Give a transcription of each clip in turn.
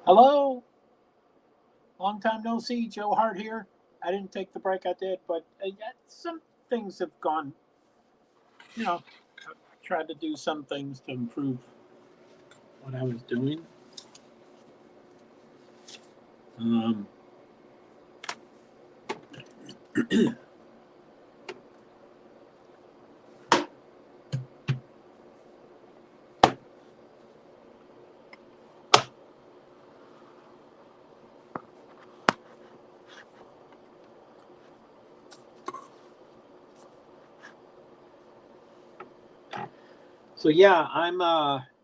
Hello, long time no see. JoeHart here. I didn't take the break I did, but some things have gone. I tried to do some things to improve what I was doing. Um, so yeah, I'm.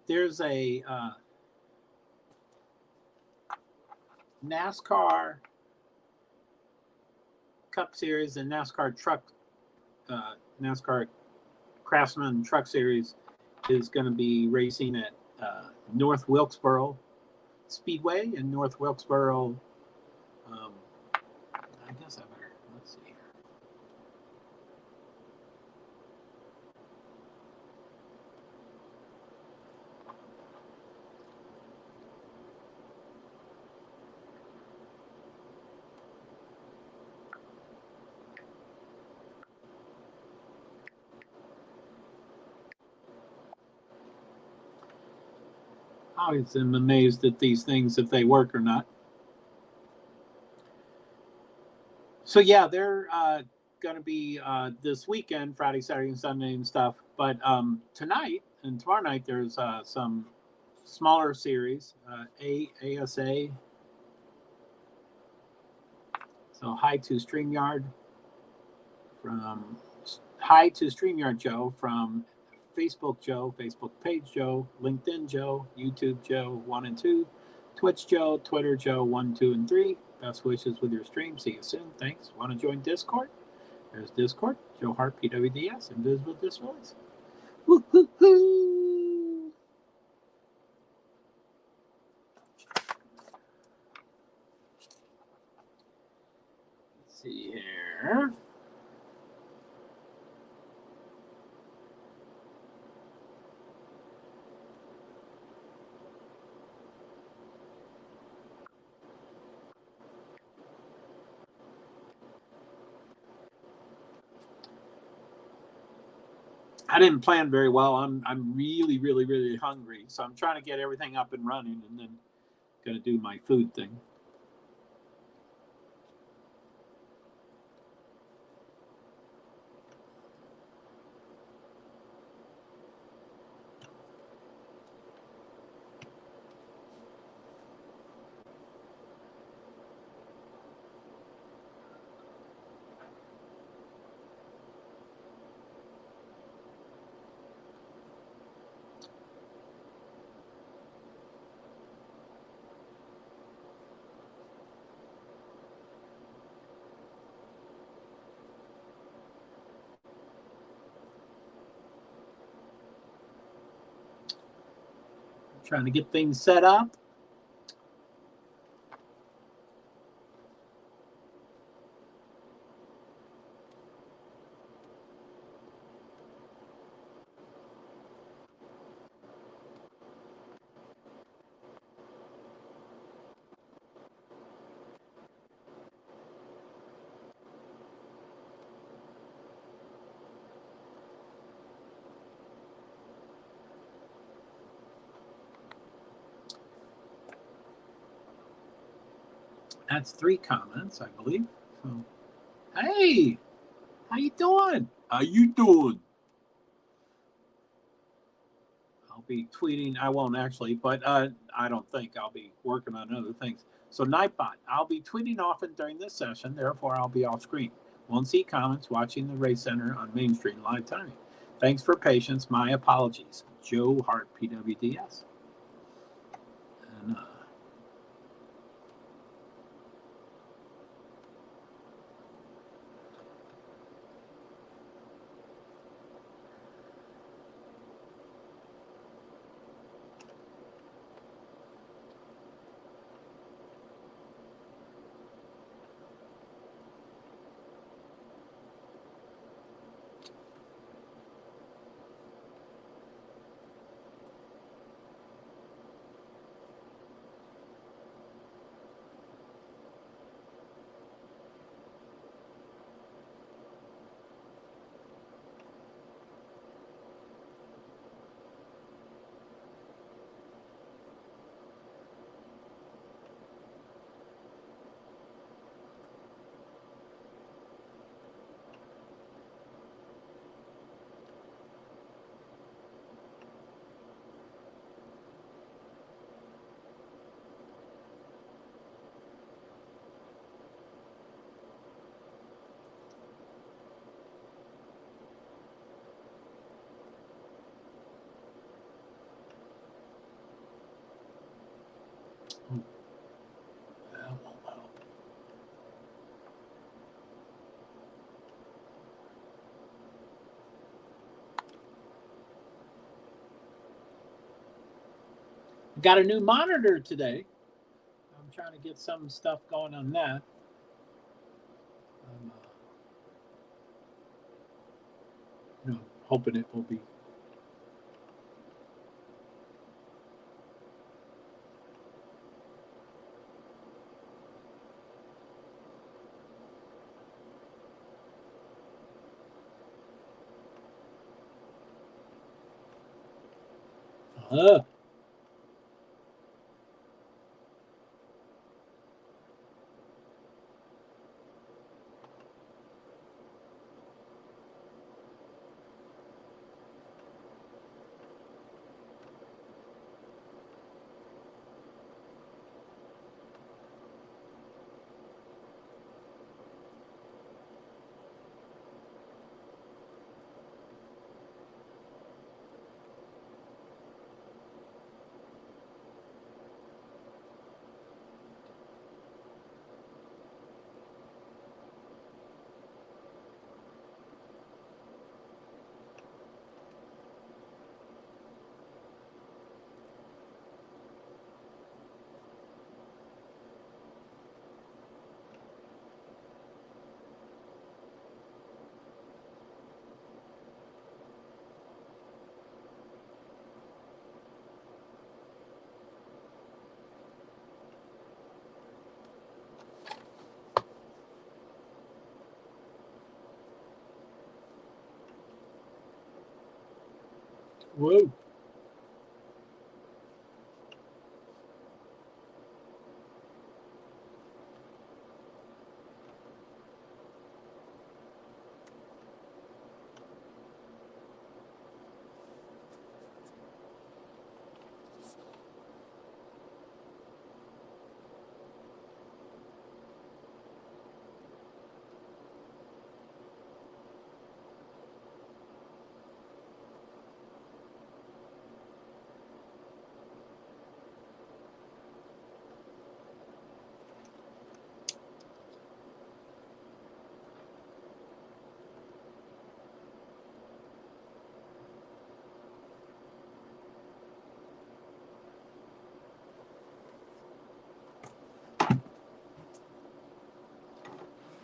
There's a NASCAR Cup Series and NASCAR Craftsman Truck Series is going to be racing at North Wilkesboro Speedway in North Wilkesboro. Um, I guess I better, let's see here. I always am amazed at these things if they work or not. So yeah, they're going to be this weekend, Friday, Saturday, and Sunday and stuff. But tonight and tomorrow night, there's some smaller series, ASA. So Hi to StreamYard Joe from Facebook Joe, Facebook page Joe, LinkedIn Joe, YouTube Joe 1 and 2, Twitch Joe, Twitter Joe 1, 2, and 3. Best wishes with your stream. See you soon. Thanks. Want to join Discord? There's Discord, JoeHart PwD's, Invisible Disabilities. Woo-hoo-hoo! Let's see here. I didn't plan very well. I'm really, really, really hungry. So I'm trying to get everything up and running and then going to do my food thing. Trying to get things set up. That's 3 comments, I believe. So, hey, how you doing? How you doing? I'll be tweeting. I won't actually, but I don't think I'll be working on other things. So Nightbot, I'll be tweeting often during this session. Therefore, I'll be off screen. Won't see comments watching the race center on Main Street live timing. Thanks for patience. My apologies. JoeHart PwD's. And That won't help. Got a new monitor today. I'm trying to get some stuff going on that. I'm hoping it will be. Whoa.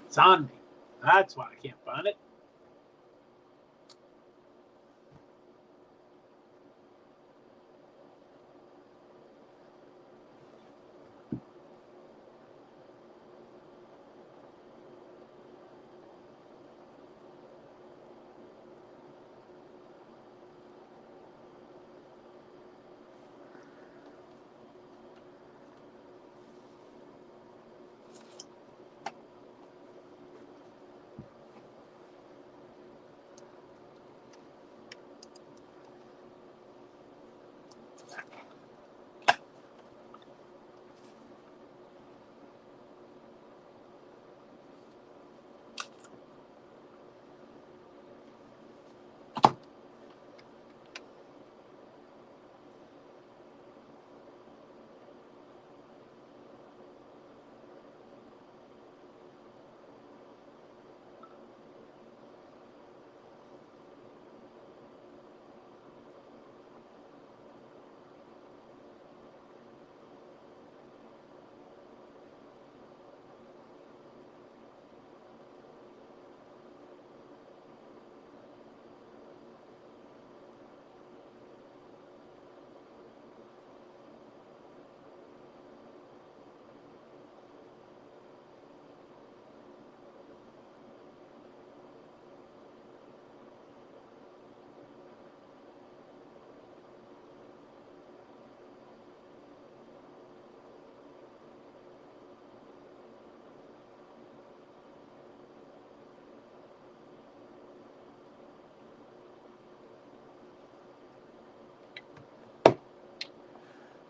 It's on me. That's why I can't find it.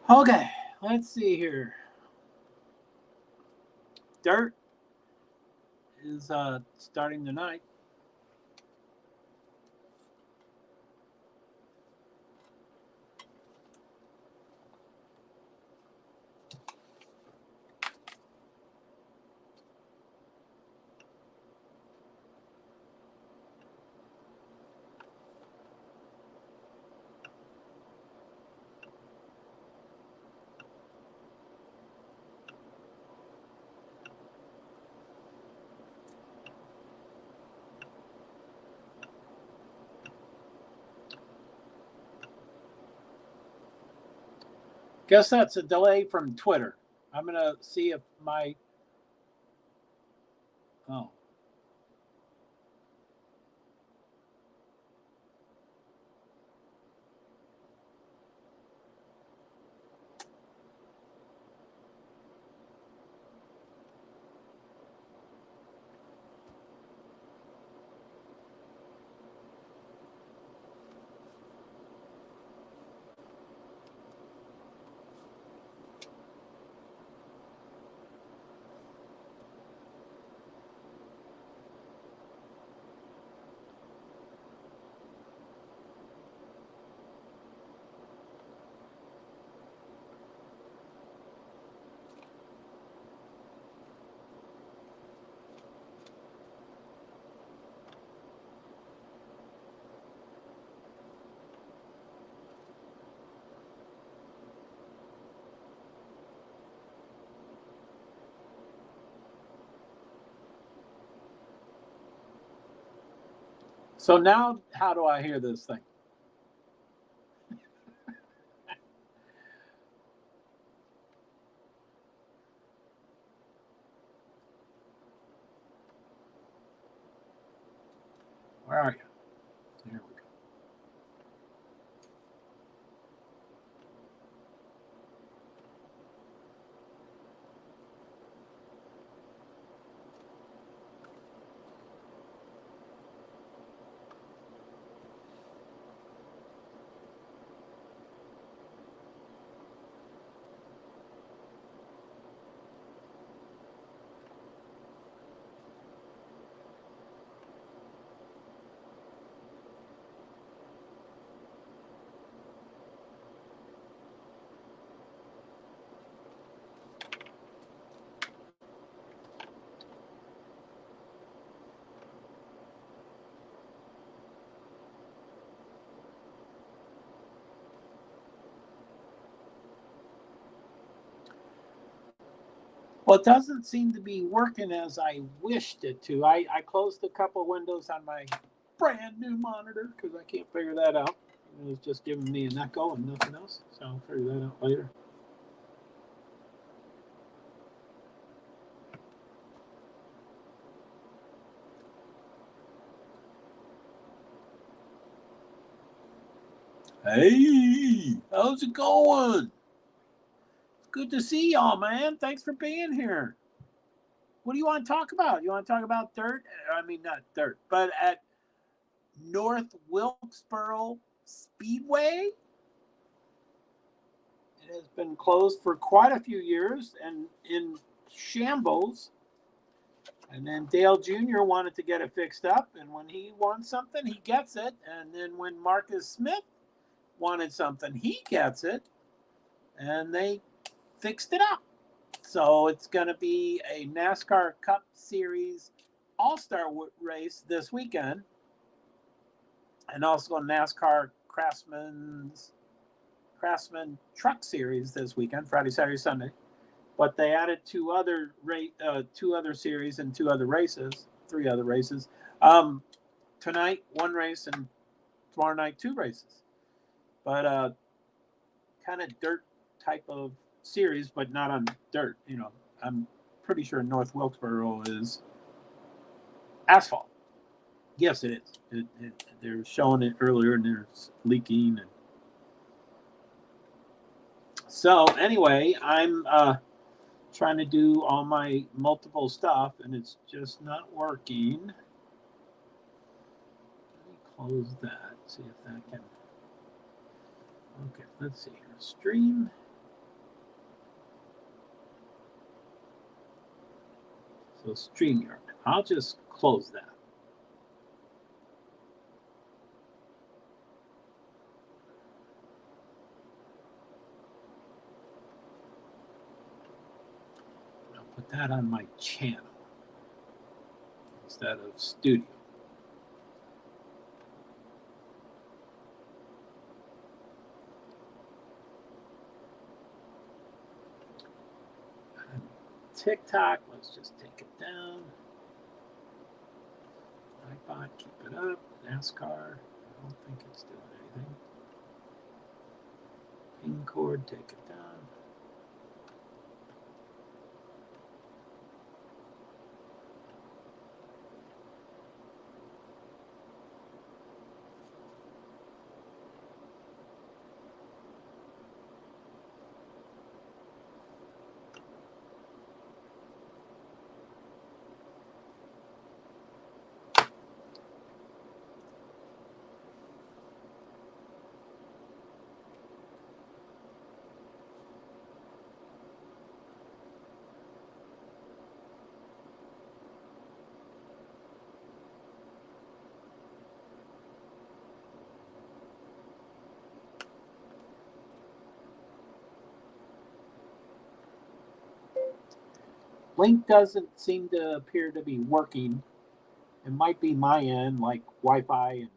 Okay, let's see here. Dirt is starting tonight. Guess that's a delay from Twitter. I'm going to see if my... Oh. So now, how do I hear this thing? Where are you? There we go. Well, it doesn't seem to be working as I wished it to. I closed a couple windows on my brand new monitor because I can't figure that out. It was just giving me an echo and nothing else. So I'll figure that out later. Hey, how's it going? Good to see y'all, man. Thanks for being here. What do you want to talk about? You want to talk about dirt? I mean, not dirt, but at North Wilkesboro Speedway. It has been closed for quite a few years and in shambles. And then Dale Jr. wanted to get it fixed up. And when he wants something, he gets it. And then when Marcus Smith wanted something, he gets it. And they fixed it up. So it's going to be a NASCAR Cup Series All-Star race this weekend. And also a NASCAR Craftsman Truck Series this weekend, Friday, Saturday, Sunday. But they added two other series and three other races. Tonight, one race, and tomorrow night, two races. But kind of dirt type of series, but not on dirt. You know, I'm pretty sure North Wilkesboro is asphalt. Yes, it is. They're showing it earlier, and there's leaking. And so anyway, I'm trying to do all my multiple stuff, and it's just not working. Let me close that. See if that can. Okay, let's see here. Stream. So StreamYard. I'll just close that. I'll put that on my channel instead of studio. TikTok, let's just take it down. Nightbot, keep it up. NASCAR, I don't think it's doing anything. Ping cord, take it down. Link doesn't seem to appear to be working. It might be my end, like Wi-Fi and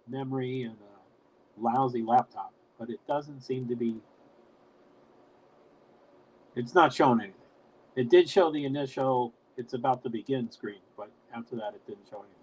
memory and a lousy laptop, but it doesn't seem to be. It's not showing anything. It did show the initial, it's about to begin screen, but after that it didn't show anything.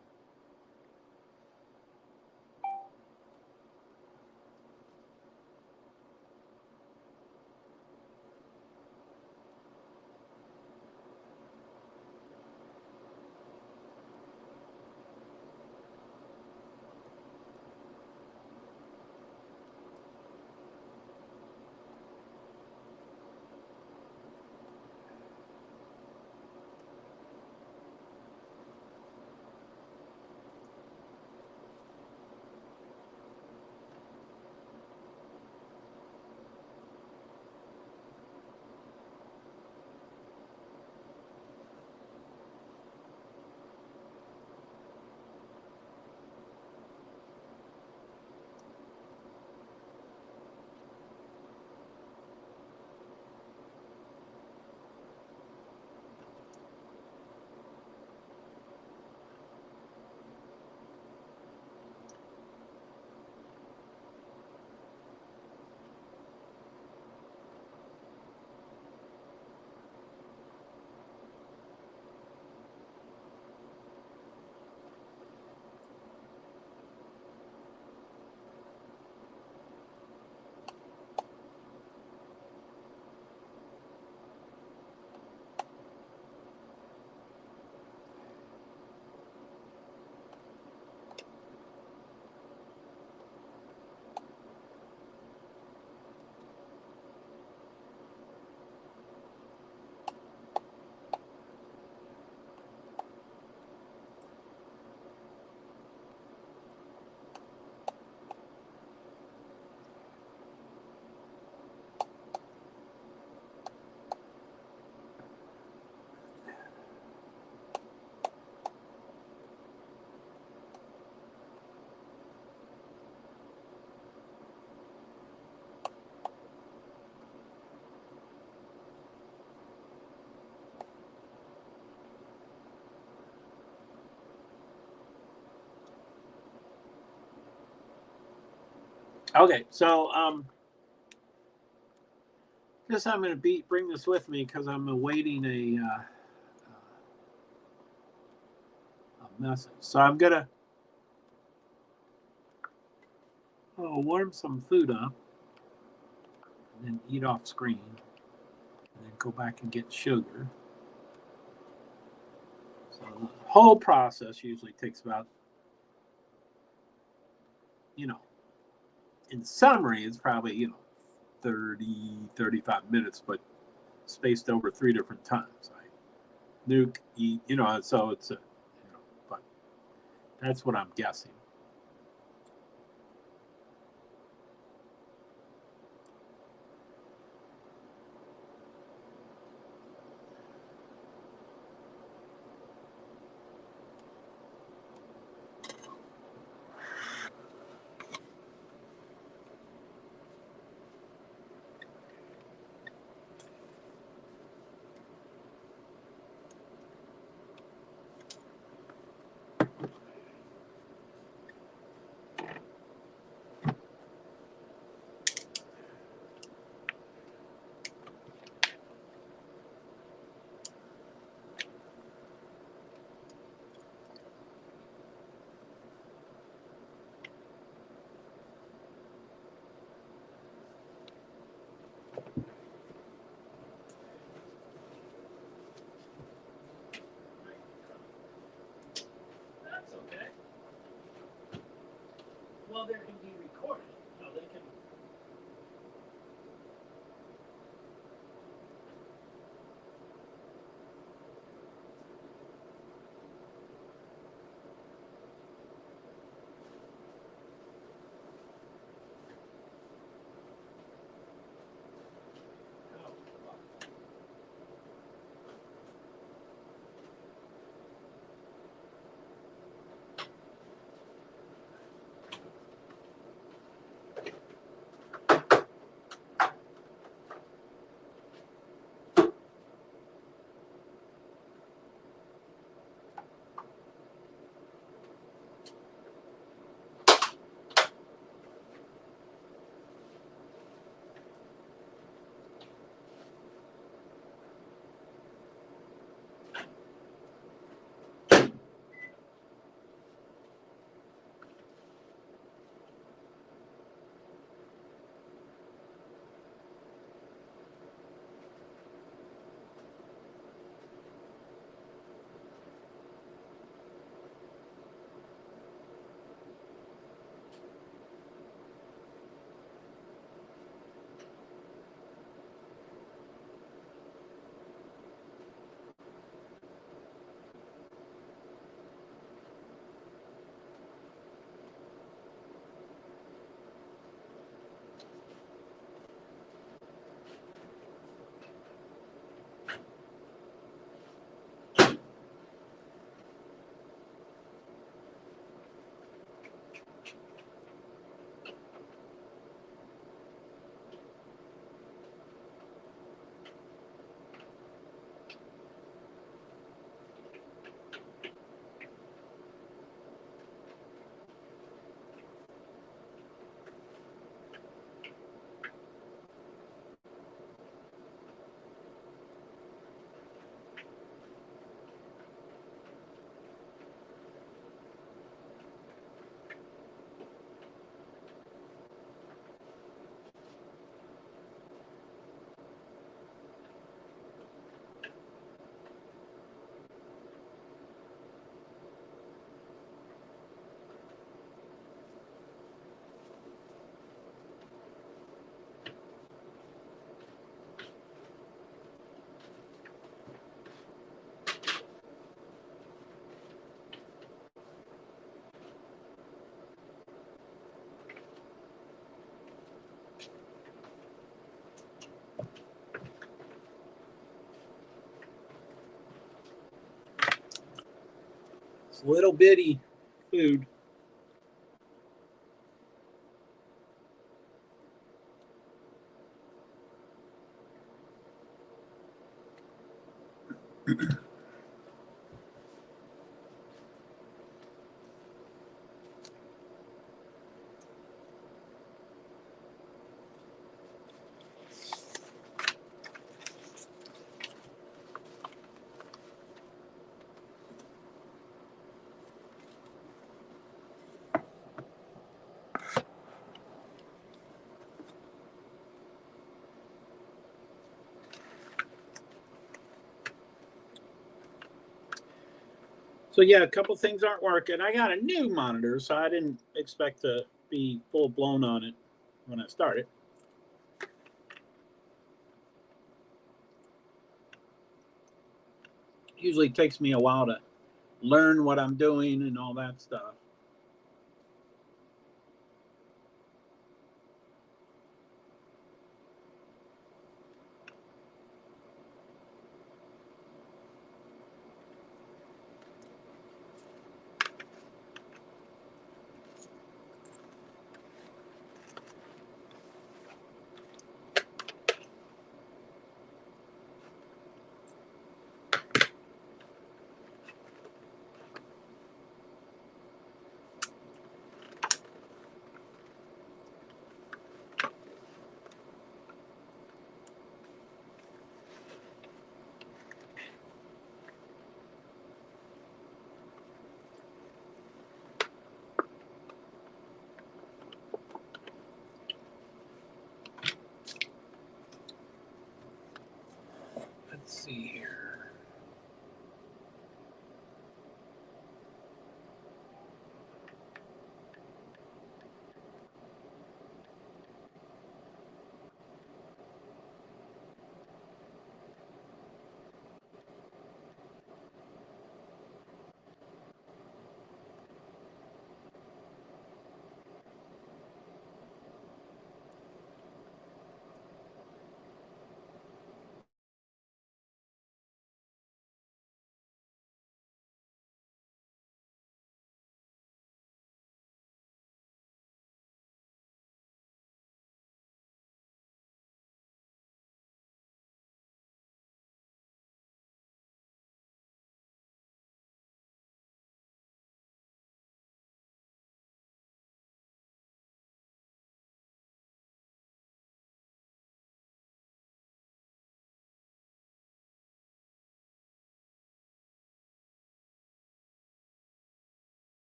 Okay, so guess I'm going to bring this with me because I'm awaiting a message. So I'm going to warm some food up and then eat off screen and then go back and get sugar. So the whole process usually takes about, in summary, it's probably, 30, 35 minutes, but spaced over 3 different times. I nuke, eat, so it's but that's what I'm guessing. Well, there can be recorded. They can. little bitty food. So yeah, a couple things aren't working. I got a new monitor, so I didn't expect to be full blown on it when I started. Usually takes me a while to learn what I'm doing and all that stuff. Let's see here.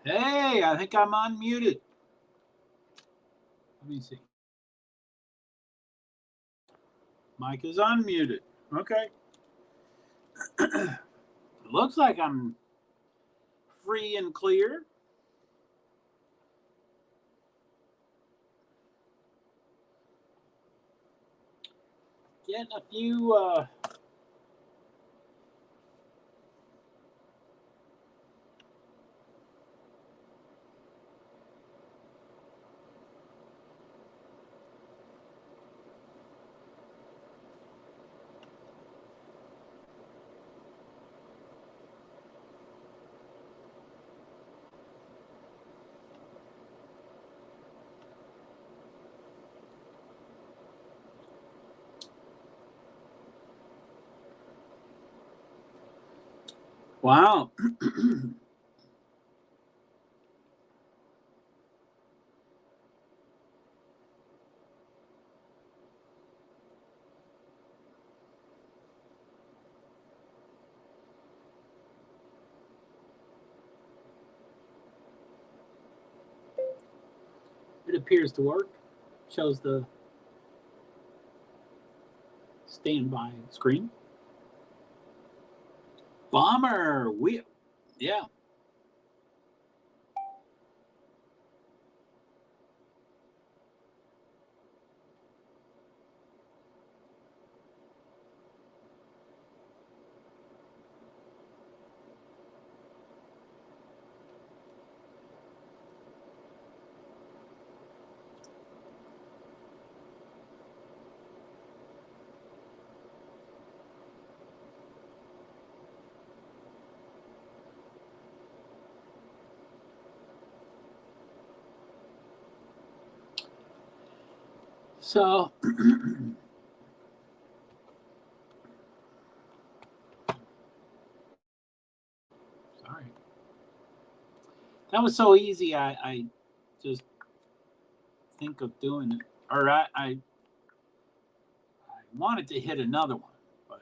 Hey, I think I'm unmuted. Let me see. Mike is unmuted. Okay. Looks like I'm free and clear. Getting a few wow. It appears to work. Shows the standby screen. Bomber. Yeah. So sorry. That was so easy. I just think of doing it, or I wanted to hit another one, but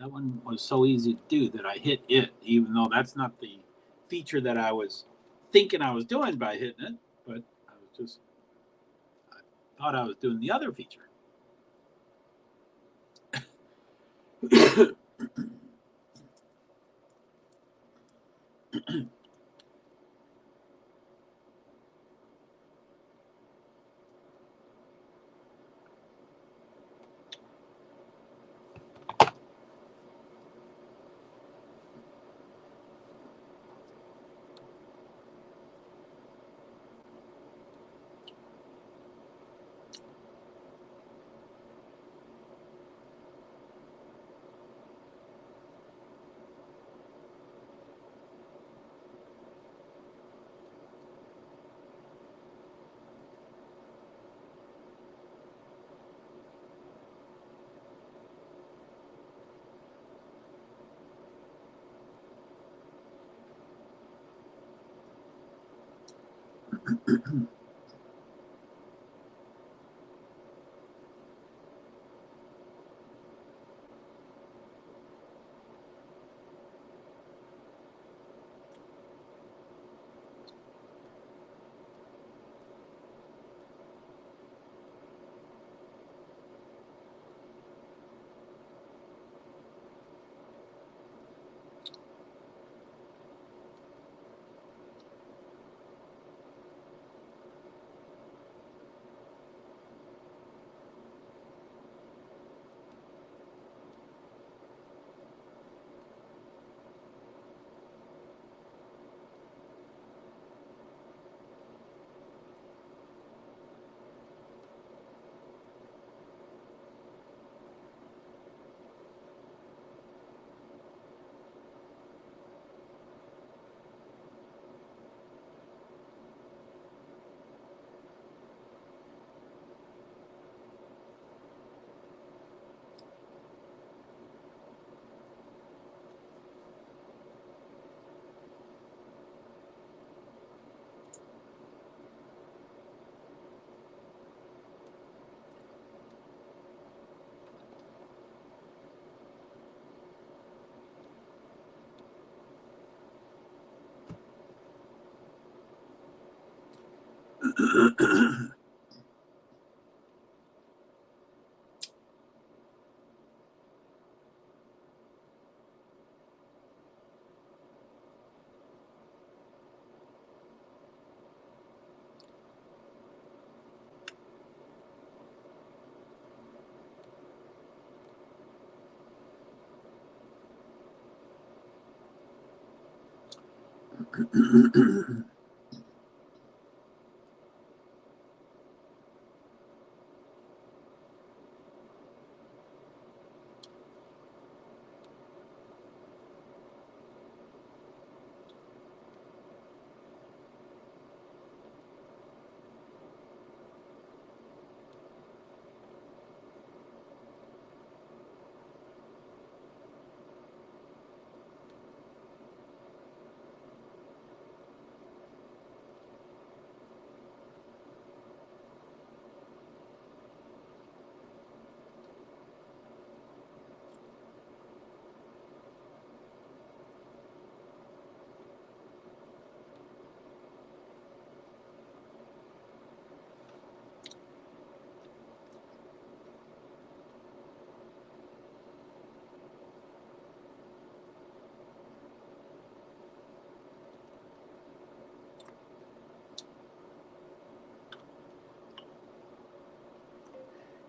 that one was so easy to do that I hit it, even though that's not the feature that I was thinking I was doing by hitting it. But I thought I was doing the other feature.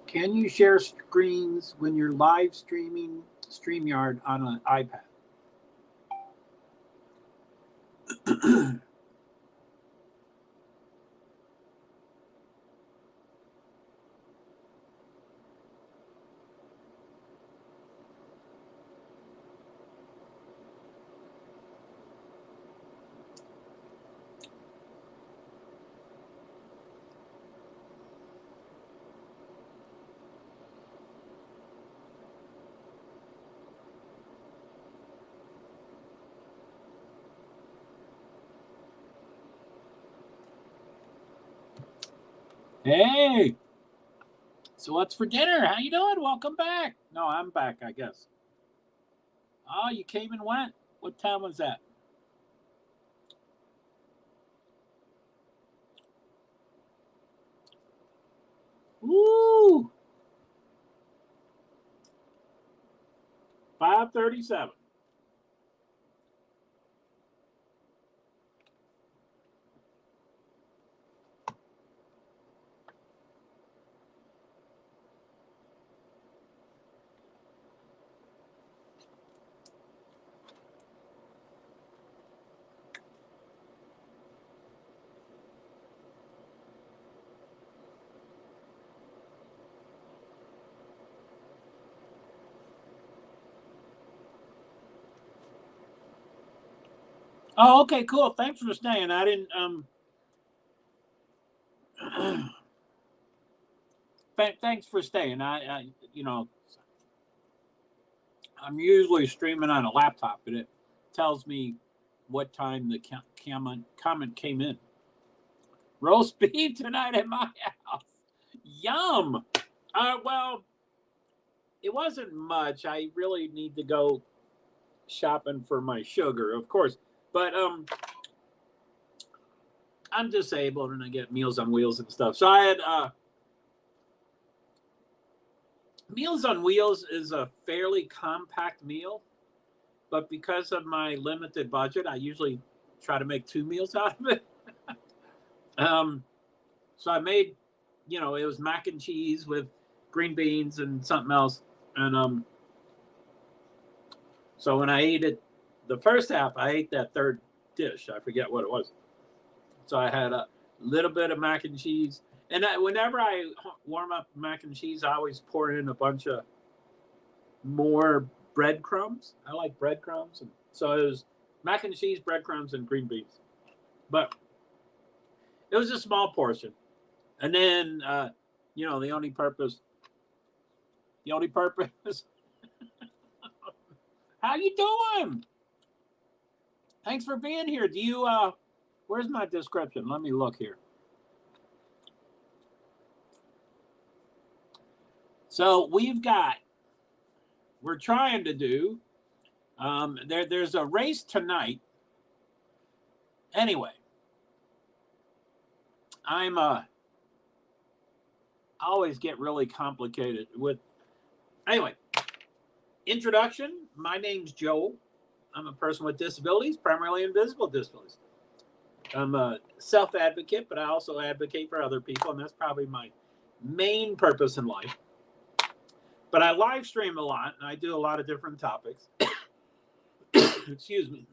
Can you share screens when you're live streaming StreamYard on an iPad? Hey, so what's for dinner? How you doing? Welcome back. No, I'm back, I guess. Oh, you came and went. What time was that? Woo! 5:37. Oh, okay, cool. Thanks for staying. I didn't thanks for staying. I I'm usually streaming on a laptop, but it tells me what time the comment came in. Roast beef tonight at my house. Yum. Well, it wasn't much. I really need to go shopping for my sugar, of course. But I'm disabled and I get Meals on Wheels and stuff. So I had Meals on Wheels is a fairly compact meal, but because of my limited budget, I usually try to make 2 meals out of it. So I made, it was mac and cheese with green beans and something else. And so when I ate it, the first half, I ate that third dish. I forget what it was. So I had a little bit of mac and cheese. And whenever I warm up mac and cheese, I always pour in a bunch of more breadcrumbs. I like breadcrumbs. And so it was mac and cheese, breadcrumbs, and green beans. But it was a small portion. And then, the only purpose. How you doing? Thanks for being here. Do you, where's my description? Let me look here. So we're trying to do, there's a race tonight. Anyway, I always get really complicated with. Anyway, introduction. My name's Joe. I'm a person with disabilities, primarily invisible disabilities. I'm a self-advocate, but I also advocate for other people, and that's probably my main purpose in life. But I live stream a lot, and I do a lot of different topics. Excuse me.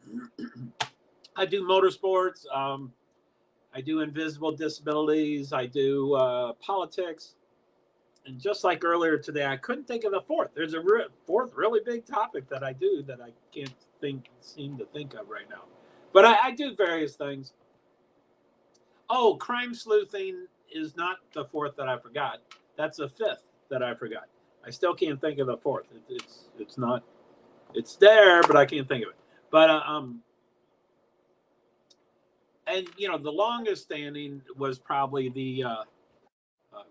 I do motorsports. I do invisible disabilities. I do politics. And just like earlier today, I couldn't think of the fourth. There's a fourth really big topic that I do that I can't seem to think of right now. But I do various things. Oh, crime sleuthing is not the fourth that I forgot. That's the fifth that I forgot. I still can't think of the fourth. It's not. It's there, but I can't think of it. But and the longest standing was probably the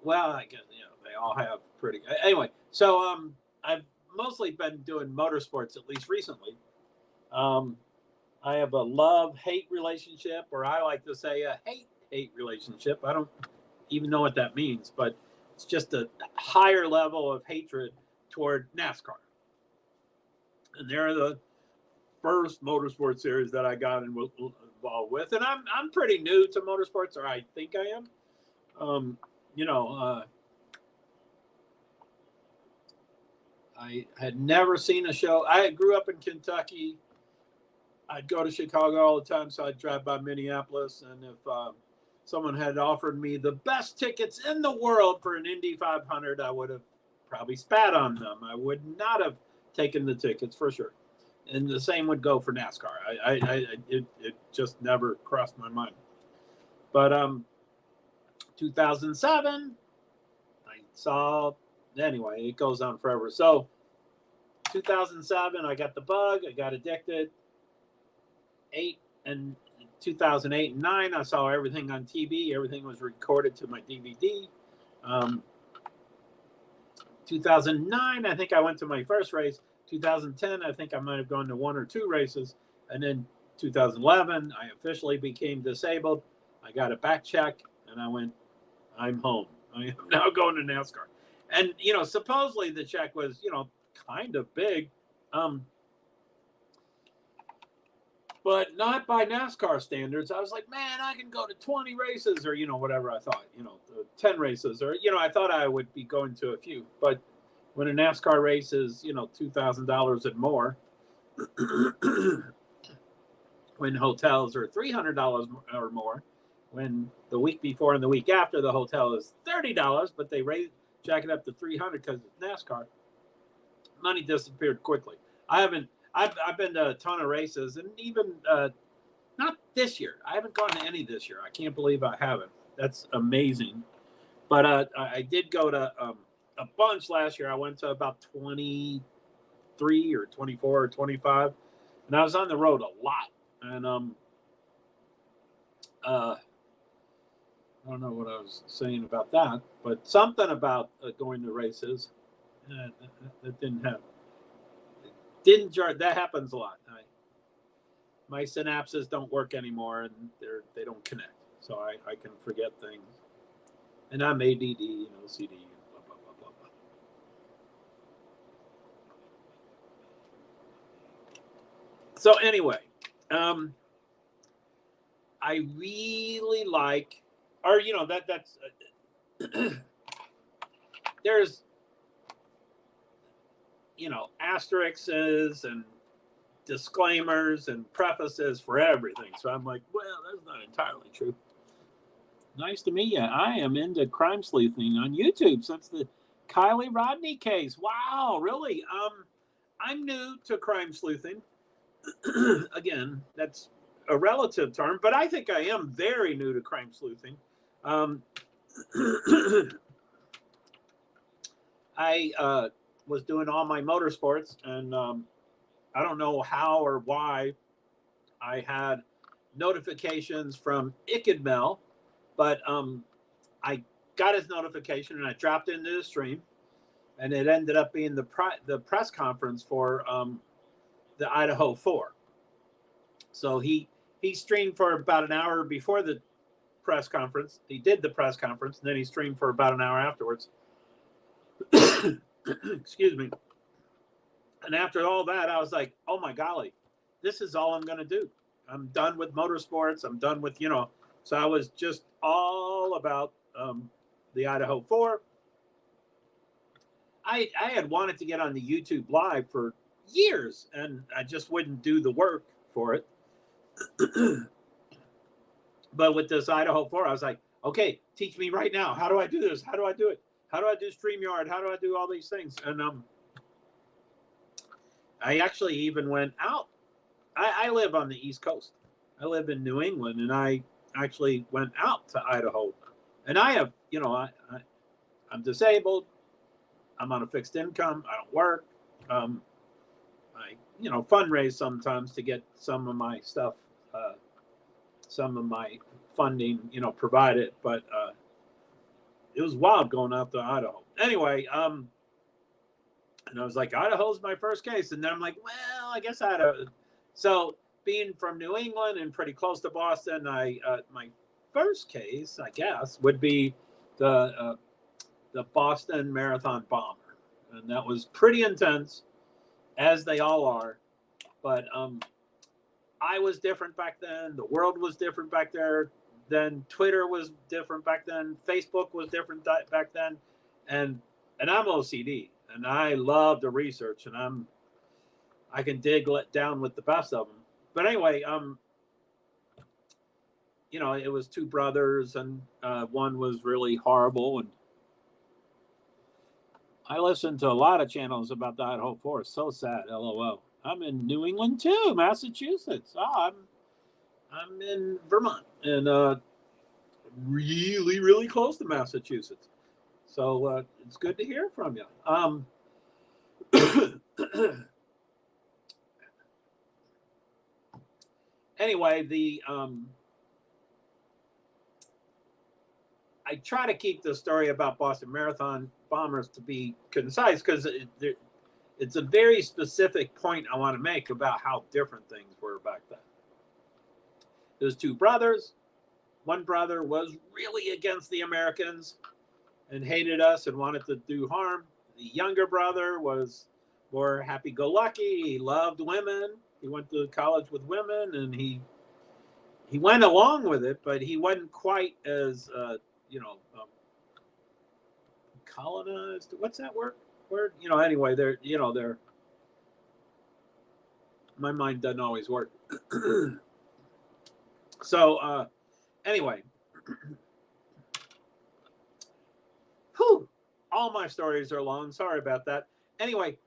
well, I guess they all have pretty. Anyway, so I've mostly been doing motorsports, at least recently. I have a love-hate relationship, or I like to say a hate relationship. I don't even know what that means, but it's just a higher level of hatred toward NASCAR. And they're the first motorsport series that I got involved with, and I'm pretty new to motorsports, or I think I am. I had never seen a show. I grew up in Kentucky. I'd go to Chicago all the time, so I'd drive by Minneapolis, and if someone had offered me the best tickets in the world for an Indy 500, I would have probably spat on them. I would not have taken the tickets for sure. And the same would go for NASCAR. It just never crossed my mind. But 2007, I saw. Anyway, it goes on forever. So 2007, I got the bug. I got addicted. 2008 and 9, I saw everything on TV. Everything was recorded to my DVD. 2009, I think I went to my first race. 2010, I think I might have gone to one or two races. And then 2011, I officially became disabled. I got a back check, and I went, I'm home. I am now going to NASCAR. And, supposedly the check was, kind of big. But not by NASCAR standards. I was like, man, I can go to 20 races or, whatever I thought, 10 races or, I thought I would be going to a few. But when a NASCAR race is, $2,000 and more, when hotels are $300 or more, when the week before and the week after the hotel is $30, but they jack it up to $300 because it's NASCAR, money disappeared quickly. I've been to a ton of races, and even not this year. I haven't gone to any this year. I can't believe I haven't. That's amazing. But I did go to a bunch last year. I went to about 23 or 24 or 25, and I was on the road a lot. And I don't know what I was saying about that, but something about going to races that didn't happen. That happens a lot. My synapses don't work anymore, and they don't connect, so I can forget things. And I'm ADD and OCD and blah blah blah blah blah. So anyway, I really like, or that's there's asterisks and disclaimers and prefaces for everything. So I'm like, well, that's not entirely true. Nice to meet you. I am into crime sleuthing on YouTube since the Kylie Rodney case. Wow, really? I'm new to crime sleuthing. Again, that's a relative term, but I think I am very new to crime sleuthing. I was doing all my motorsports, and I don't know how or why I had notifications from Ickadmel, but I got his notification and I dropped into the stream, and it ended up being the press conference for the Idaho 4. So he streamed for about an hour before the press conference. He did the press conference, and then he streamed for about an hour afterwards. Excuse me. And after all that, I was like, oh my golly, this is all I'm going to do. I'm done with motorsports. I'm done with, so I was just all about the Idaho 4. I had wanted to get on the YouTube live for years, and I just wouldn't do the work for it. But with this Idaho 4, I was like, okay, teach me right now. How do I do this? How do I do it? How do I do StreamYard? How do I do all these things? And I actually even went out. I live on the East Coast. I live in New England, and I actually went out to Idaho. And I have, I'm disabled. I'm on a fixed income. I don't work. I fundraise sometimes to get some of my stuff, some of my funding, provided. But it was wild going out to Idaho. Anyway, and I was like, Idaho's my first case. And then I'm like, well, I guess Idaho. So being from New England and pretty close to Boston, my first case, I guess, would be the Boston Marathon bomber. And that was pretty intense, as they all are. But I was different back then. The world was different back there. Then Twitter was different back then. Facebook was different back then. And I'm OCD, and I love the research, and I can dig down with the best of them. But anyway, it was two brothers, and one was really horrible. And I listened to a lot of channels about the Idaho 4. So sad, LOL. I'm in New England too, Massachusetts. Oh, I'm in Vermont, and really, really close to Massachusetts. So it's good to hear from you. Anyway, I try to keep the story about Boston Marathon bombers to be concise, because it's a very specific point I want to make about how different things were back then. There's two brothers. One brother was really against the Americans and hated us and wanted to do harm. The younger brother was more happy-go-lucky. He loved women. He went to college with women, and he went along with it, but he wasn't quite as colonized. What's that word? Anyway, they're my mind doesn't always work. So anyway, all my stories are long. Sorry about that. Anyway,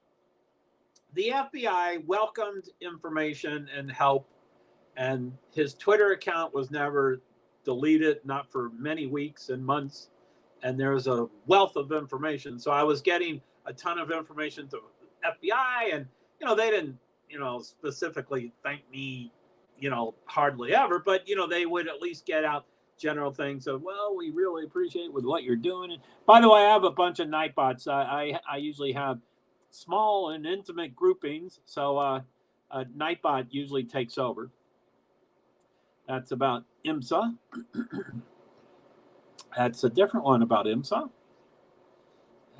the FBI welcomed information and help, and his Twitter account was never deleted, not for many weeks and months. And there was a wealth of information. So I was getting a ton of information to FBI, and, they didn't, specifically thank me, hardly ever, but, they would at least get out general things of, well, we really appreciate with what you're doing. And by the way, I have a bunch of Nightbots. I usually have small and intimate groupings. So Nightbot usually takes over. That's about IMSA. That's a different one about IMSA.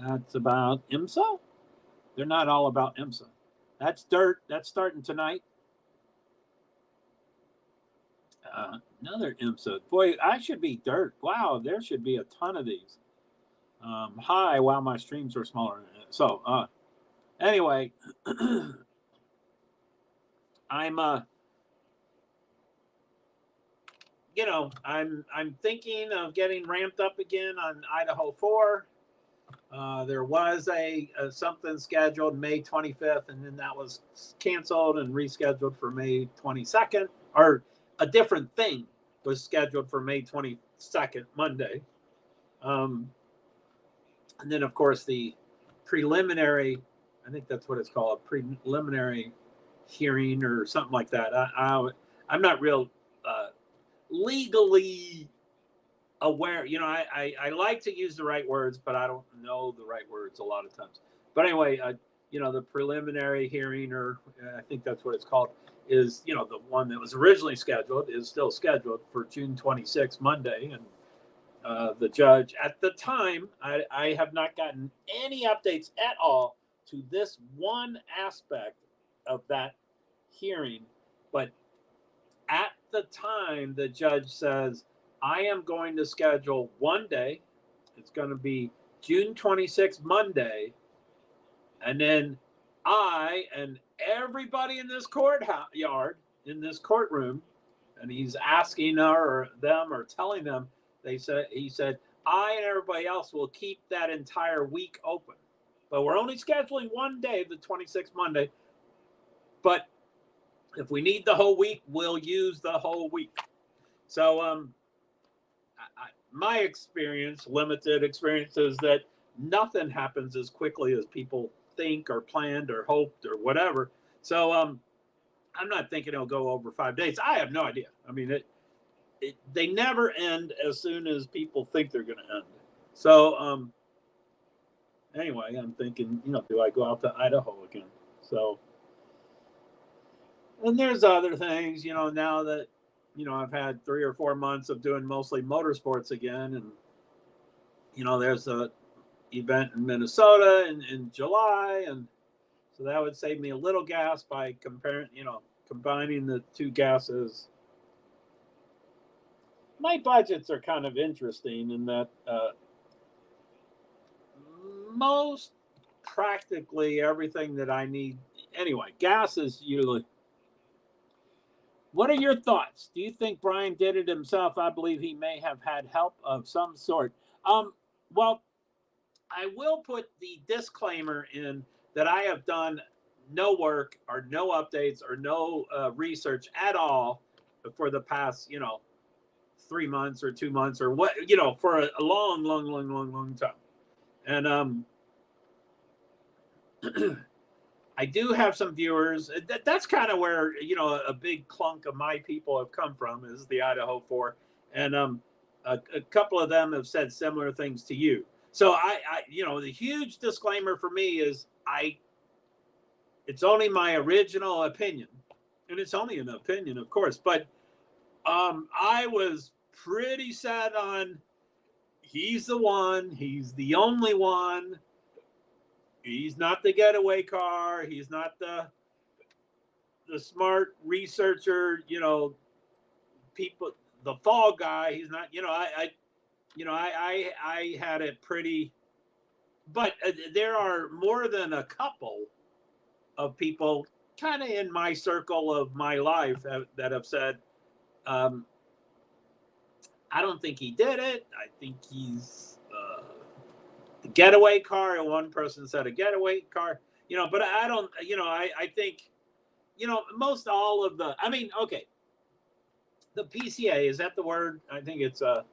That's about IMSA. They're not all about IMSA. That's dirt. That's starting tonight. Another IMSA. Boy, I should be dirt. Wow, there should be a ton of these. Hi, wow, my streams are smaller. So, anyway, I'm I'm thinking of getting ramped up again on Idaho 4. There was something scheduled May 25th, and then that was canceled and rescheduled for May 22nd, or a different thing was scheduled for May 22nd, Monday. And then, of course, the preliminary, I think that's what it's called, preliminary hearing or something like that. I'm not real legally aware. I like to use the right words, but I don't know the right words a lot of times. But anyway, the preliminary hearing, or I think that's what it's called, is, the one that was originally scheduled is still scheduled for June 26th, Monday. And the judge at the time, I have not gotten any updates at all to this one aspect of that hearing. But at the time, the judge says, I am going to schedule one day. It's going to be June 26th, Monday. And then I and everybody in this courtyard, in this courtroom, and he's asking her or them or telling them, he said, I and everybody else will keep that entire week open. But we're only scheduling one day, the 26th Monday. But if we need the whole week, we'll use the whole week. So my experience, limited experience, is that nothing happens as quickly as people think or planned or hoped or whatever. So I'm not thinking it'll go over 5 days. I have no idea. I mean, they never end as soon as people think they're going to end. So anyway, I'm thinking, do I go out to Idaho again? So, and there's other things, now that, I've had 3 or 4 months of doing mostly motorsports again. And, there's a event in Minnesota in July. And so that would save me a little gas by combining the two gases. My budgets are kind of interesting in that most practically everything that I need. Anyway, gas is usually. What are your thoughts? Do you think Brian did it himself? I believe he may have had help of some sort. Well, I will put the disclaimer in that I have done no work or no updates or no research at all for the past, 3 months or 2 months or what, for a long time. And I do have some viewers. That's kind of where, a big clunk of my people have come from, is the Idaho 4. And a couple of them have said similar things to you. So I the huge disclaimer for me is it's only my original opinion, and it's only an opinion, of course, but I was pretty set on he's the one, he's the only one. He's not the getaway car. He's not the smart researcher, people, the fall guy. He's not, I had it pretty, but there are more than a couple of people kind of in my circle of my life that have said, I don't think he did it. I think he's the getaway car. And one person said a getaway car, but I don't, I think, most all of the, okay. The PCA, is that the word? I think it's a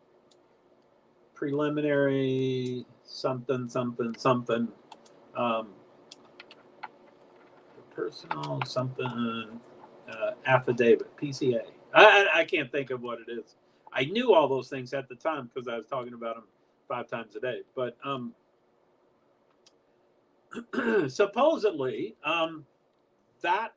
preliminary something. Personal something affidavit, PCA. I can't think of what it is. I knew all those things at the time because I was talking about them 5 times a day. But supposedly that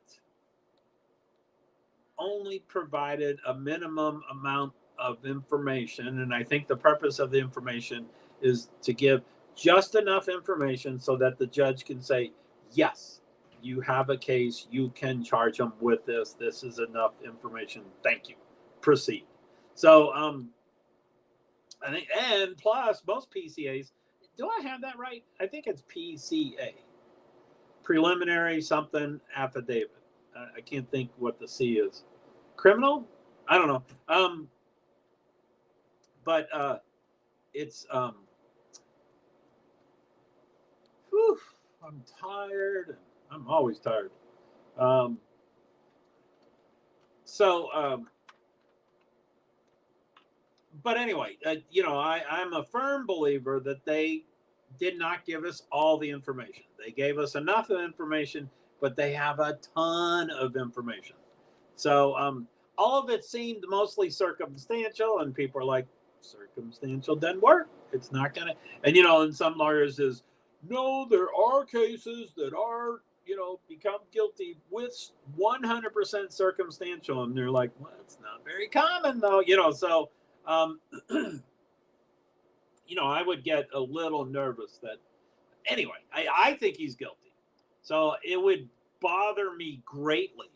only provided a minimum amount of information. And I think the purpose of the information is to give just enough information so that the judge can say, yes, you have a case, you can charge them with this. This is enough information. Thank you. Proceed. So I think, and plus most PCAs, do I have that right? I think it's PCA, preliminary something affidavit. I can't think what the C is. Criminal? I don't know. But it's I'm tired. I'm always tired. But anyway, I'm a firm believer that they did not give us all the information. They gave us enough of information, but they have a ton of information. So all of it seemed mostly circumstantial, and people are like, circumstantial doesn't work. It's not going to. And, and some lawyers is, no, there are cases that are become guilty with 100% circumstantial. And they're like, well, it's not very common though, so, I would get a little nervous that, anyway, I think he's guilty. So it would bother me greatly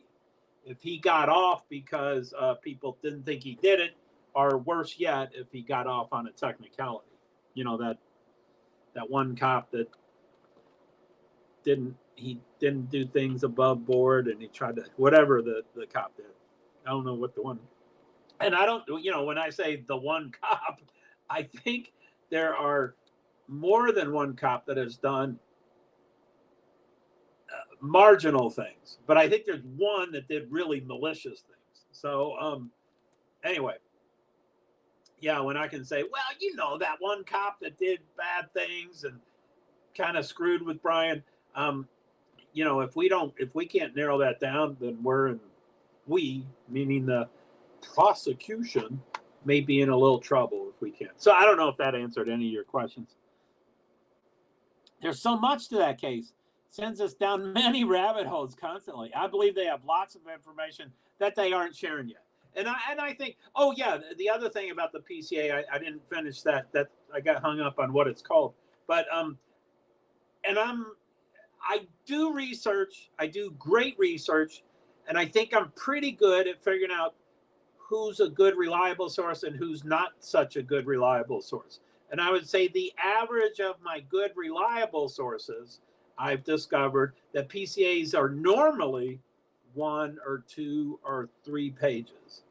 if he got off because people didn't think he did it, or worse yet, if he got off on a technicality. That one cop that didn't do things above board, and he tried to, whatever the cop did. I don't know what the one, and I don't, when I say the one cop, I think there are more than one cop that has done marginal things, but I think there's one that did really malicious things. So anyway, yeah, when I can say, well, that one cop that did bad things and kind of screwed with Brian, if we can't narrow that down, then we, meaning the prosecution, may be in a little trouble if we can't. So I don't know if that answered any of your questions. There's so much to that case. Sends us down many rabbit holes constantly. I believe they have lots of information that they aren't sharing yet. And I think, oh yeah, the other thing about the PCA, I didn't finish that I got hung up on what it's called. But I do research, I do great research, and I think I'm pretty good at figuring out who's a good reliable source and who's not such a good reliable source. And I would say the average of my good reliable sources, I've discovered that PCAs are normally 1 or 2 or 3 pages.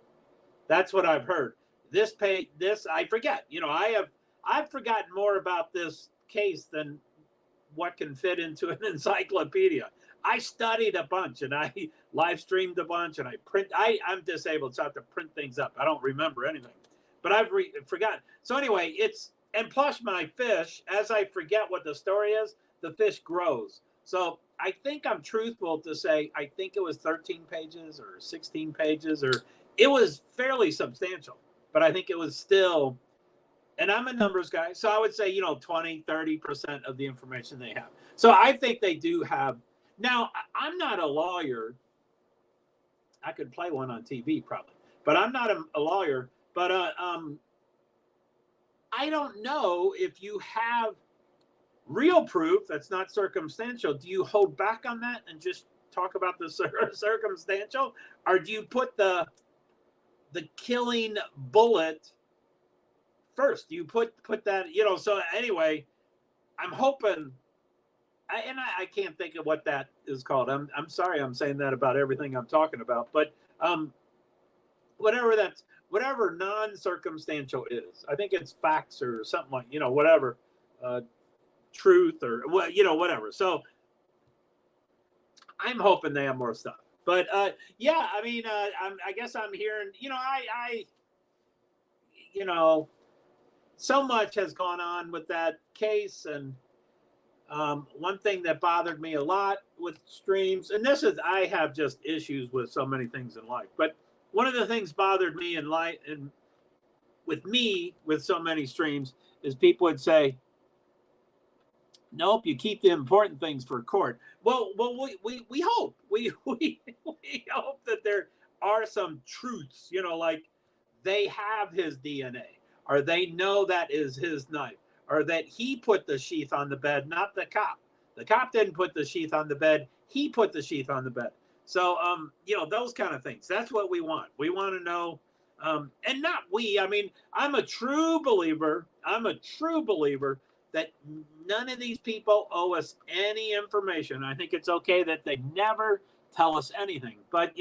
That's what I've heard. This I forget. I've forgotten more about this case than what can fit into an encyclopedia. I studied a bunch, and I live streamed a bunch, and I'm disabled, so I have to print things up. I don't remember anything, but I've forgotten. So anyway, and plus my fish, as I forget what the story is, the fish grows. So I think I'm truthful to say, I think it was 13 pages or 16 pages, or it was fairly substantial, but I think it was still, and I'm a numbers guy, so I would say, 20, 30% of the information they have. So I think they do have. Now, I'm not a lawyer. I could play one on TV probably, but I'm not a lawyer. But I don't know if you have real proof that's not circumstantial. Do you hold back on that and just talk about the circumstantial, or do you put the killing bullet first? Do you put that, so anyway, I'm hoping, I can't think of what that is called. I'm sorry I'm saying that about everything I'm talking about, but whatever non-circumstantial is, I think it's facts or something like, whatever, truth or whatever. So I'm hoping they have more stuff, but yeah, I mean, I guess I'm hearing, so much has gone on with that case. And one thing that bothered me a lot with streams, and I have just issues with so many things in life, but one of the things bothered me in life, and with so many streams, is people would say, nope, you keep the important things for court. Well, we hope we hope that there are some truths, like they have his DNA, or they know that is his knife, or that he put the sheath on the bed, not the cop. The cop didn't put the sheath on the bed. He put the sheath on the bed. So, those kind of things. That's what we want. We want to know, and not we. I mean, I'm a true believer that none of these people owe us any information. I think it's okay that they never tell us anything. But,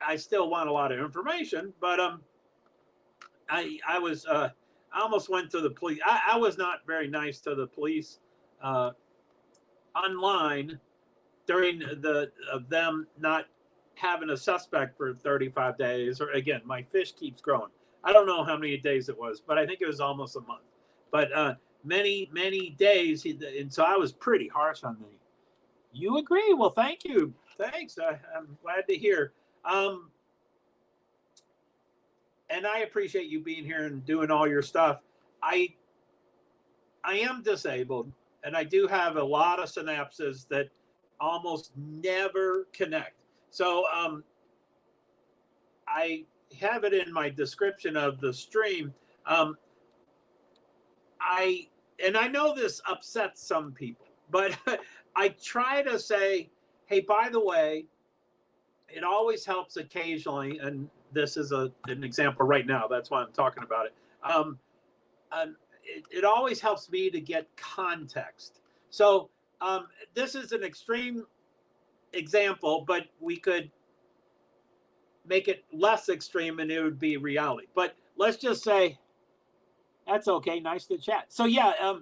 I still want a lot of information. But I almost went to the police. I was not very nice to the police online during them not having a suspect for 35 days. Or again, my fish keeps growing. I don't know how many days it was, but I think it was almost a month. But many days, and so I was pretty harsh on me. You agree? Well, thank you. Thanks. I'm glad to hear. And I appreciate you being here and doing all your stuff. I am disabled, and I do have a lot of synapses that almost never connect. So I have it in my description of the stream. I know this upsets some people, but I try to say, hey, by the way, it always helps occasionally, and this is an example right now. That's why I'm talking about it. It always helps me to get context. So this is an extreme example, but we could make it less extreme and it would be reality. But let's just say, that's okay. Nice to chat. So yeah,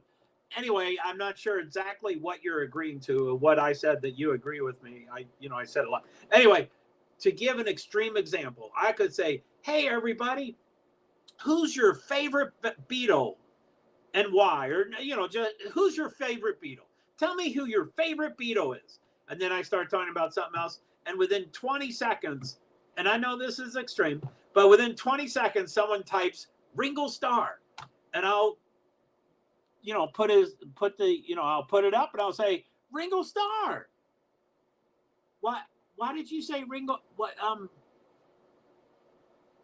anyway, I'm not sure exactly what you're agreeing to, what I said that you agree with me. I said a lot. Anyway, to give an extreme example, I could say, hey, everybody, who's your favorite Beatle and why? Or, just who's your favorite Beatle? Tell me who your favorite Beatle is. And then I start talking about something else. And within 20 seconds, and I know this is extreme, but within 20 seconds, someone types Ringo Starr. And I'll, I'll put it up and I'll say, Ringo Starr. Why did you say Ringo?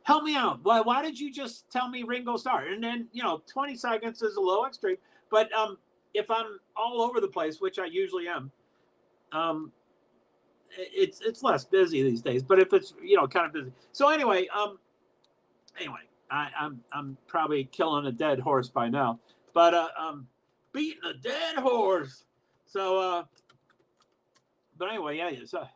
Help me out. Why did you just tell me Ringo Starr? And then, 20 seconds is a little extreme. But if I'm all over the place, which I usually am, it's less busy these days. But if it's, kind of busy. So anyway, I'm probably killing a dead horse by now. But beating a dead horse. So, but anyway, yeah. So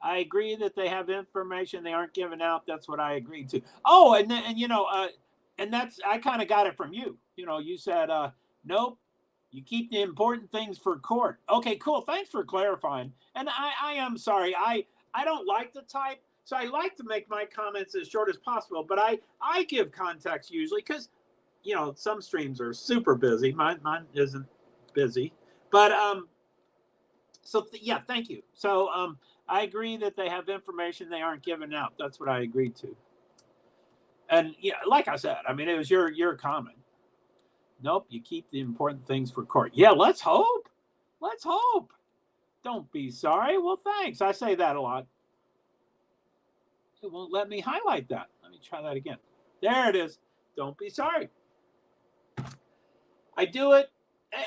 I agree that they have information they aren't giving out. That's what I agreed to. Oh, and that's, I kind of got it from you. You said, nope, you keep the important things for court. Okay, cool. Thanks for clarifying. And I am sorry. I don't like to type, so I like to make my comments as short as possible. But I give context usually because, some streams are super busy. Mine isn't busy. But so yeah, thank you. So I agree that they have information they aren't giving out. That's what I agreed to. And like I said, I mean, it was your comment. Nope, you keep the important things for court. Yeah, let's hope. Let's hope. Don't be sorry. Well, thanks. I say that a lot. It won't let me highlight that. Let me try that again. There it is. Don't be sorry. I do it.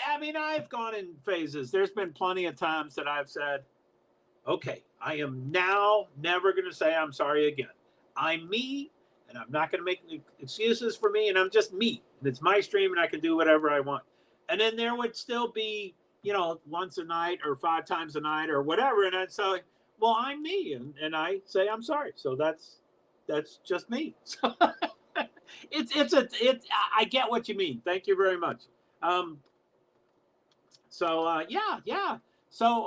I mean, I've gone in phases. There's been plenty of times that I've said, okay, I am now never going to say I'm sorry again. I'm me, and I'm not going to make excuses for me, and I'm just me. And it's my stream, and I can do whatever I want. And then there would still be, once a night or 5 times a night or whatever. And I'd say, well, I'm me, and I say I'm sorry. So that's just me. So I get what you mean. Thank you very much. Yeah. So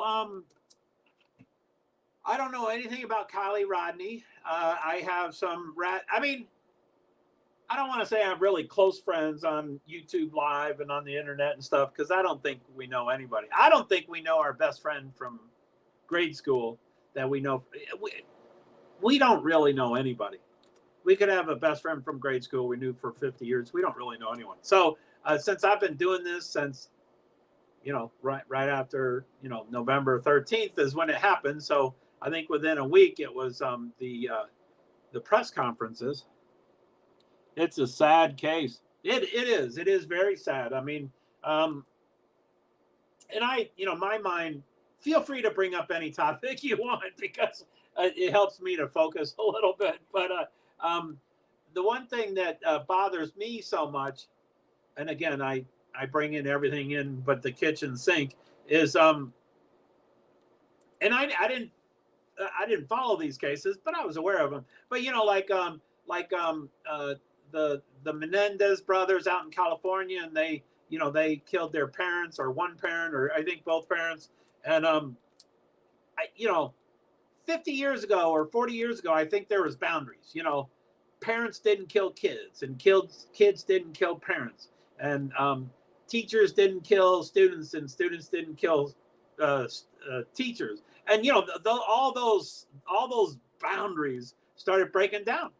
I don't know anything about Kylie Rodney. I have some I don't want to say I have really close friends on YouTube Live and on the internet and stuff, because I don't think we know anybody. I don't think we know our best friend from grade school that we know. We don't really know anybody. We could have a best friend from grade school we knew for 50 years. We don't really know anyone. So since I've been doing this since, right after, November 13th is when it happened. So I think within a week it was the press conferences. It's a sad case. It is very sad. I mean, and my mind, feel free to bring up any topic you want, because it helps me to focus a little bit. But the one thing that bothers me so much, and again, I bring in everything in but the kitchen sink, is and I didn't follow these cases, but I was aware of them. But the Menendez brothers out in California, and they killed their parents, or one parent, or I think both parents. And 50 years ago or 40 years ago, I think there was boundaries. Parents didn't kill kids, and kids didn't kill parents, and teachers didn't kill students, and students didn't kill teachers. And all those boundaries started breaking down.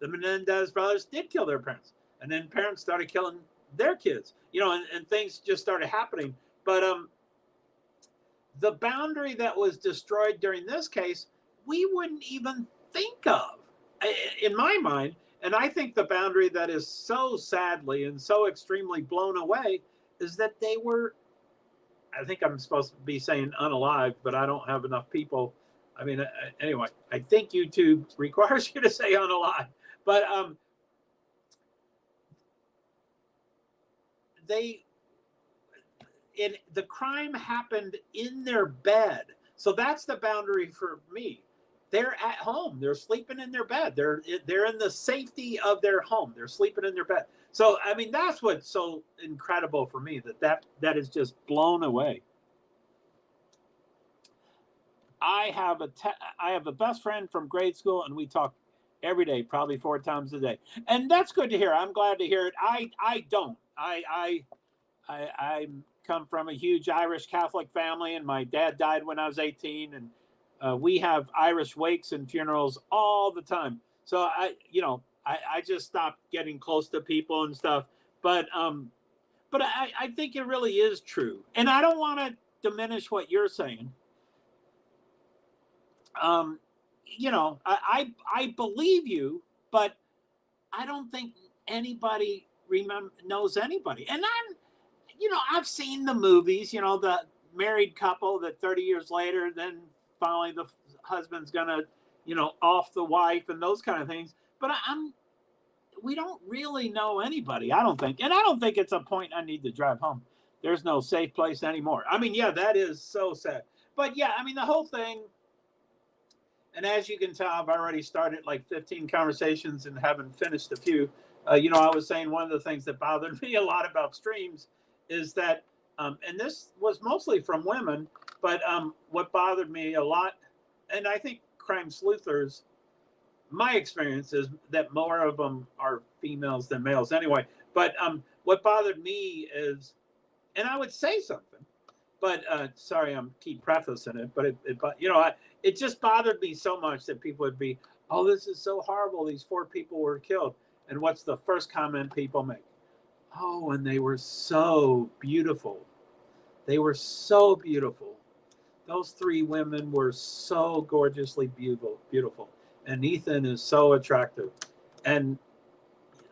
The Menendez brothers did kill their parents, and then parents started killing their kids. And things just started happening. But the boundary that was destroyed during this case, we wouldn't even think of, in my mind. And I think the boundary that is so sadly and so extremely blown away is that they were, I think I'm supposed to be saying unalive, but I don't have enough people. I mean, anyway, I think YouTube requires you to say unalive, but the crime happened in their bed. So that's the boundary for me. They're at home. They're sleeping in their bed. They're in the safety of their home. They're sleeping in their bed. So, I mean, that's what's so incredible for me, that is just blown away. I have a best friend from grade school, and we talk every day, probably 4 times a day. And that's good to hear. I'm glad to hear it. I don't. I come from a huge Irish Catholic family, and my dad died when I was 18, and we have Irish wakes and funerals all the time. So I just stopped getting close to people and stuff. But I think it really is true, and I don't want to diminish what you're saying. I believe you, but I don't think anybody knows anybody. And I've seen the movies, the married couple that 30 years later, then finally the husband's gonna, off the wife and those kind of things. But we don't really know anybody, I don't think. And I don't think it's a point I need to drive home. There's no safe place anymore. I mean, yeah, that is so sad. But yeah, I mean, the whole thing, and as you can tell, I've already started like 15 conversations and haven't finished a few. I was saying one of the things that bothered me a lot about streams is that, and this was mostly from women, but what bothered me a lot, and I think crime sleuthers, my experience is that more of them are females than males anyway. But what bothered me is, and I would say something, but sorry, I'm keep prefacing it, but it just bothered me so much that people would be, oh, this is so horrible. These 4 people were killed. And what's the first comment people make? Oh, and they were so beautiful. They were so beautiful. Those 3 women were so gorgeously beautiful. And Ethan is so attractive. And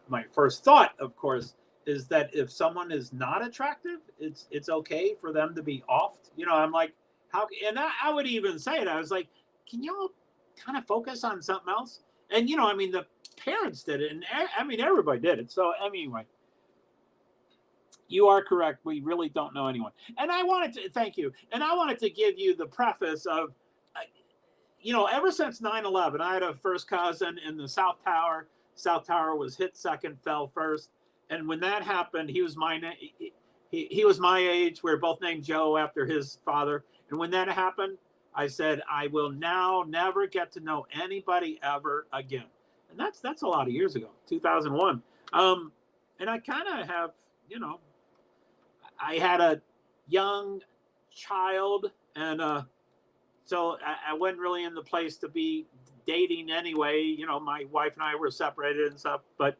my first thought, of course, is that if someone is not attractive, it's okay for them to be offed. I'm like, how? And I would even say it. I was like, can y'all kind of focus on something else? And the parents did it, and everybody did it. So anyway, you are correct. We really don't know anyone. And I wanted to thank you. And I wanted to give you the preface of, ever since 9/11, I had a first cousin in the South Tower. South Tower was hit second, fell first. And when that happened, he was my age. We were both named Joe after his father. And when that happened, I said, I will now never get to know anybody ever again. And that's a lot of years ago, 2001. And I kind of have, I had a young child, and so I wasn't really in the place to be dating anyway. My wife and I were separated and stuff, but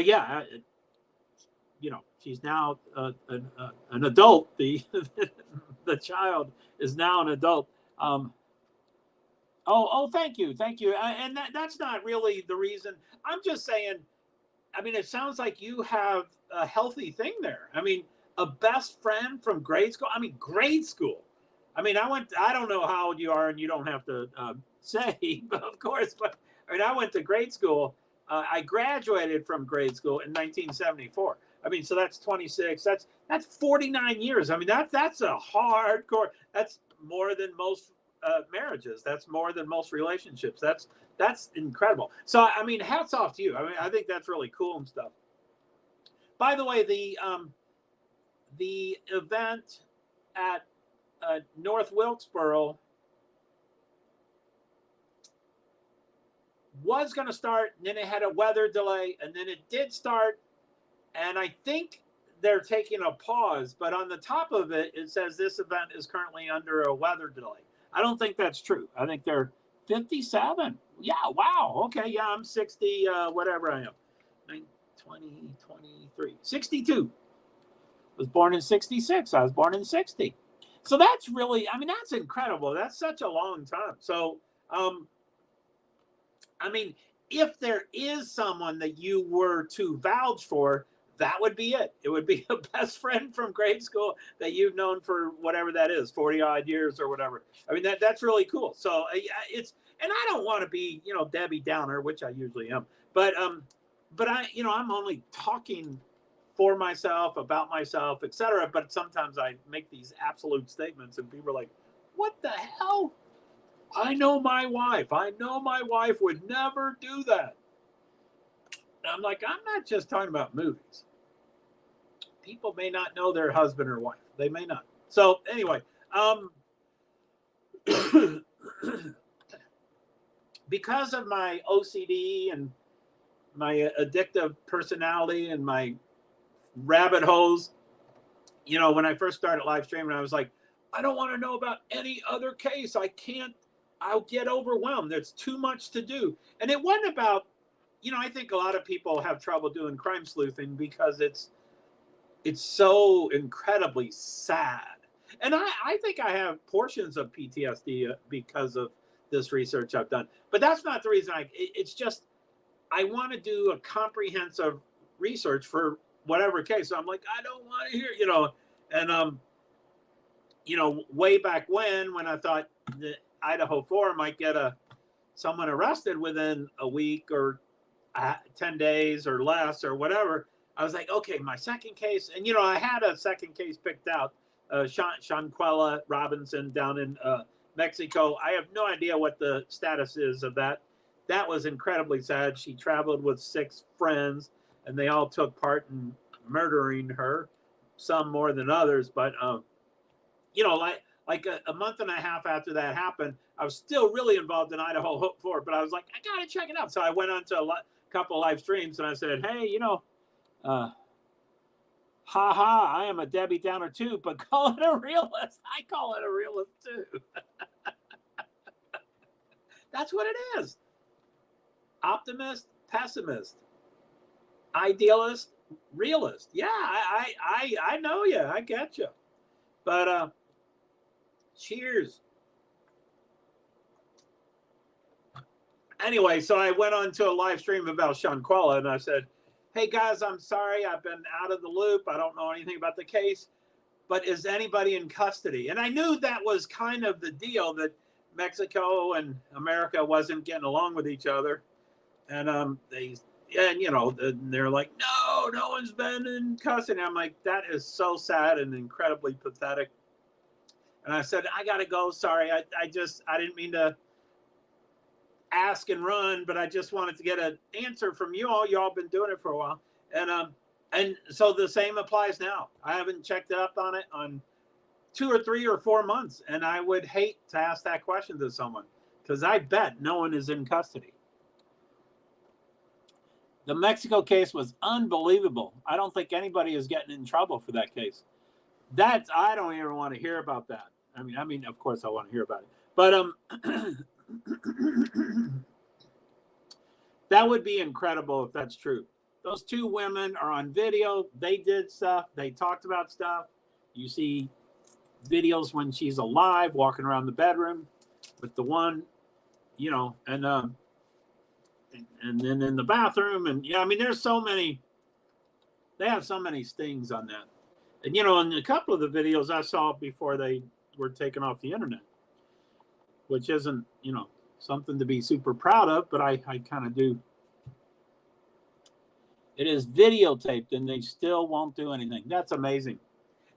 yeah, she's now an adult. The child is now an adult. Thank you. And that's not really the reason. I'm just saying, it sounds like you have a healthy thing there. A best friend from grade school. Grade school. I don't know how old you are, and you don't have to say, but of course, but I went to grade school. I graduated from grade school in 1974. So that's 26. That's 49 years. That's a hardcore. That's more than most marriages. That's more than most relationships. That's incredible. So hats off to you. I think that's really cool and stuff. By the way, the event at North Wilkesboro was going to start, and then it had a weather delay, and then it did start, and I think they're taking a pause, but on the top of it, it says this event is currently under a weather delay. I don't think that's true. I think they're 57. Yeah, wow. Okay, yeah, I'm 60, whatever I am. 20, 23, 62. was born in 66. I was born in 60. So that's really, I mean, that's incredible. That's such a long time. So, I mean, if there is someone that you were to vouch for, that would be it. It would be a best friend from grade school that you've known for whatever that is, 40 odd years or whatever. I mean, that's really cool. So it's, and I don't want to be, you know, Debbie Downer, which I usually am, but I, you know, I'm only talking for myself, about myself, etc. But sometimes I make these absolute statements and people are like, what the hell? I know my wife. I know my wife would never do that. And I'm like, I'm not just talking about movies. People may not know their husband or wife. They may not. So anyway, because of my OCD and my addictive personality and my rabbit holes, you know, when I first started live streaming, I was like, I don't want to know about any other case. I can't, I'll get overwhelmed. There's too much to do. And it wasn't about, you know, I think a lot of people have trouble doing crime sleuthing because it's so incredibly sad. And I think I have portions of PTSD because of this research I've done. But that's not the reason it's just, I want to do a comprehensive research for whatever case. So I'm like, I don't want to hear, you know, and, you know, way back when I thought the Idaho 4 might get someone arrested within a week or 10 days or less or whatever, I was like, okay, my second case. And, you know, I had a second case picked out, Shanquella Robinson down in Mexico. I have no idea what the status is of that. That was incredibly sad. She traveled with 6 friends and they all took part in murdering her, some more than others. But, you know, like a month and a half after that happened, I was still really involved in Idaho 4, but I was like, I got to check it out. So I went on to a couple of live streams and I said, hey, you know, I am a Debbie Downer too, but call it a realist. I call it a realist too. That's what it is. Optimist, pessimist, idealist, realist. Yeah, I know you. I get you. But cheers. Anyway, so I went on to a live stream about Shanquella and I said, hey guys, I'm sorry, I've been out of the loop. I don't know anything about the case, but is anybody in custody? And I knew that was kind of the deal, that Mexico and America wasn't getting along with each other. And you know, they're like, no one's been in custody. I'm like, that is so sad and incredibly pathetic. And I said, I gotta go. Sorry, I didn't mean to ask and run, but I just wanted to get an answer from you all. You all been doing it for a while. And so the same applies now. I haven't checked up on it on 2 or 3 or 4 months. And I would hate to ask that question to someone because I bet no one is in custody. The Mexico case was unbelievable. I don't think anybody is getting in trouble for that case. I don't even want to hear about that. I mean, of course I want to hear about it, but, that would be incredible if that's true. Those 2 women are on video. They did stuff. They talked about stuff. You see videos when she's alive, walking around the bedroom with the one, you know, and then in the bathroom. And yeah, I mean, there's so many. They have so many stings on that. And, you know, in a couple of the videos I saw before they were taken off the internet, which isn't, you know, something to be super proud of, but I kind of do. It is videotaped and they still won't do anything. That's amazing.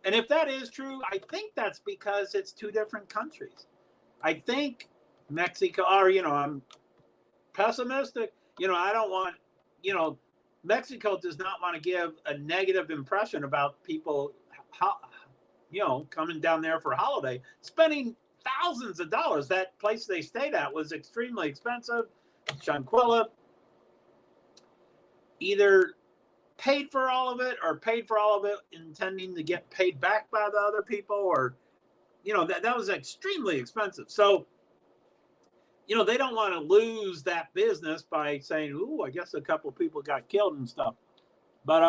And if that is true, I think that's because it's 2 different countries. I think Mexico, or, you know, I'm pessimistic. You know, I don't want, you know, Mexico does not want to give a negative impression about people, you know, coming down there for a holiday, spending thousands of dollars. That place they stayed at was extremely expensive. Shanquella either paid for all of it or paid for all of it intending to get paid back by the other people, or, you know, that was extremely expensive. So, you know, they don't want to lose that business by saying, ooh, I guess a couple of people got killed and stuff. But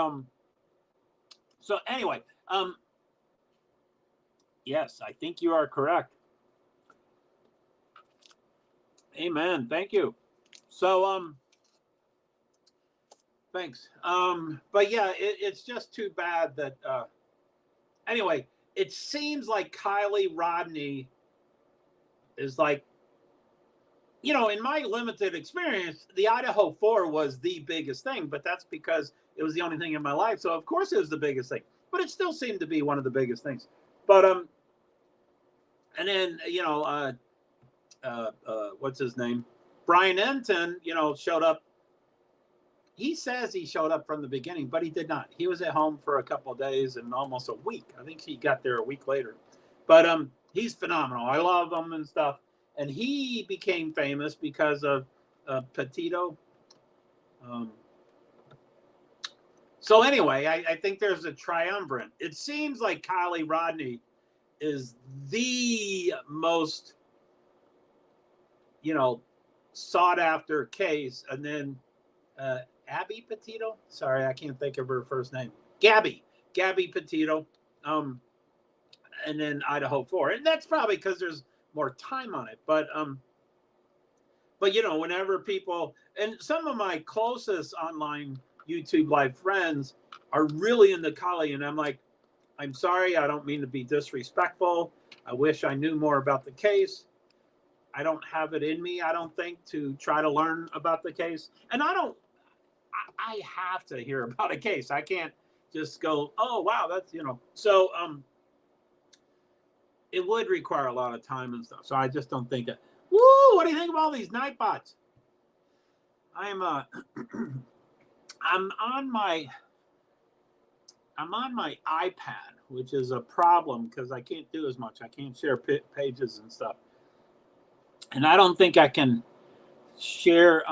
So anyway, yes, I think you are correct. Amen. Thank you. So, thanks. But yeah, it's just too bad that, anyway, it seems like Kylie Rodney is like, you know, in my limited experience, the Idaho 4 was the biggest thing, but that's because it was the only thing in my life. So of course it was the biggest thing, but it still seemed to be one of the biggest things. But, and then, you know, what's his name? Brian Enton, you know, showed up. He says he showed up from the beginning, but he did not. He was at home for a couple of days and almost a week. I think he got there a week later. But he's phenomenal. I love him and stuff. And he became famous because of Petito. So anyway, I think there's a triumvirate. It seems like Kylie Rodney is the most, you know, sought after case. And then Abby Petito. Sorry, I can't think of her first name. Gabby Petito. And then Idaho 4. And that's probably because there's more time on it. But you know, whenever people, and some of my closest online YouTube live friends are really into Kylie, and I'm like, I'm sorry, I don't mean to be disrespectful. I wish I knew more about the case. I don't have it in me, I don't think, to try to learn about the case. And I have to hear about a case. I can't just go, oh, wow, that's, you know. So it would require a lot of time and stuff. So I just don't think that. Woo, what do you think of all these Nightbots? I'm on my iPad, which is a problem because I can't do as much. I can't share pages and stuff. And I don't think I can share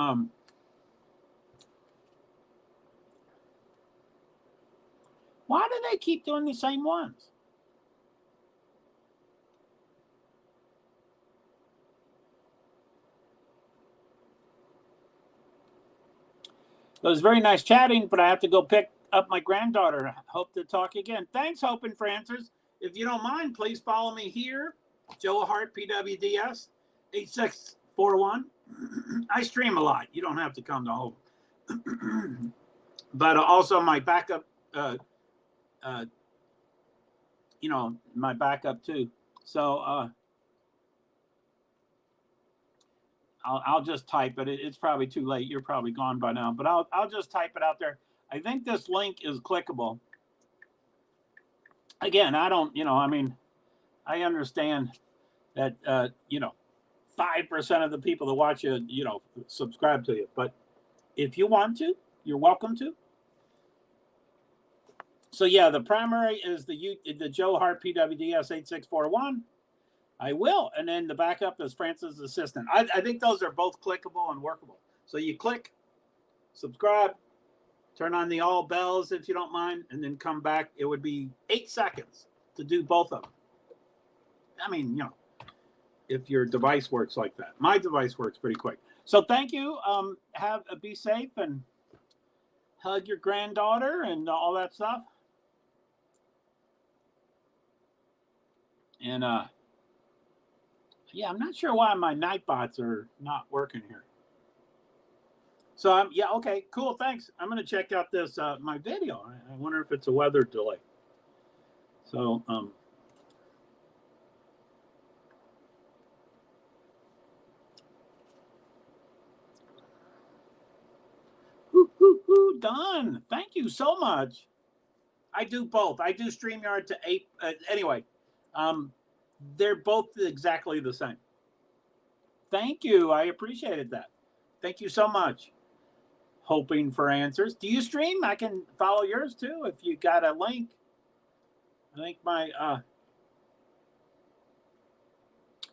why do they keep doing the same ones? It was very nice chatting, but I have to go pick up my granddaughter. Hope to talk again. Thanks, hoping for answers. If you don't mind, please follow me here, JoeHart, PwD's, 8641. I stream a lot. You don't have to come to home. But also my backup, you know, my backup too. So I'll just type it. It's probably too late. You're probably gone by now, but I'll just type it out there. I think this link is clickable. Again, I don't, you know, I mean, I understand that, you know, 5% of the people that watch you, you know, subscribe to you. But if you want to, you're welcome to. So yeah, the primary is the JoeHart PwD's 8641. I will. And then the backup is Francis Assistant. I think those are both clickable and workable. So you click, subscribe, turn on the all bells if you don't mind, and then come back. It would be 8 seconds to do both of them. I mean, you know, if your device works like that. My device works pretty quick. So thank you. Be safe and hug your granddaughter and all that stuff. And yeah, I'm not sure why my Nightbots are not working here. So yeah, okay, cool, thanks. I'm gonna check out this my video. I wonder if it's a weather delay. So done. Thank you so much. I do both. I do StreamYard to 8. Anyway, they're both exactly the same. Thank you. I appreciated that. Thank you so much. Hoping for answers. Do you stream? I can follow yours too if you got a link. I think my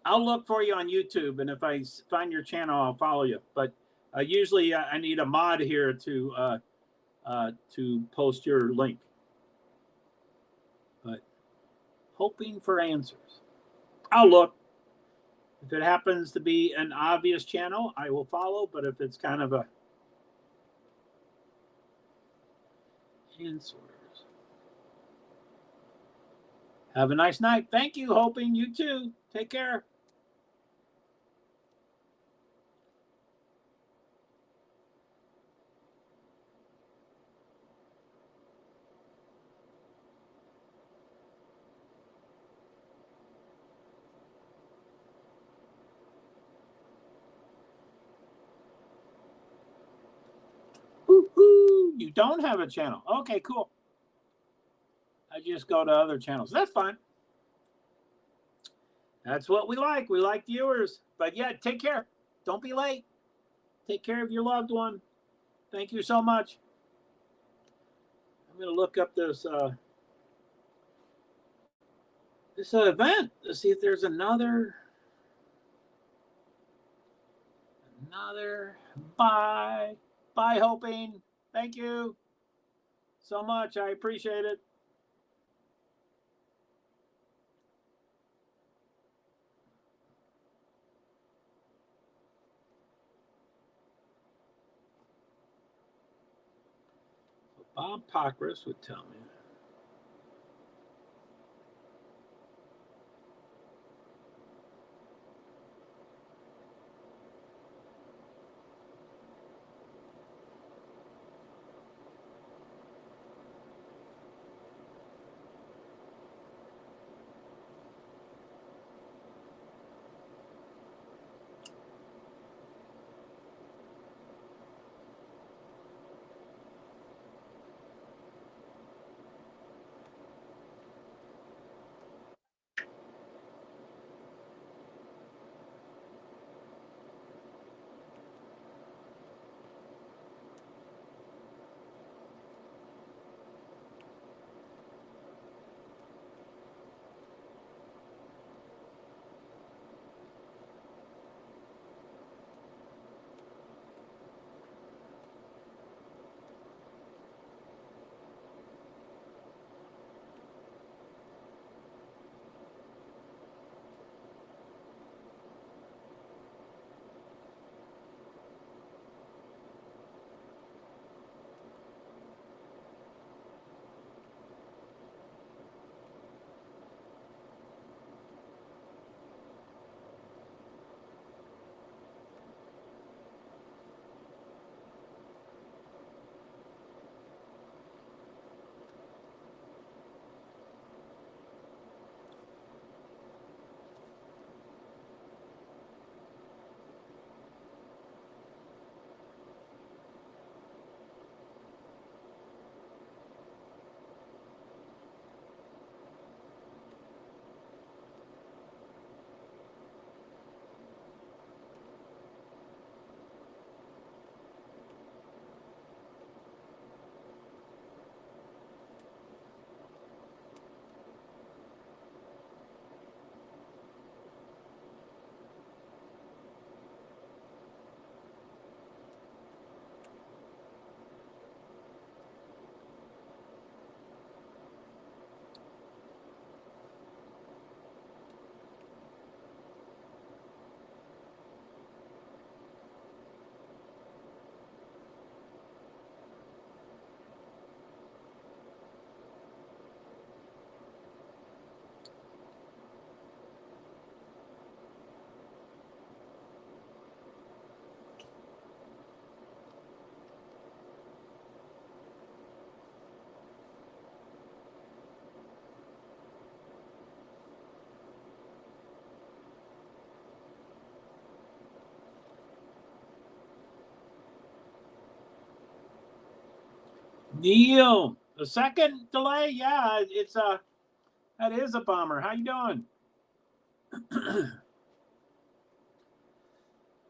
I'll look for you on YouTube, and if I find your channel, I'll follow you. But usually I need a mod here to post your link. But hoping for answers. I'll look. If it happens to be an obvious channel, I will follow. But if it's kind of a answers. Have a nice night. Thank you, Hoping. You too. Take care. Woo-hoo. You don't have a channel. Okay, cool. I just go to other channels. That's fine. That's what we like. We like viewers. But yeah, take care. Don't be late. Take care of your loved one. Thank you so much. I'm going to look up this event to see if there's another. Bye. Bye, Hoping. Thank you so much. I appreciate it. Bob Pockris would tell me. Neil, the second delay, yeah, it's that is a bummer. How you doing?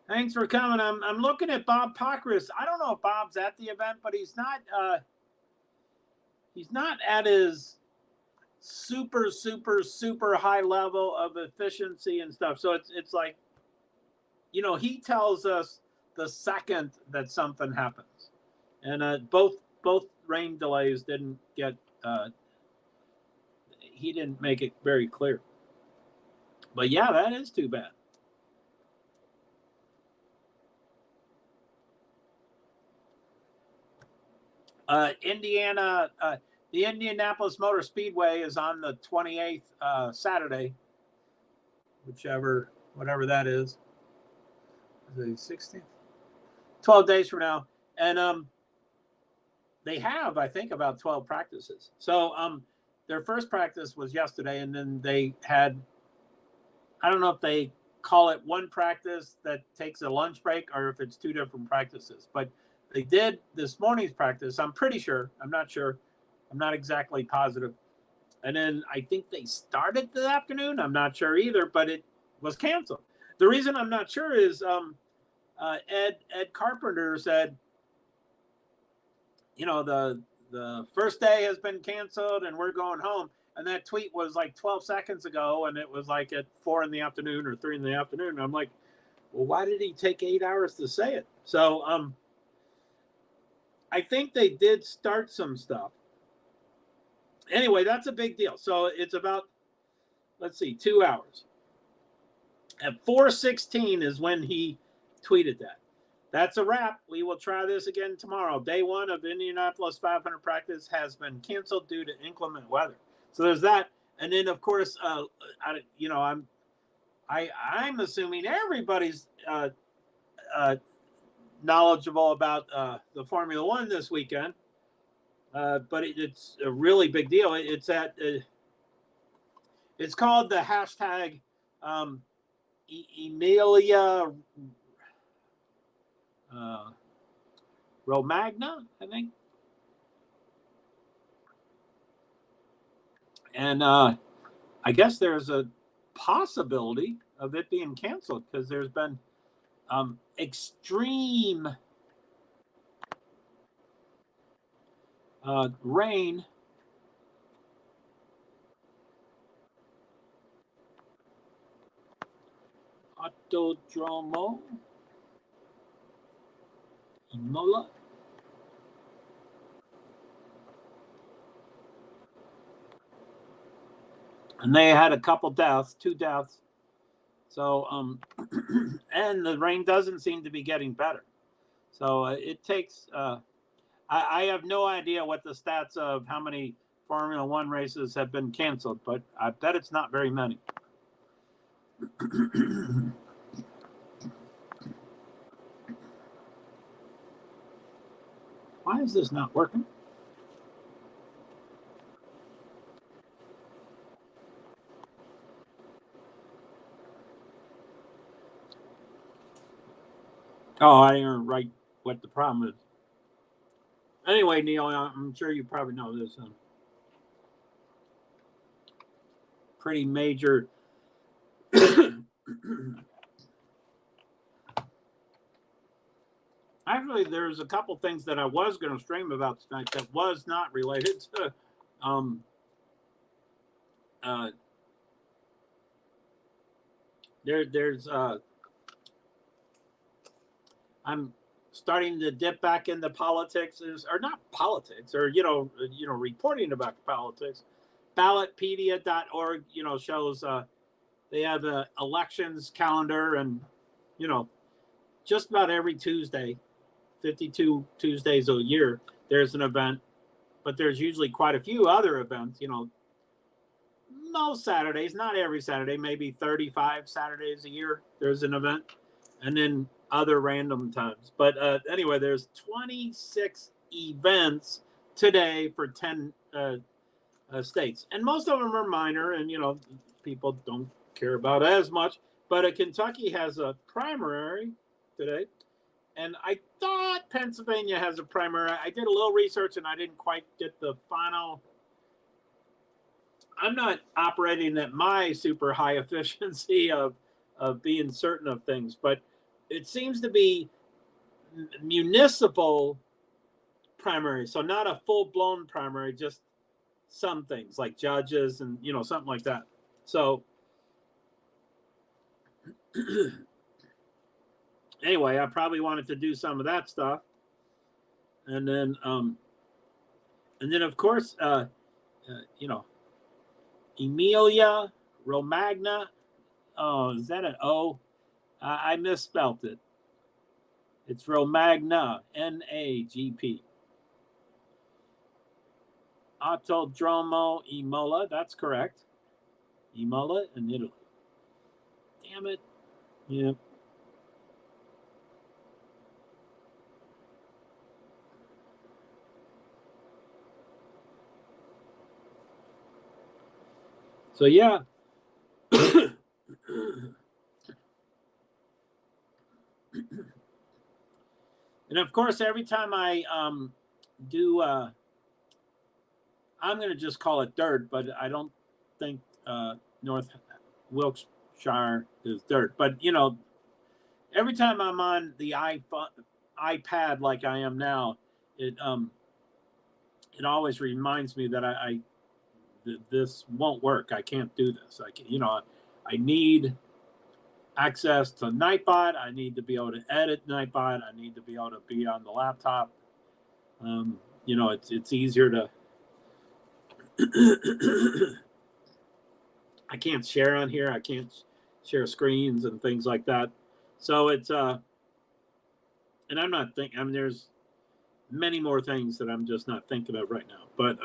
Thanks for coming. I'm looking at Bob Pockris. I don't know if Bob's at the event, but he's not at his super high level of efficiency and stuff. So it's like, he tells us the second that something happens, and both rain delays didn't get. He didn't make it very clear. But yeah, that is too bad. Indiana, The Indianapolis Motor Speedway is on the 28th, Saturday, whatever that is. Is it 16th? 12 days from now. And they have, I think, about 12 practices. So their first practice was yesterday, and then they had, I don't know if they call it one practice that takes a lunch break or if it's two different practices. But they did this morning's practice. I'm pretty sure. I'm not sure. I'm not exactly positive. And then I think they started the afternoon. I'm not sure either, but it was canceled. The reason I'm not sure is Ed Carpenter said, you know, the first day has been canceled and we're going home. And that tweet was like 12 seconds ago, and it was like at 4 in the afternoon or 3 in the afternoon. And I'm like, well, why did he take 8 hours to say it? So I think they did start some stuff. Anyway, that's a big deal. So it's about, let's see, 2 hours. At 4:16 is when he tweeted that. That's a wrap. We will try this again tomorrow. Day one of Indianapolis 500 practice has been canceled due to inclement weather. So there's that. And then, of course, I'm assuming everybody's knowledgeable about the Formula One this weekend. But it's a really big deal. It's called the hashtag Emilia Romagna, I think. And I guess there's a possibility of it being canceled because there's been extreme rain. Autodromo Imola. And they had a couple deaths, 2 deaths. So, and the rain doesn't seem to be getting better. So it takes, I have no idea what the stats of how many Formula One races have been canceled, but I bet it's not very many. Why is this not working? Oh, I didn't write what the problem is. Anyway, Neil, I'm sure you probably know this. Pretty major. Actually, there's a couple things that I was going to stream about tonight that was not related to. There's I'm starting to dip back into politics, or not politics, or reporting about politics. Ballotpedia.org, shows they have the elections calendar, and just about every Tuesday, 52 Tuesdays a year, there's an event, but there's usually quite a few other events. Most Saturdays, not every Saturday, maybe 35 Saturdays a year, there's an event, and then other random times. But anyway, there's 26 events today for 10 states, and most of them are minor, and people don't care about as much. But Kentucky has a primary today, and I thought Pennsylvania has a primary. I did a little research, and I didn't quite get the final. I'm not operating at my super high efficiency of being certain of things, but it seems to be municipal primary, so not a full-blown primary, just some things like judges and something like that. So anyway, I probably wanted to do some of that stuff, and then of course Emilia Romagna. Oh, is that an O? I misspelt it. It's Romagna, N-A-G-P. Autodromo Imola. That's correct. Imola in Italy. Damn it. Yeah. So yeah. And of course, every time I do, I'm going to just call it dirt, but I don't think North Wilkeshire is dirt. But you know, every time I'm on the iPad like I am now, it always reminds me that this won't work. I can't do this. I need access to Nightbot. I need to be able to edit Nightbot. I need to be able to be on the laptop. It's easier to. I can't share on here. I can't share screens and things like that. So it's and I'm not thinking. I mean, there's many more things that I'm just not thinking of right now. But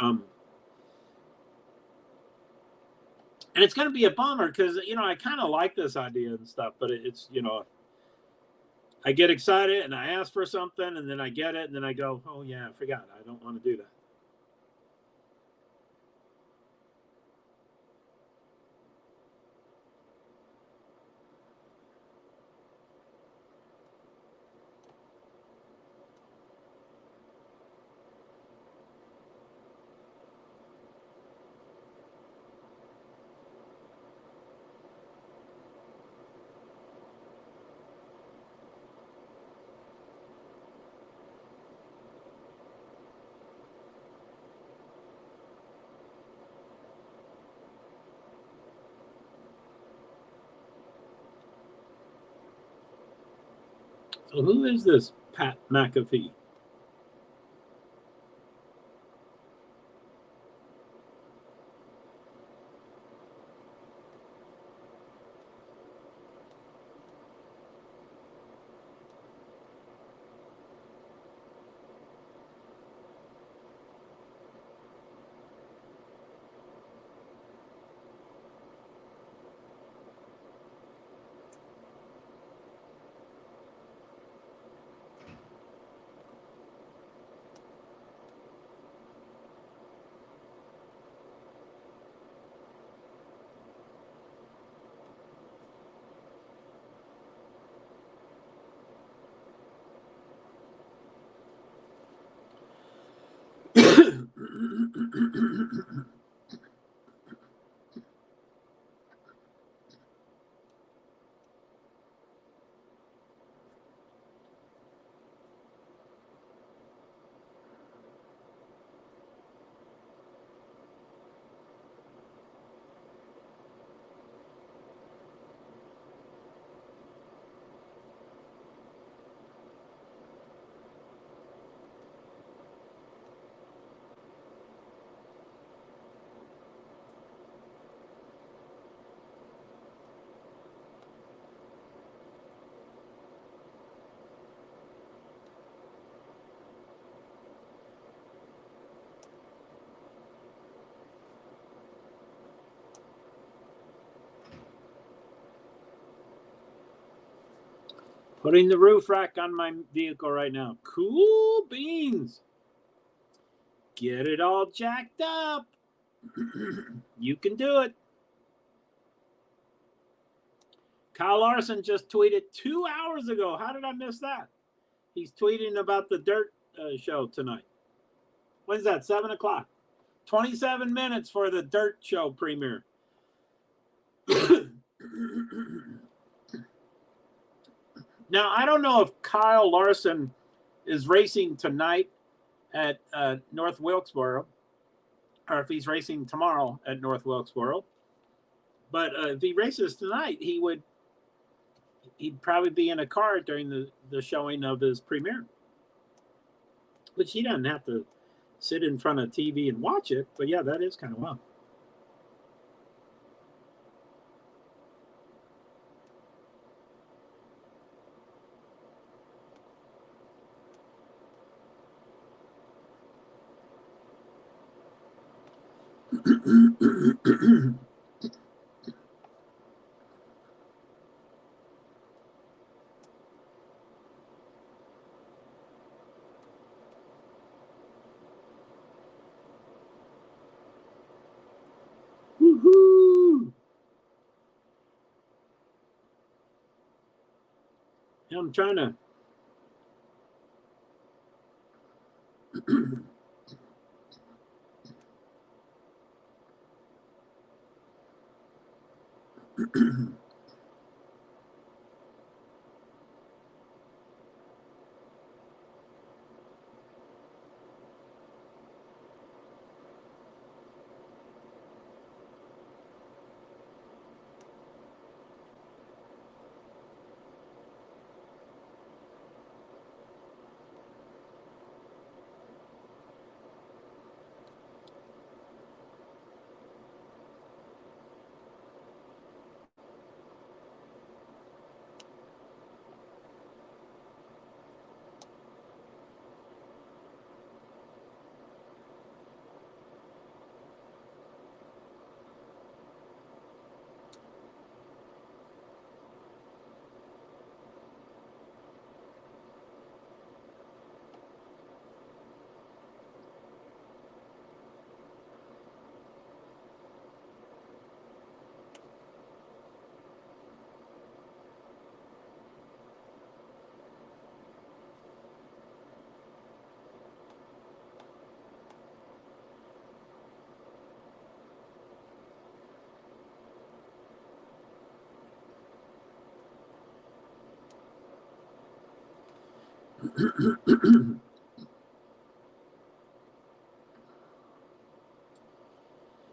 and it's going to be a bummer because I kind of like this idea and stuff, but it's I get excited and I ask for something and then I get it and then I go, oh yeah, I forgot. I don't want to do that. So who is this Pat McAfee? Putting the roof rack on my vehicle right now. Cool beans. Get it all jacked up. You can do it. Kyle Larson just tweeted 2 hours ago. How did I miss that? He's tweeting about the Dirt show tonight. When's that? 7 o'clock. 27 minutes for the Dirt show premiere. Now, I don't know if Kyle Larson is racing tonight at North Wilkesboro or if he's racing tomorrow at North Wilkesboro. But if he races tonight, he'd probably be in a car during the showing of his premiere. Which he doesn't have to sit in front of TV and watch it. But yeah, that is kind of wild. Woohoo! Yeah, I'm trying to.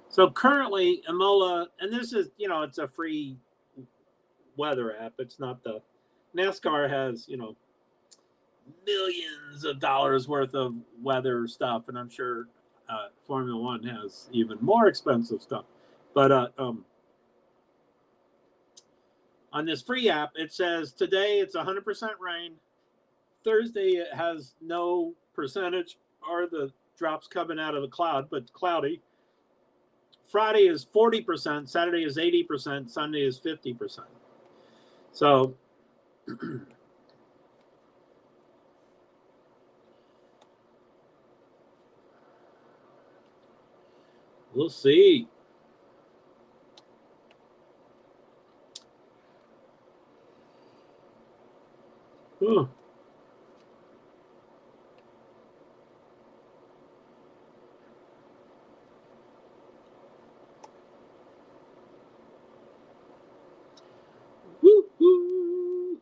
So currently, Imola, and this is, it's a free weather app. It's not the NASCAR has, millions of dollars worth of weather stuff, and I'm sure Formula One has even more expensive stuff. But on this free app, it says today it's 100% rain. Thursday it has no percentage or the drops coming out of the cloud, but cloudy. Friday is 40%, Saturday is 80%, Sunday is 50%. So we'll see. Huh. Woo-hoo.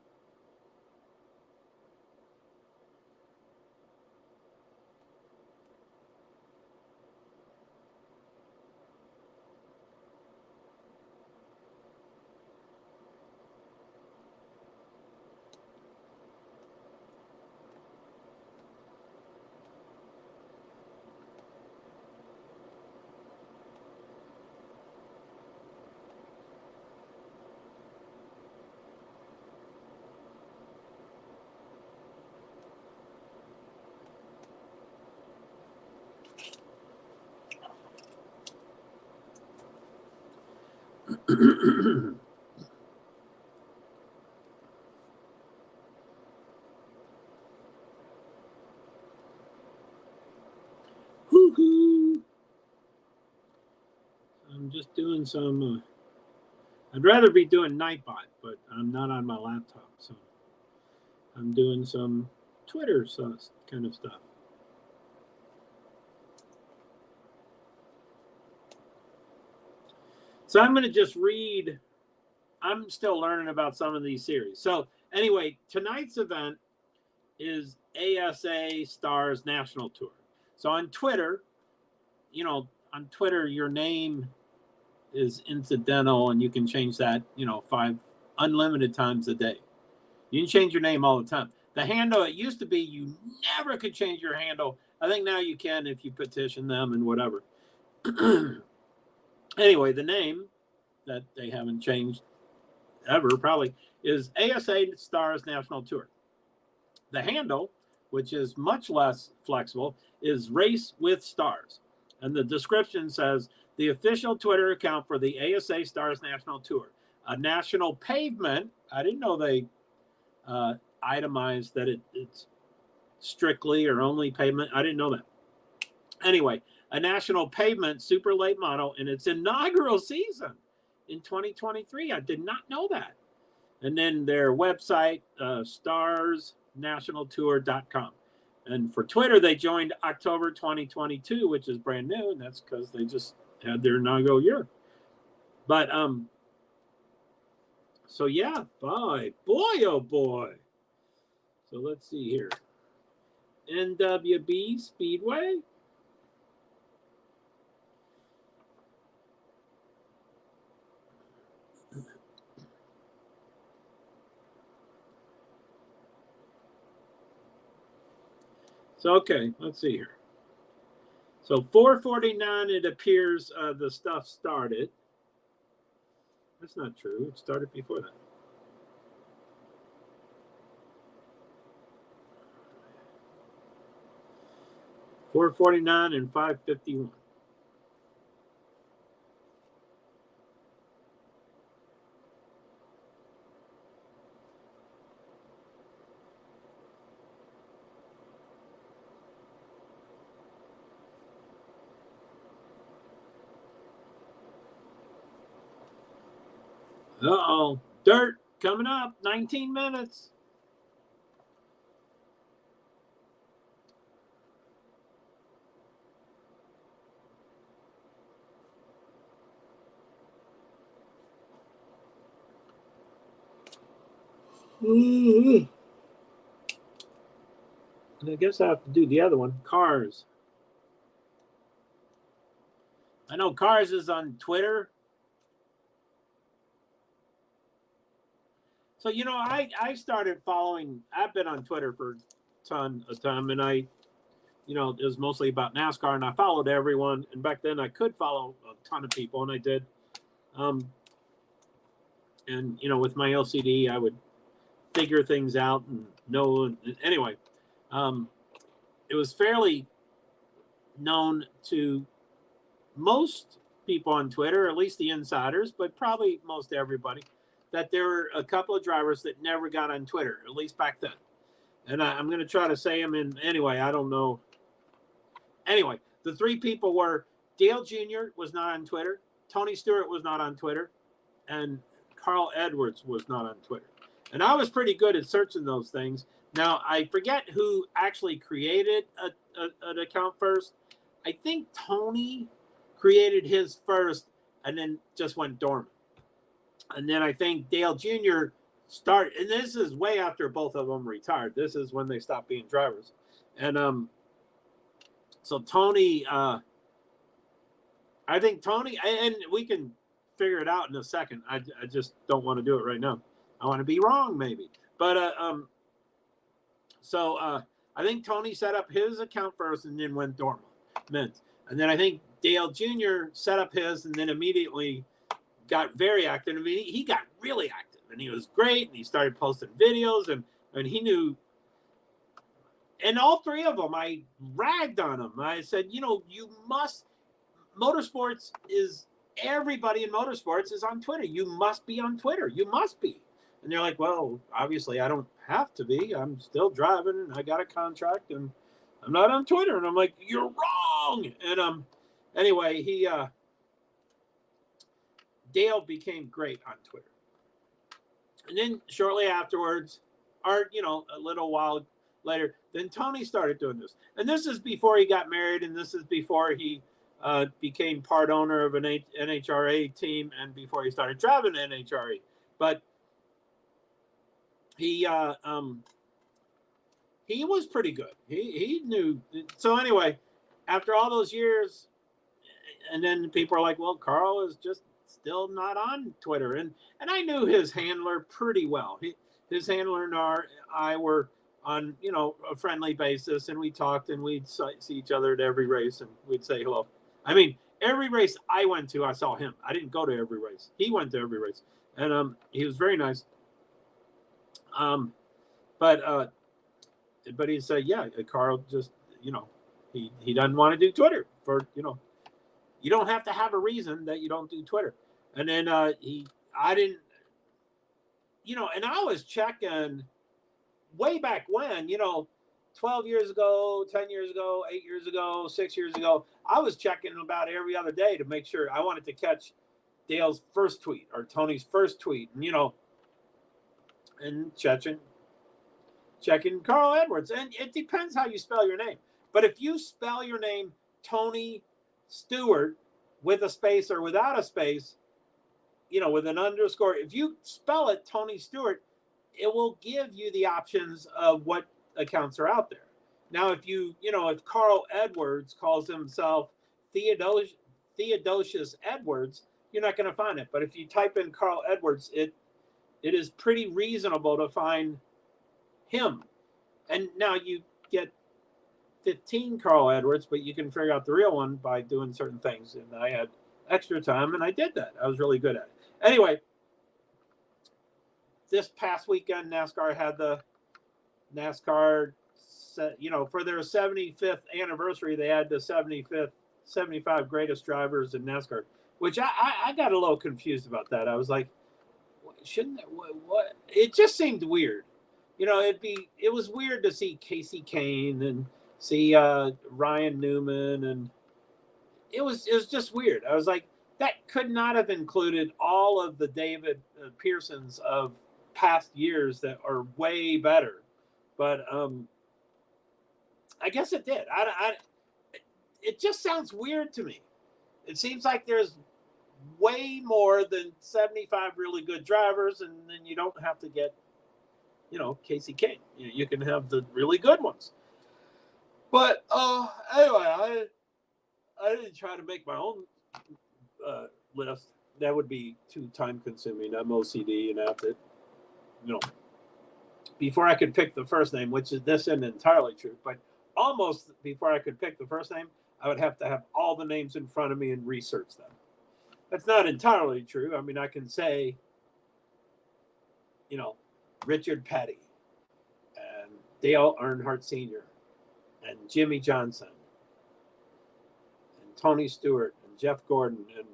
Woo-hoo. I'm just doing some. I'd rather be doing Nightbot, but I'm not on my laptop, so I'm doing some Twitter kind of stuff. So I'm going to just read. I'm still learning about some of these series. So anyway, tonight's event is ASA Stars National Tour. So on Twitter, your name is incidental, and you can change that, 5 unlimited times a day. You can change your name all the time. The handle, it used to be you never could change your handle. I think now you can if you petition them and whatever. Anyway, the name that they haven't changed ever probably is ASA Stars National Tour. The handle, which is much less flexible, is Race with Stars. And the description says, the official Twitter account for the ASA Stars National Tour. A national pavement. I didn't know they itemized that it's strictly or only pavement. I didn't know that. Anyway, a national pavement super late model in its inaugural season in 2023. I did not know that. And then their website, starsnationaltour.com. And for Twitter, they joined October 2022, which is brand new, and that's because they just had their inaugural year. But so yeah, boy, oh boy. So let's see here. NWB Speedway. So, okay, let's see here. So 4:49, it appears the stuff started. That's not true. It started before that. $4:49 and 5:51. Uh-oh. Dirt coming up. 19 minutes. And I guess I have to do the other one. Cars. I know Cars is on Twitter. So, you know, I started following, I've been on Twitter for a ton of time, and it was mostly about NASCAR, and I followed everyone. And back then I could follow a ton of people, and I did. And, with my LCD, I would figure things out and know. And anyway, it was fairly known to most people on Twitter, at least the insiders, but probably most everybody, that there were a couple of drivers that never got on Twitter, at least back then. And I'm going to try to say them in anyway. I don't know. Anyway, the three people were Dale Jr. was not on Twitter, Tony Stewart was not on Twitter, and Carl Edwards was not on Twitter. And I was pretty good at searching those things. Now, I forget who actually created an account first. I think Tony created his first and then just went dormant. And then I think Dale Jr. started, and this is way after both of them retired. This is when they stopped being drivers. And so Tony, I think Tony, and we can figure it out in a second. I just don't want to do it right now. I want to be wrong, maybe. But so I think Tony set up his account first and then went dormant. And then I think Dale Jr. set up his and then immediately got very active. I mean, he got really active, and he was great, and he started posting videos, and he knew. And all three of them, I ragged on him. I said, you must. Motorsports is everybody in motorsports is on Twitter. You must be on Twitter. You must be. And they're like, well, obviously I don't have to be. I'm still driving, and I got a contract, and I'm not on Twitter. And I'm like, you're wrong. And anyway, Dale became great on Twitter. And then shortly afterwards, or, a little while later, then Tony started doing this. And this is before he got married, and this is before he became part owner of an NHRA team, and before he started driving NHRA. But he was pretty good. He knew. So anyway, after all those years, and then people are like, well, Carl is just still not on Twitter. And I knew his handler pretty well. His handler and I were on, a friendly basis, and we talked, and we'd see each other at every race, and we'd say hello. I mean, every race I went to, I saw him. I didn't go to every race. He went to every race. And he was very nice. But he said, yeah, Carl just, he doesn't want to do Twitter for, You don't have to have a reason that you don't do Twitter. And then I didn't, and I was checking way back when, 12 years ago, 10 years ago, 8 years ago, 6 years ago, I was checking about every other day to make sure I wanted to catch Dale's first tweet or Tony's first tweet, and checking Carl Edwards. And it depends how you spell your name. But if you spell your name Tony Stewart with a space or without a space, with an underscore, if you spell it Tony Stewart, it will give you the options of what accounts are out there. Now, if if Carl Edwards calls himself Theodosius Edwards, you're not going to find it. But if you type in Carl Edwards, it is pretty reasonable to find him. And now you get 15 Carl Edwards, but you can figure out the real one by doing certain things. And I had extra time, and I did that. I was really good at it. Anyway, this past weekend, NASCAR had the NASCAR, for their 75th anniversary, they had the 75 greatest drivers in NASCAR, which I got a little confused about that. I was like, shouldn't what? It just seemed weird. It was weird to see Casey Kane and see Ryan Newman, and it was just weird. I was like, that could not have included all of the David Pearsons of past years that are way better. But I guess it did. It just sounds weird to me. It seems like there's way more than 75 really good drivers, and then you don't have to get, Casey Kane. You can have the really good ones. But anyway, I didn't try to make my own list. That would be too time consuming. I'm OCD, and I have to, before I could pick the first name, which this isn't entirely true, but almost before I could pick the first name, I would have to have all the names in front of me and research them. That's not entirely true. I mean, I can say, Richard Petty and Dale Earnhardt Sr. and Jimmy Johnson and Tony Stewart and Jeff Gordon. And,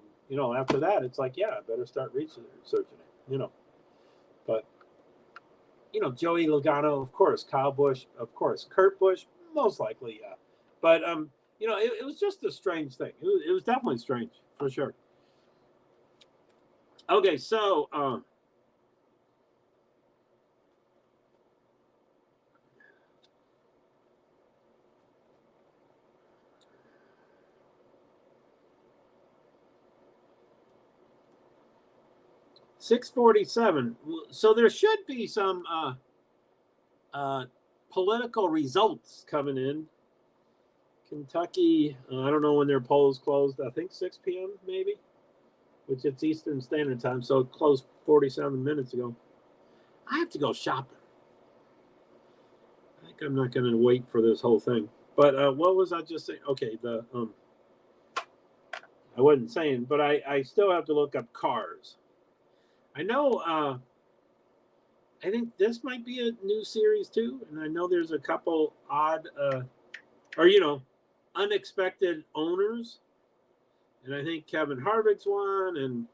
after that, it's like, yeah, I better start researching it, But, Joey Logano, of course. Kyle Busch, of course. Kurt Busch, most likely, yeah. But, it was just a strange thing. It was definitely strange, for sure. Okay, so $6.47. So there should be some political results coming in. Kentucky, I don't know when their polls closed. I think 6 p.m. maybe, which it's Eastern Standard Time. So it closed 47 minutes ago. I have to go shopping. I think I'm not going to wait for this whole thing. But what was I just saying? Okay, I wasn't saying, but I still have to look up cars. I know, I think this might be a new series too. And I know there's a couple odd, unexpected owners. And I think Kevin Harvick's one, and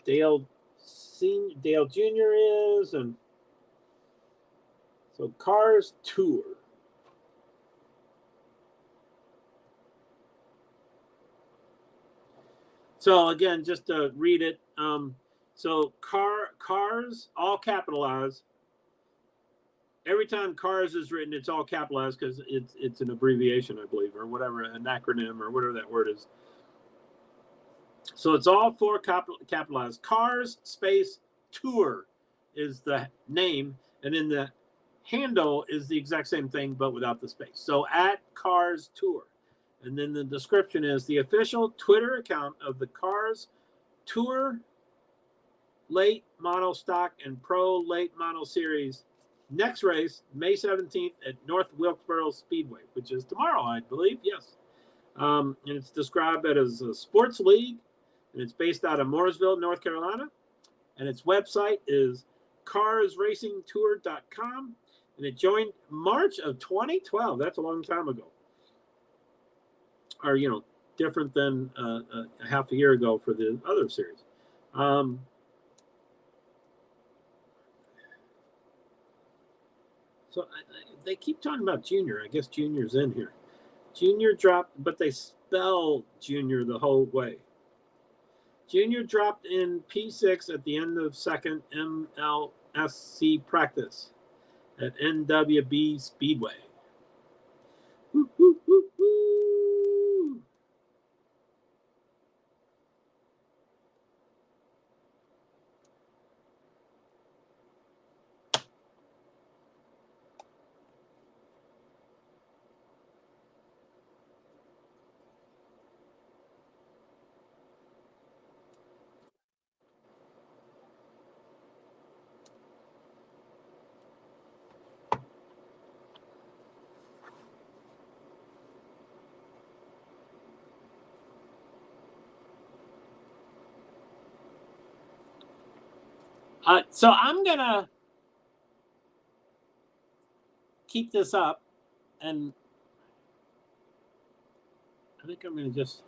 Dale Jr. is, and so Cars Tour. So again, just to read it, so cars, all capitalized. Every time cars is written, it's all capitalized because it's an abbreviation, I believe, or whatever, an acronym or whatever that word is. So it's all four capitalized. Cars space tour is the name, and then the handle is the exact same thing but without the space. So at Cars Tour. And then the description is the official Twitter account of the Cars Tour Late Model Stock and Pro Late Model Series. Next race, May 17th at North Wilkesboro Speedway, which is tomorrow, I believe. Yes. And it's described as a sports league, and it's based out of Mooresville, North Carolina. And its website is carsracingtour.com. And it joined March of 2012. That's a long time ago. Or, different than a half a year ago for the other series. So they keep talking about Junior. I guess Junior's in here. Junior dropped, but they spell Junior the whole way. Junior dropped in P6 at the end of second MLSC practice at NWB Speedway. Woo, woo, woo, woo. So I'm going to keep this up, and I think I'm going to just...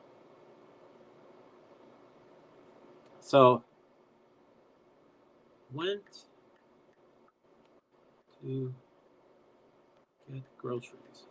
So, went to get groceries.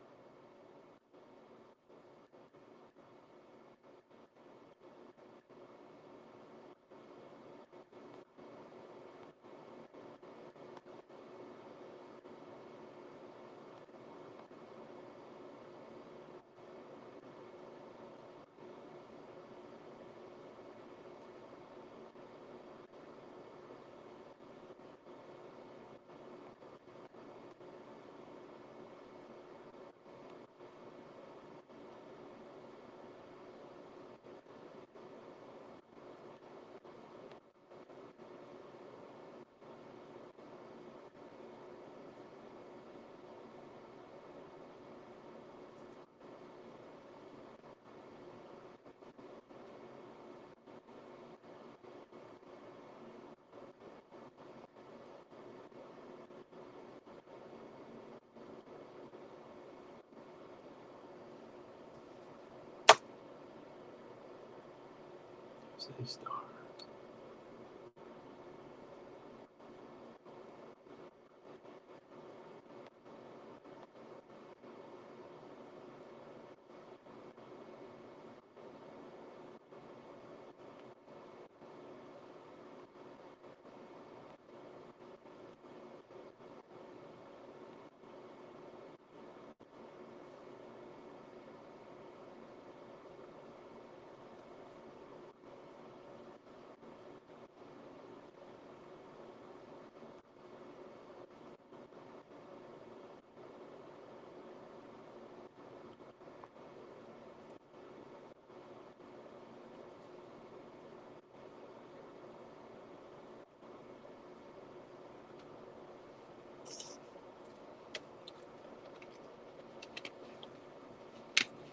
Say stars.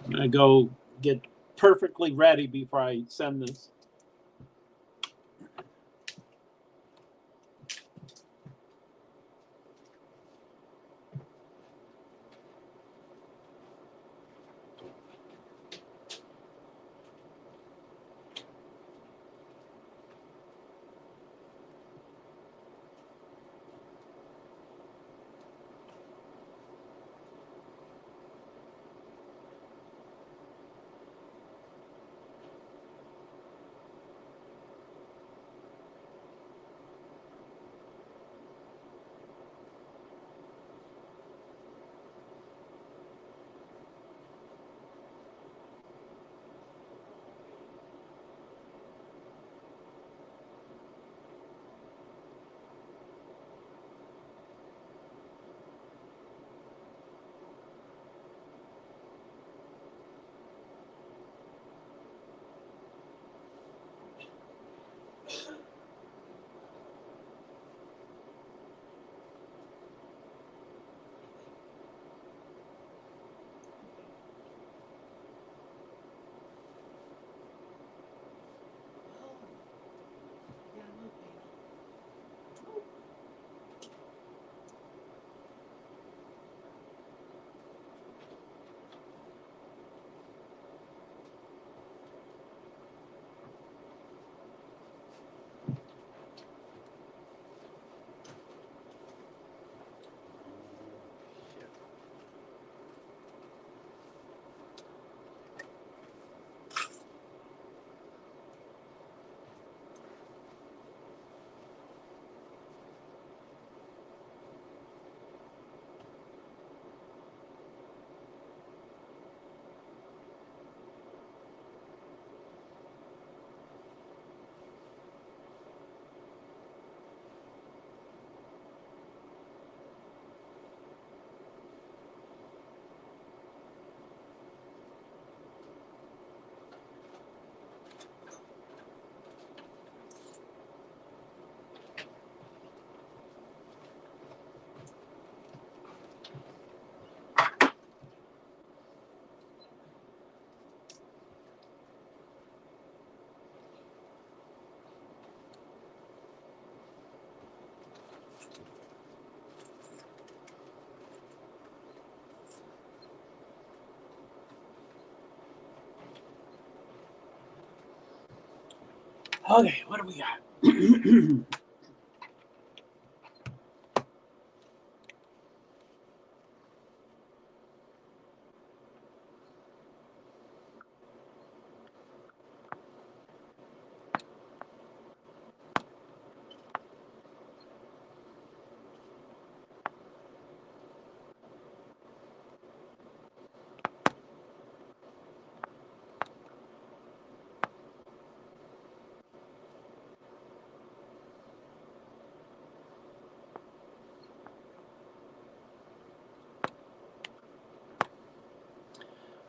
I'm going to go get perfectly ready before I send this. Okay, what do we got?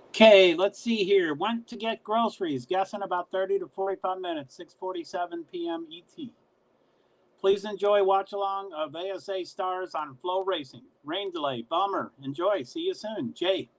Okay, let's see here. Went to get groceries. Guessing about 30 to 45 minutes, 6:47 p.m. ET. Please enjoy watch along of ASA stars on Flow Racing. Rain delay, bummer. Enjoy. See you soon. Jay.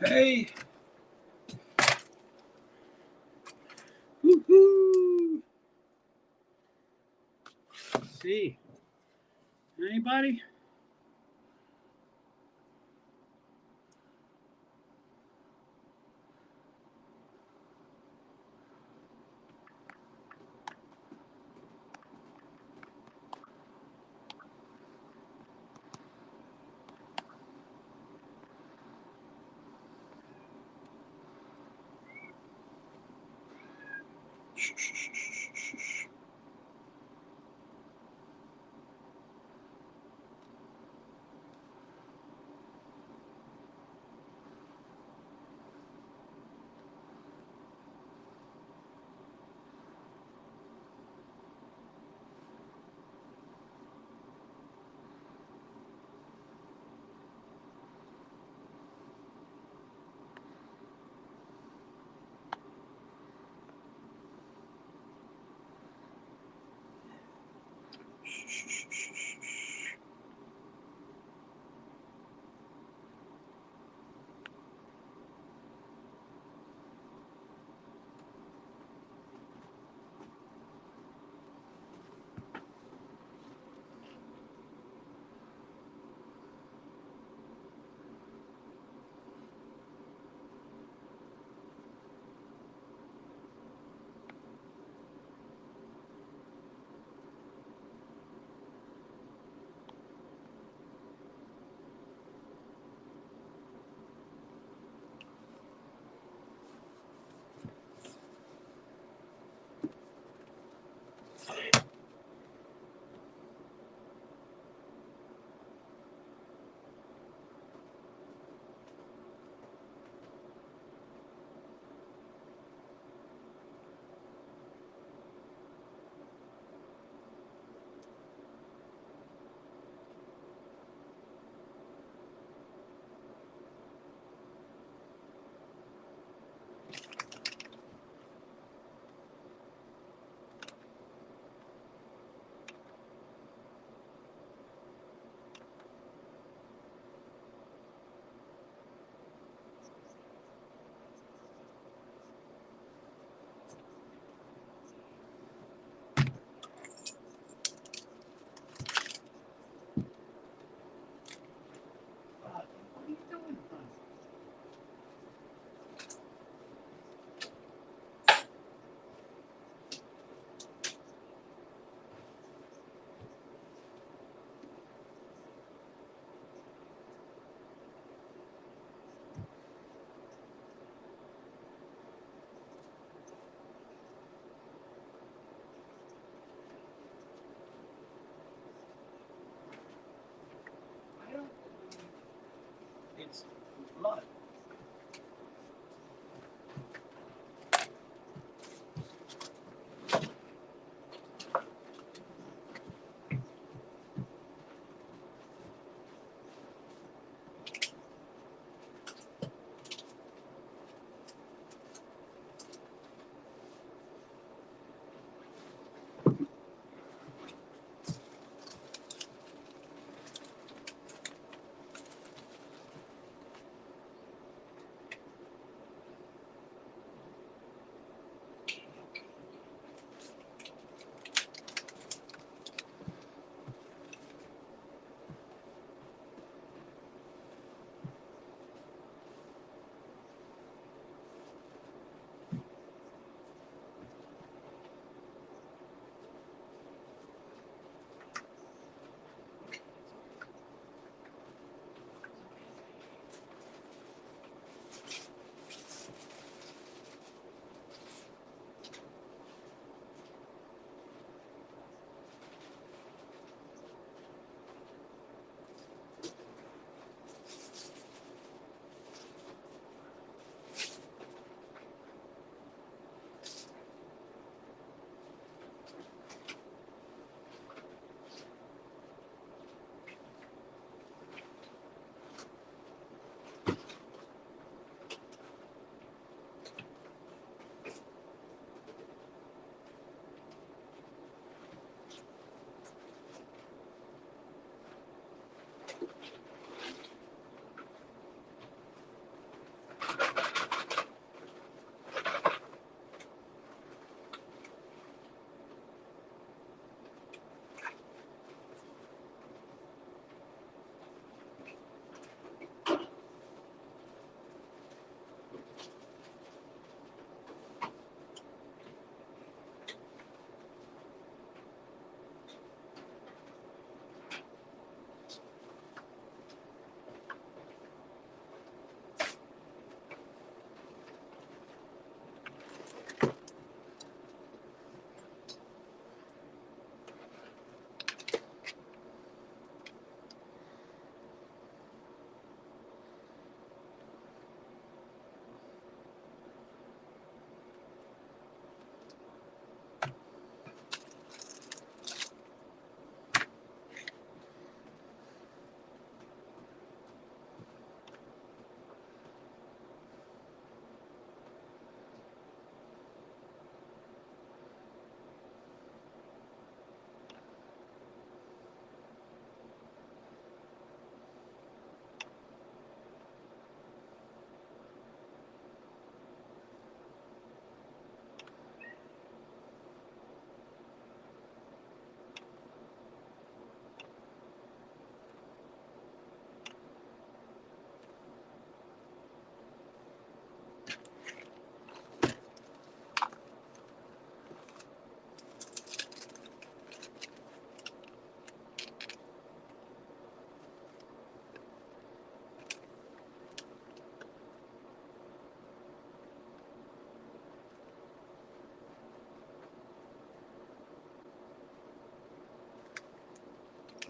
Okay. Woo-hoo. Let's see. Anybody?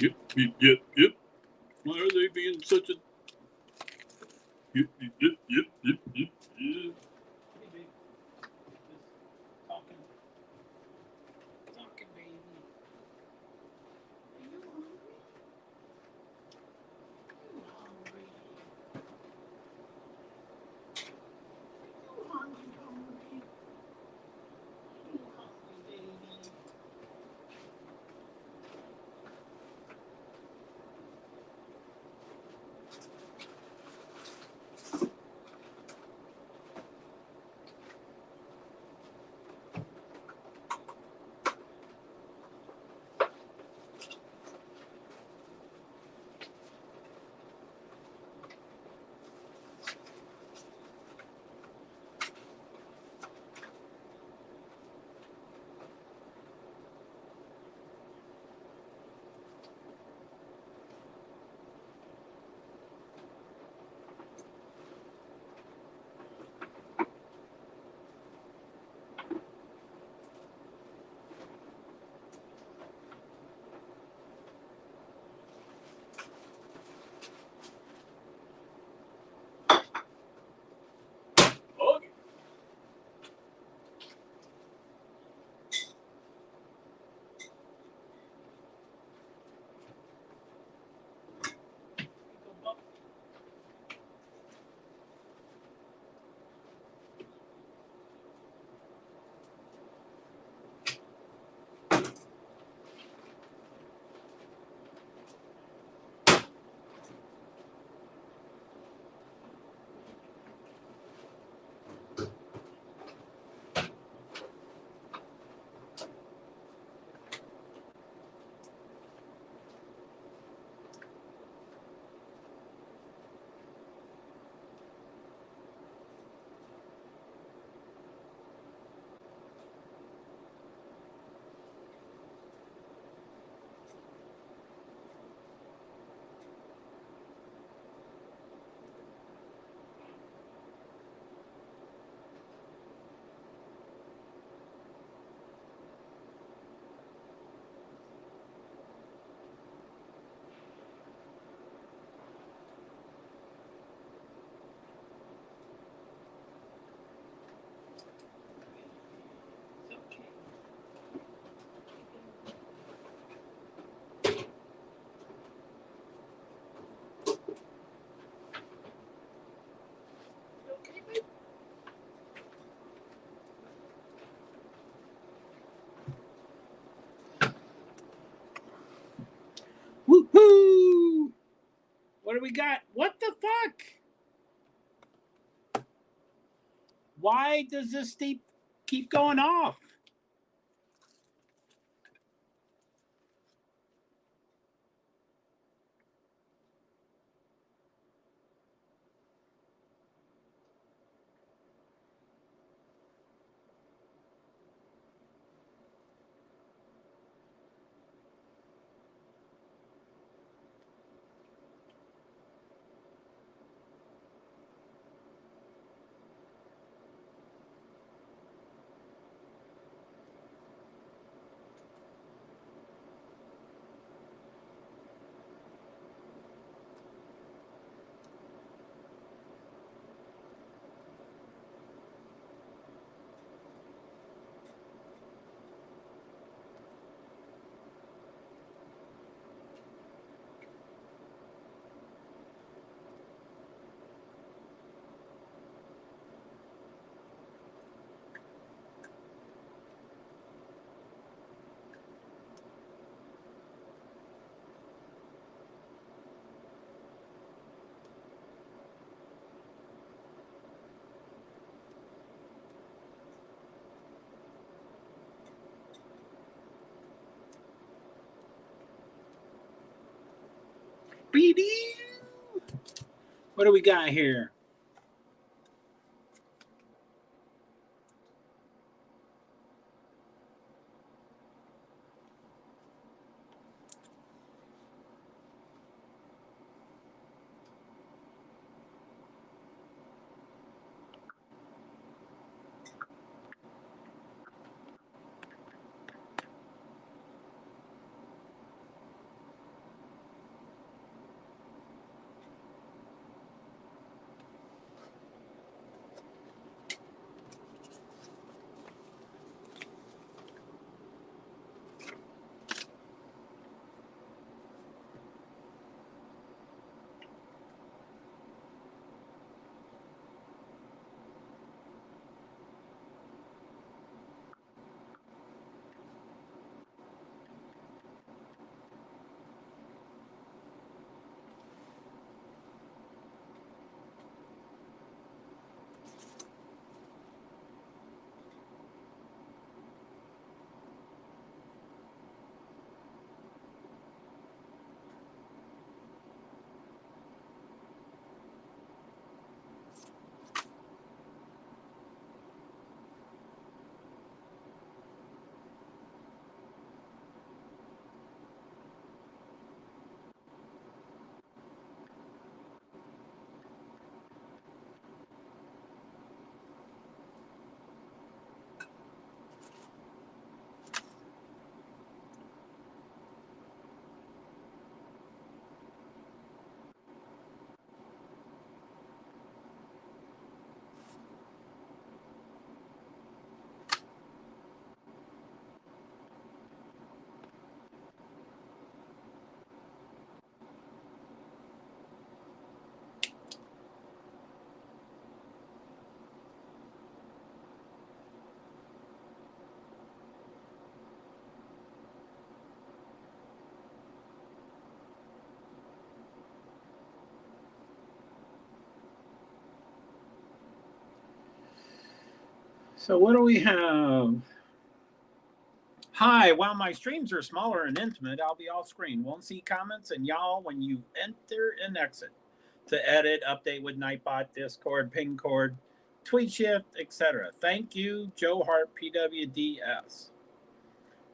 Yep. Why are they being such a... Yep. Hey, babe. Just talking, baby. Are you hungry? You hungry? You hungry, hungry? You hungry, baby? Okay. Woohoo! What do we got? What the fuck? Why does this keep going off? PwD. What do we got here? So what do we have? Hi, while my streams are smaller and intimate, I'll be off screen. Won't see comments and y'all when you enter and exit. To edit, update with Nightbot, Discord, ping cord, tweet shift, etc. Thank you, JoeHart, PwD's.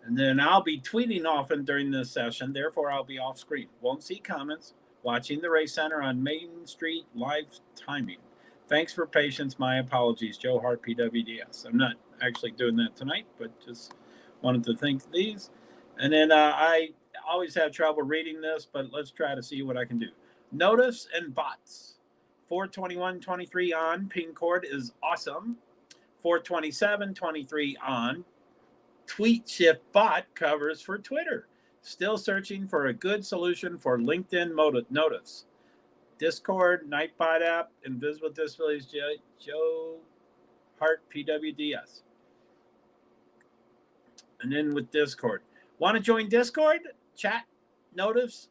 And then I'll be tweeting often during this session, therefore I'll be off screen. Won't see comments. Watching the Race Center on Main Street live timing. Thanks for patience. My apologies, JoeHart, PwD's. I'm not actually doing that tonight, but just wanted to think these. And then I always have trouble reading this, but let's try to see what I can do. Notice and bots. 421.23 on. Ping cord is awesome. 427.23 on. Tweet shift bot covers for Twitter. Still searching for a good solution for LinkedIn notice. Discord, Nightbot app, Invisible Disabilities, JoeHart, PwD's. And then with Discord. Want to join Discord? Chat, notice,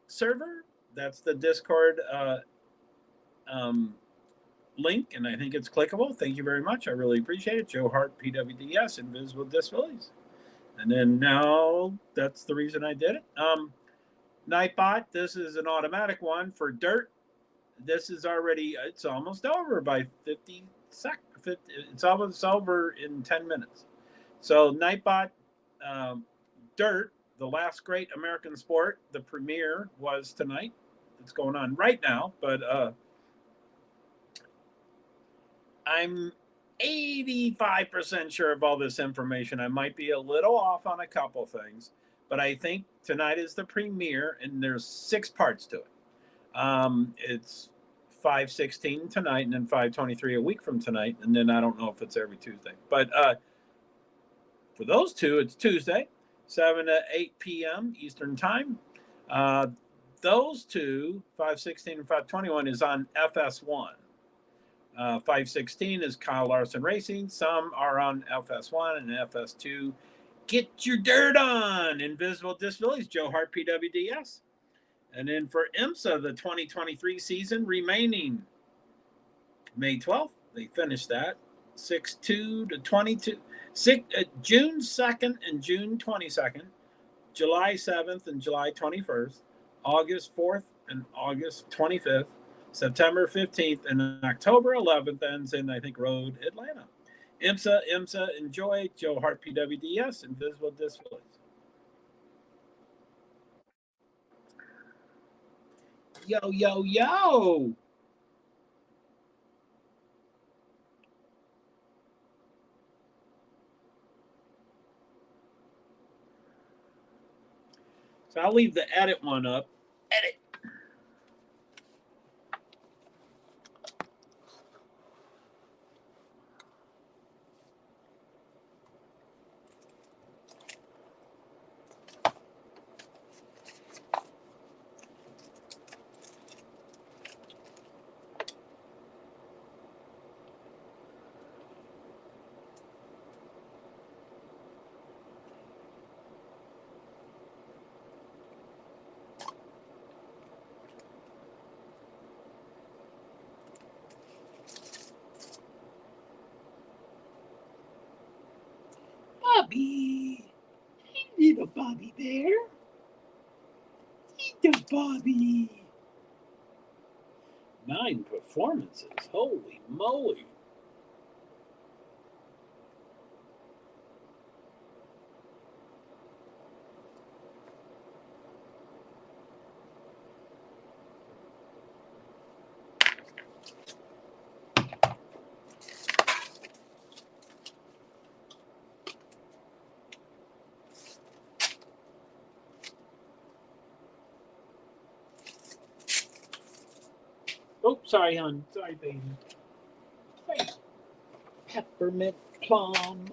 server? That's the Discord link, and I think it's clickable. Thank you very much. I really appreciate it. JoeHart, PwD's, Invisible Disabilities. And then now that's the reason I did it. Nightbot, this is an automatic one for dirt. This is already, it's almost over by 50 seconds. It's almost over in 10 minutes. So Nightbot, dirt, the last great American sport, the premiere was tonight. It's going on right now, but I'm 85% sure of all this information. I might be a little off on a couple things, but I think tonight is the premiere, and there's 6 parts to it. It's 5/16 tonight, and then 5/23 a week from tonight, and then I don't know if it's every Tuesday. But for those two, it's Tuesday, 7 to 8 p.m. Eastern Time. Those two, 5/16 and 5/21, is on FS1. 5/16 is Kyle Larson Racing. Some are on FS1 and FS2. Get your dirt on. Invisible Disabilities, JoeHart, PwD's. And then for IMSA, the 2023 season remaining May 12th, they finished that. 6/2 to 22. June 2nd and June 22nd, July 7th and July 21st, August 4th and August 25th, September 15th, and October 11th ends in, I think, Road, Atlanta. IMSA, enjoy. JoeHart, PwD's, Invisible Disabilities. Yo, yo, yo. So I'll leave the edit one up. Edit. Bobby. Hey, little Bobby Bear. Little Bobby. 9 performances. Holy moly. Oh, sorry, hon. Sorry, baby. Sorry. Peppermint plum.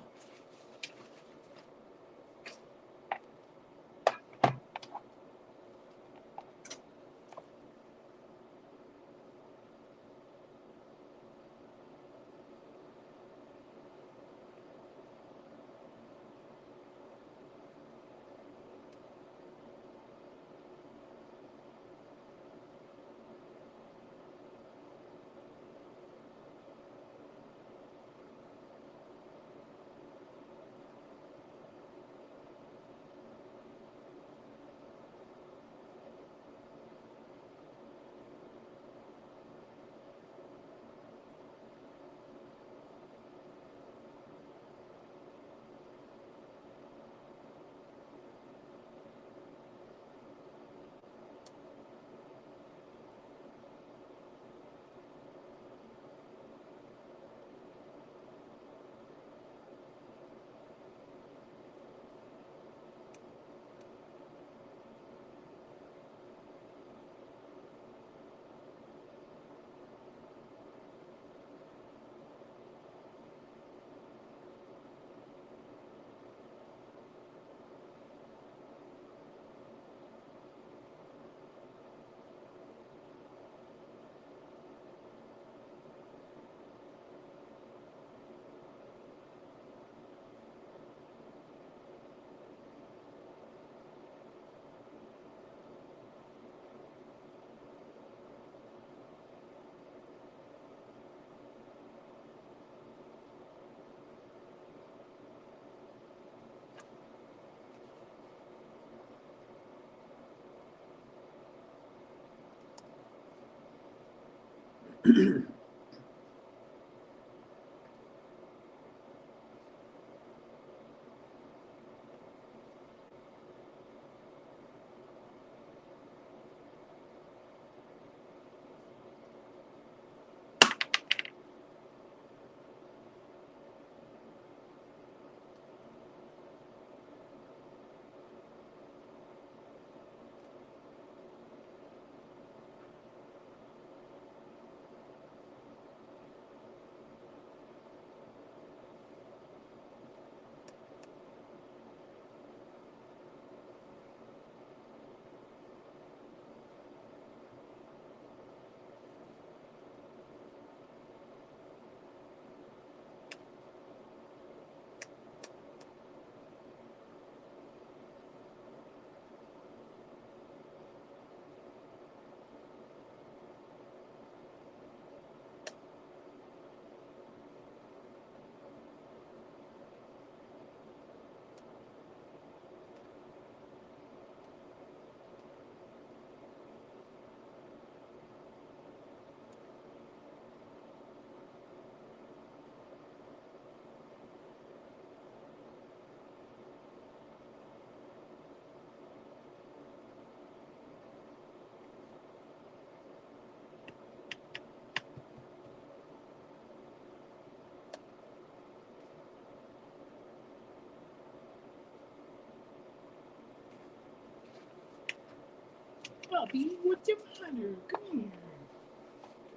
Bobby, what's the matter? Come here.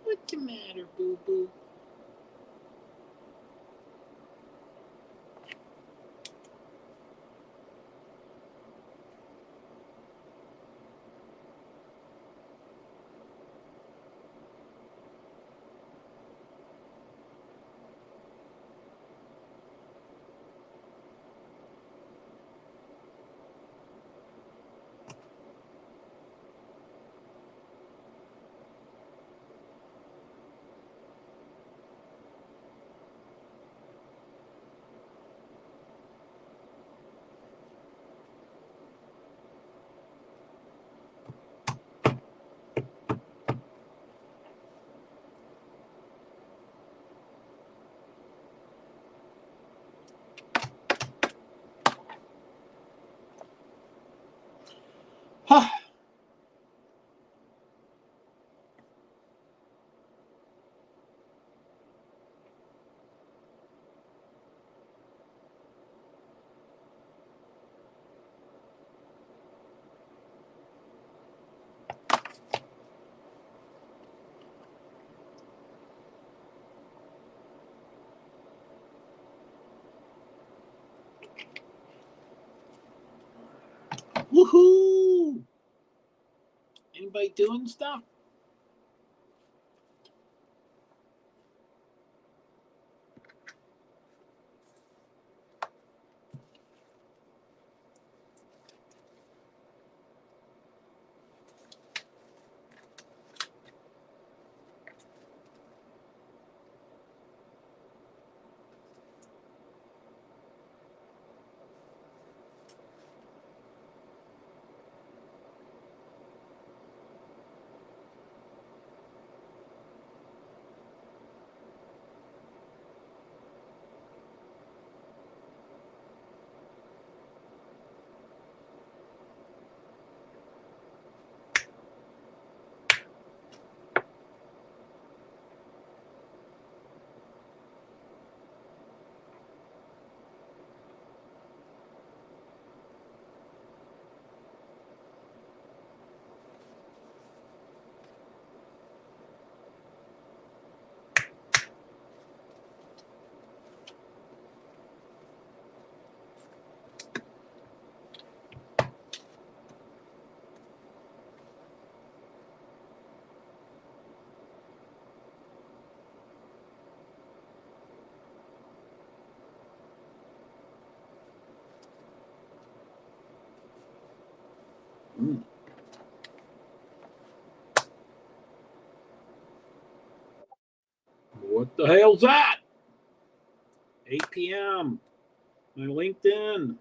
What's the matter, boo-boo? Huh. Woohoo! Anybody doing stuff? What the hell's that? 8 p.m. My LinkedIn.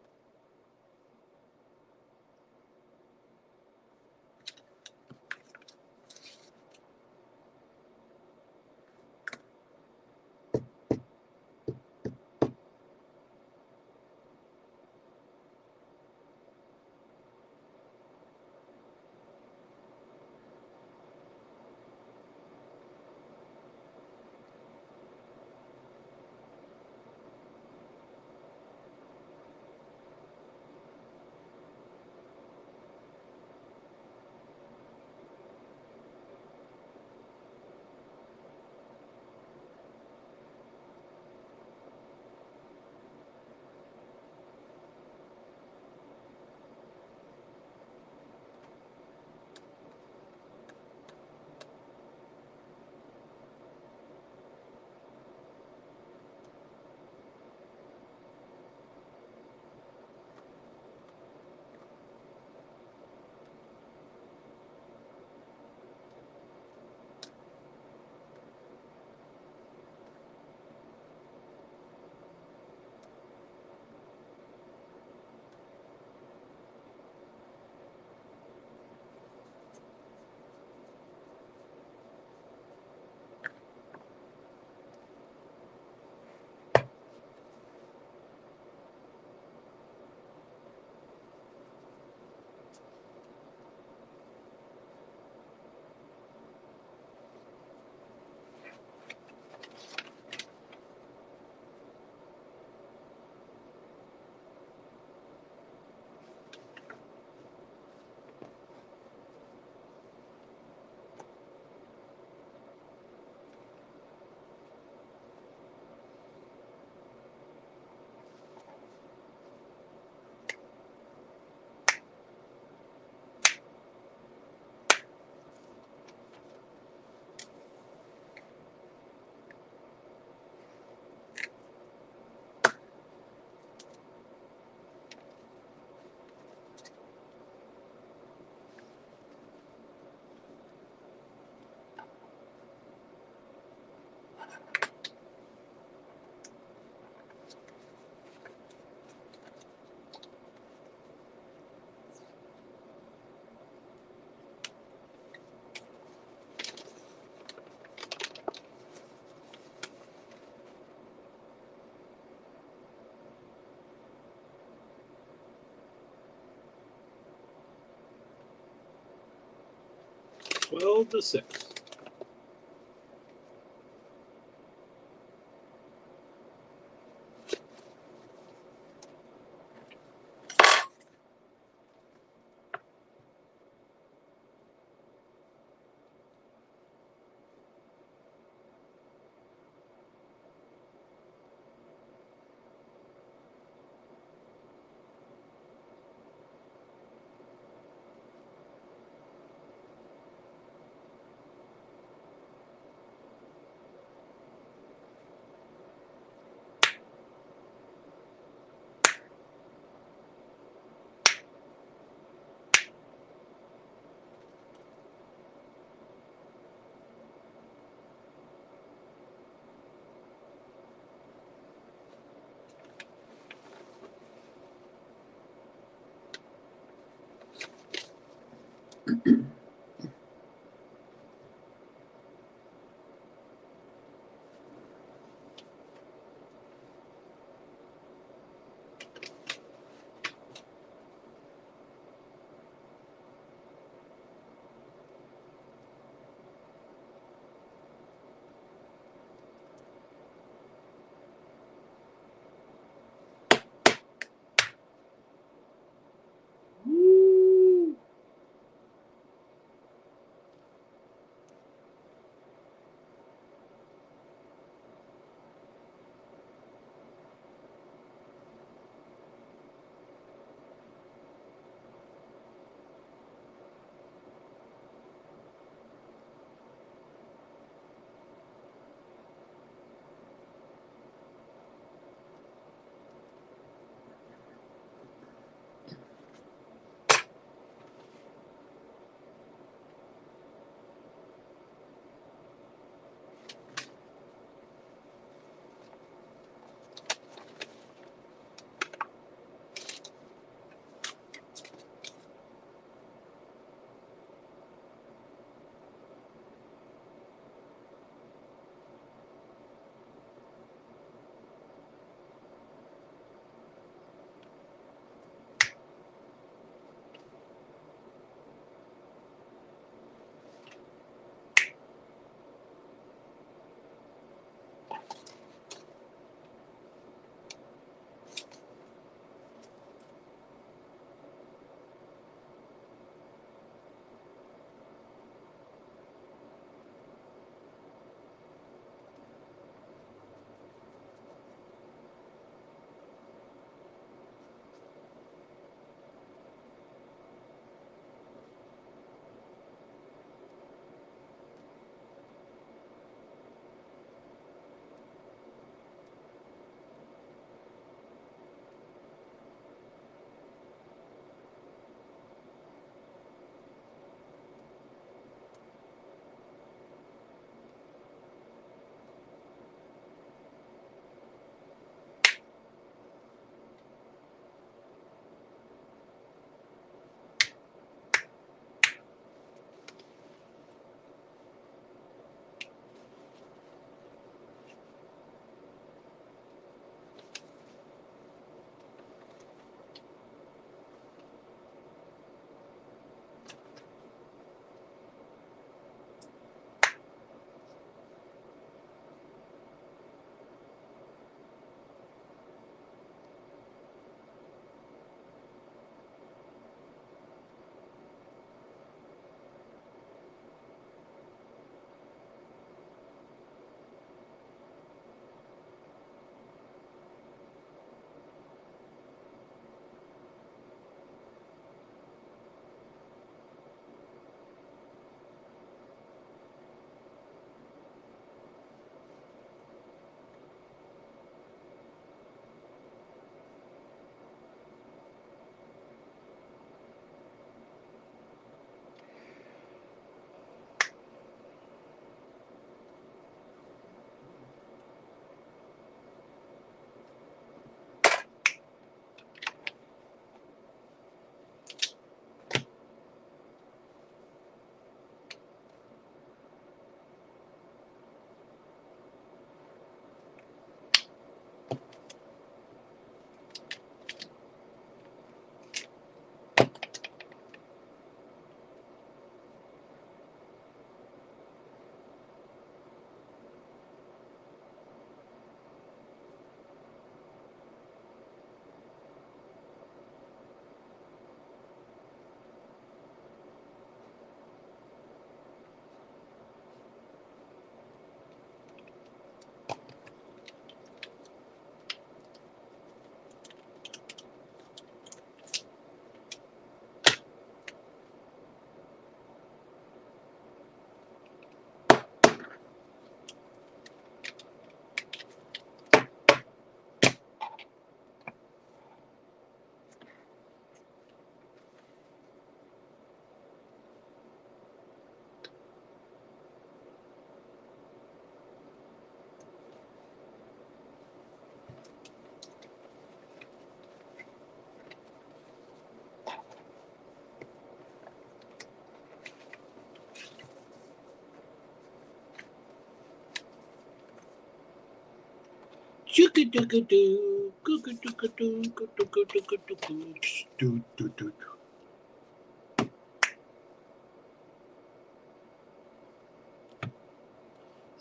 12-6.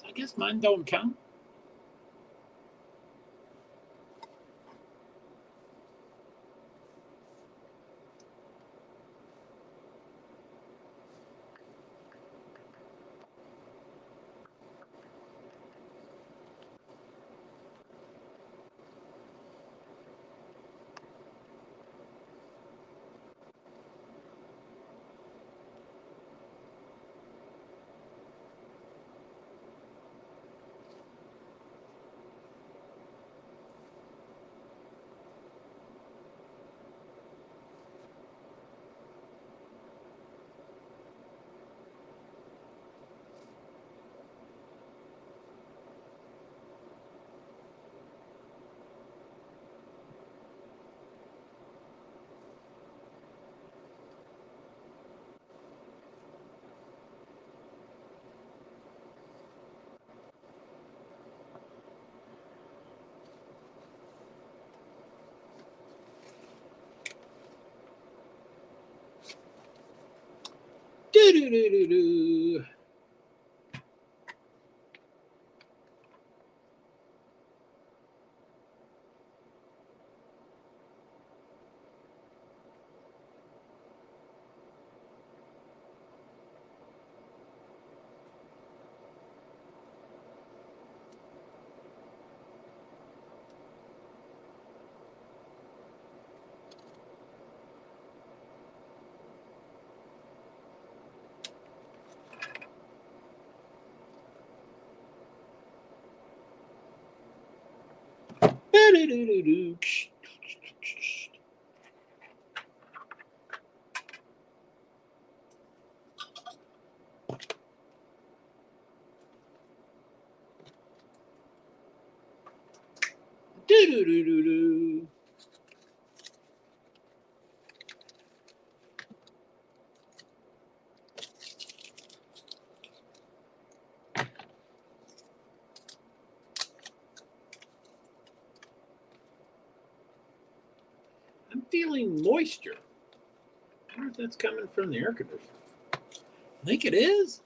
I guess mine don't count. Do-do-do-do-do. Do-do-do-do-do. Do-do-do-do-do. I'm feeling moisture. I wonder if that's coming from the air conditioner. I think it is.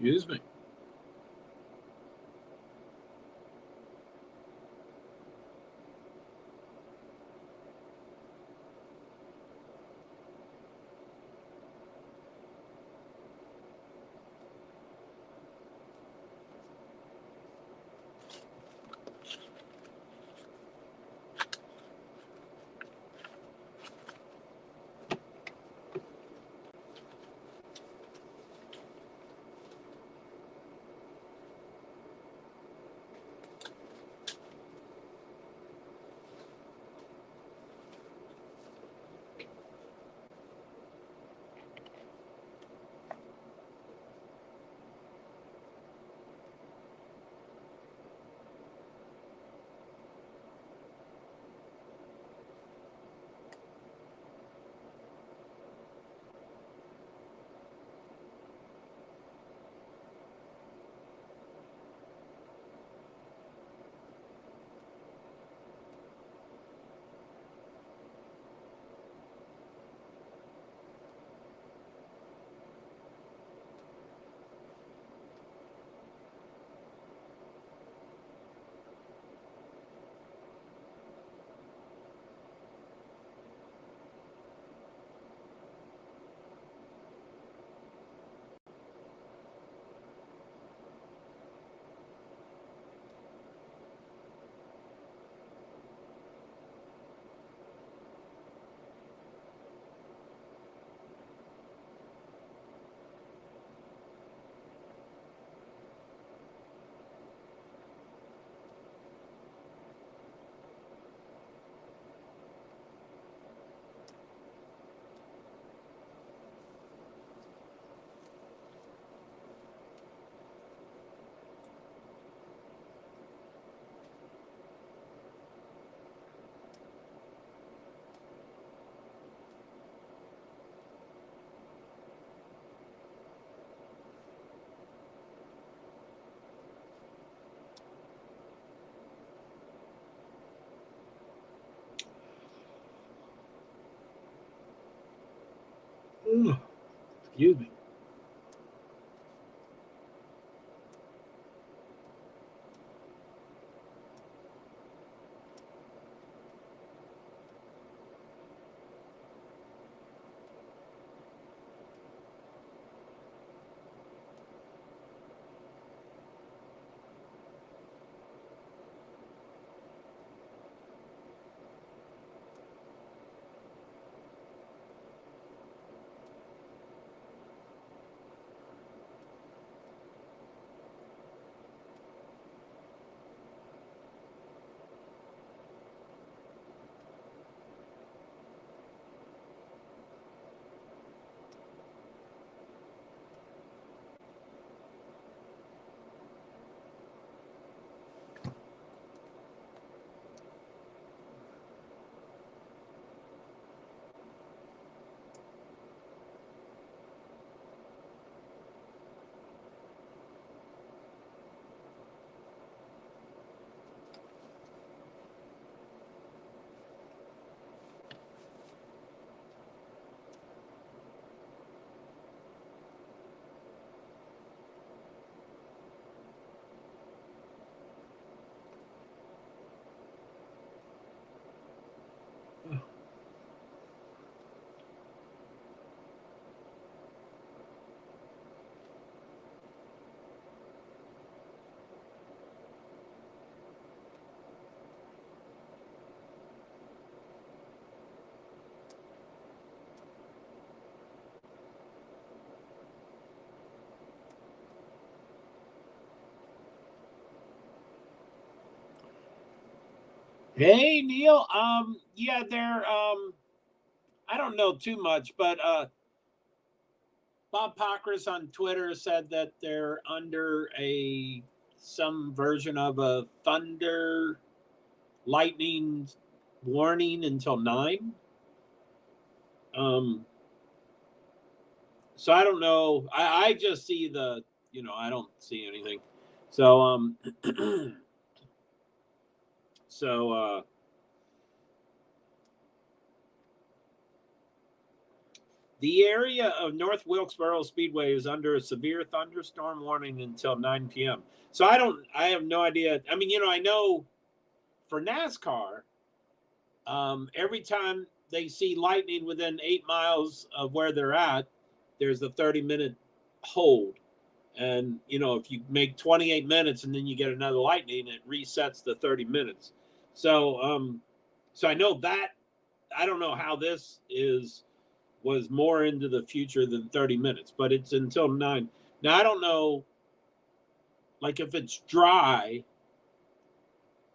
Excuse me. Excuse me. Hey Neil, yeah, they're I don't know too much, but Bob Pockrass on Twitter said that they're under some version of a thunder lightning warning until 9. So I don't know. I just see I don't see anything. So The area of North Wilkesboro Speedway is under a severe thunderstorm warning until 9 p.m. So I have no idea. I mean, I know for NASCAR, every time they see lightning within 8 miles of where they're at, there's a 30-minute hold. And, if you make 28 minutes and then you get another lightning, it resets the 30 minutes. So, so I know that. I don't know how this was more into the future than 30 minutes, but it's until 9. Now, I don't know, like if it's dry,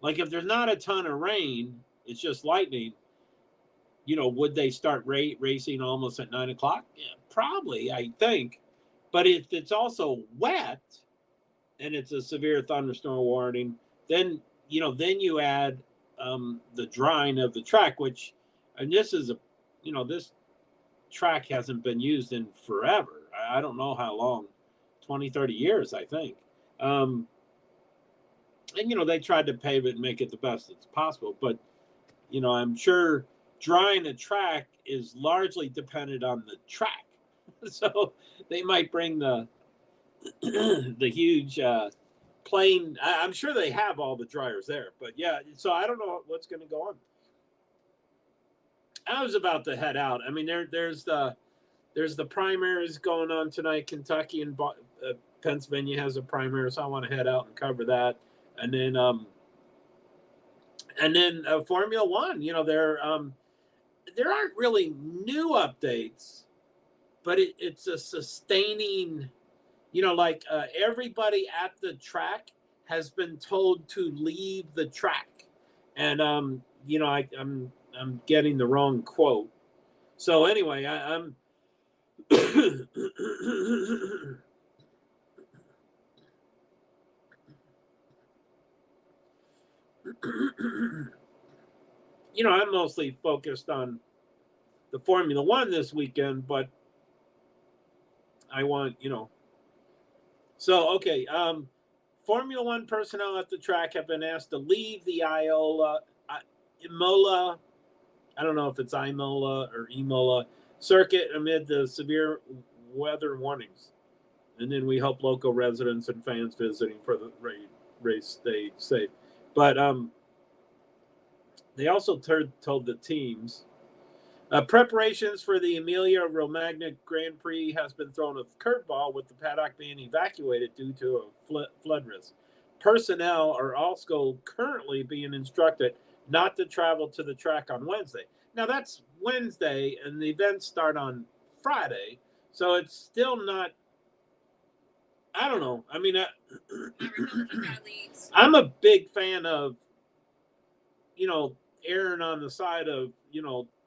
like if there's not a ton of rain, it's just lightning, would they start racing almost at 9 o'clock? Yeah, probably, I think. But if it's also wet and it's a severe thunderstorm warning, then, then you add the drying of the track, which, and this is this track hasn't been used in forever. I don't know how long, 20, 30 years, I think. And, they tried to pave it and make it the best it's possible. But, I'm sure drying a track is largely dependent on the track. So they might bring the huge plane. I'm sure they have all the dryers there. But, yeah, so I don't know what's going to go on. I was about to head out. I mean, there's the primaries going on tonight. Kentucky and Pennsylvania has a primary, so I want to head out and cover that. And then Formula One. There aren't really new updates, but it's a sustaining. Like everybody at the track has been told to leave the track, and I'm getting the wrong quote. So anyway, I'm. I'm mostly focused on the Formula One this weekend, but I want, So, okay, Formula One personnel at the track have been asked to leave the Imola, I don't know if it's Imola or Imola circuit amid the severe weather warnings. And then we hope local residents and fans visiting for the race stay safe. But they also told the teams preparations for the Emilia Romagna Grand Prix has been thrown a curveball, with the paddock being evacuated due to a flood risk. Personnel are also currently being instructed not to travel to the track on Wednesday. Now, that's Wednesday, and the events start on Friday, so it's still not. I don't know. I mean, I'm a big fan of, erring on the side of,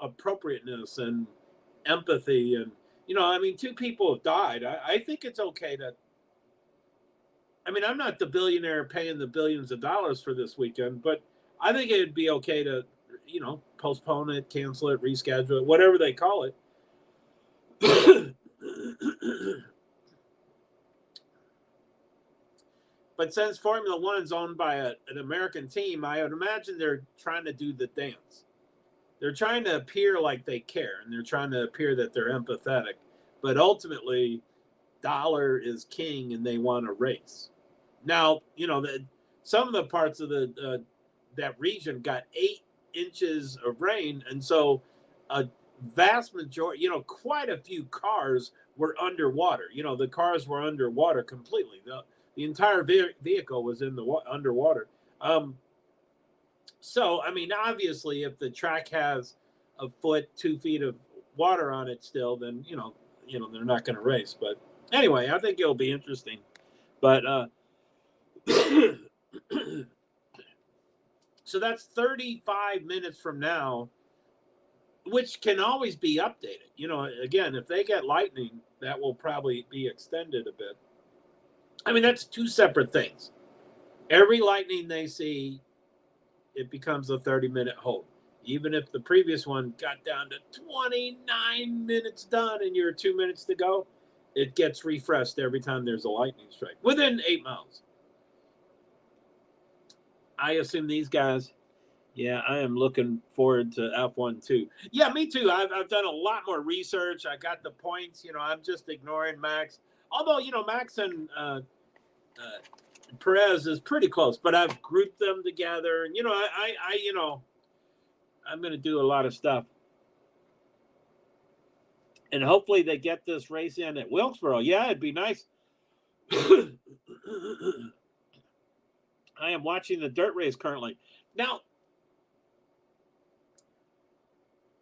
appropriateness and empathy. And, I mean, 2 people have died. I think it's okay to, I mean, I'm not the billionaire paying the billions of dollars for this weekend, but I think it'd be okay to, postpone it, cancel it, reschedule it, whatever they call it. But since Formula One is owned by an American team, I would imagine they're trying to do the dance. They're trying to appear like they care, and they're trying to appear that they're empathetic. But ultimately, dollar is king, and they want to race. Now, some of the parts of that region got 8 inches of rain, and so a vast majority, quite a few cars were underwater. The cars were underwater completely. The entire vehicle was in the underwater. So, I mean, obviously, if the track has a foot, 2 feet of water on it still, then, they're not going to race. But anyway, I think it'll be interesting. But so that's 35 minutes from now, which can always be updated. Again, if they get lightning, that will probably be extended a bit. I mean, that's 2 separate things. Every lightning they see, it becomes a 30-minute hold. Even if the previous one got down to 29 minutes done and you're 2 minutes to go, it gets refreshed every time there's a lightning strike within 8 miles. I assume these guys Yeah, I am looking forward to F1 too. Yeah, me too. I've done a lot more research. I got the points. I'm just ignoring Max. Although, Max and Perez is pretty close, but I've grouped them together. And, I'm going to do a lot of stuff. And hopefully they get this race in at Wilkesboro. Yeah, it'd be nice. I am watching the dirt race currently. Now,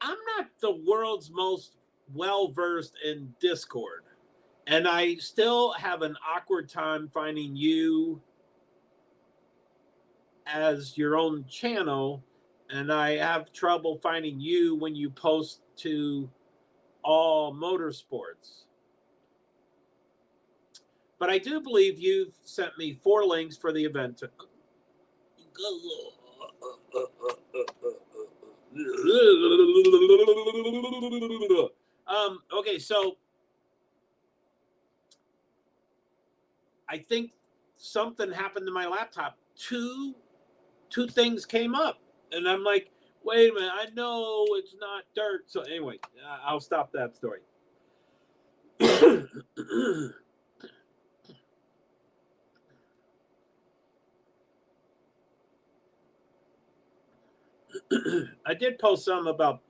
I'm not the world's most well-versed in Discord. And I still have an awkward time finding you as your own channel. And I have trouble finding you when you post to all motorsports. But I do believe you've sent me 4 links for the event. Okay, so I think something happened to my laptop. Two things came up, and I'm like, wait a minute, I know it's not dirt. So anyway, I'll stop that story. I did post some about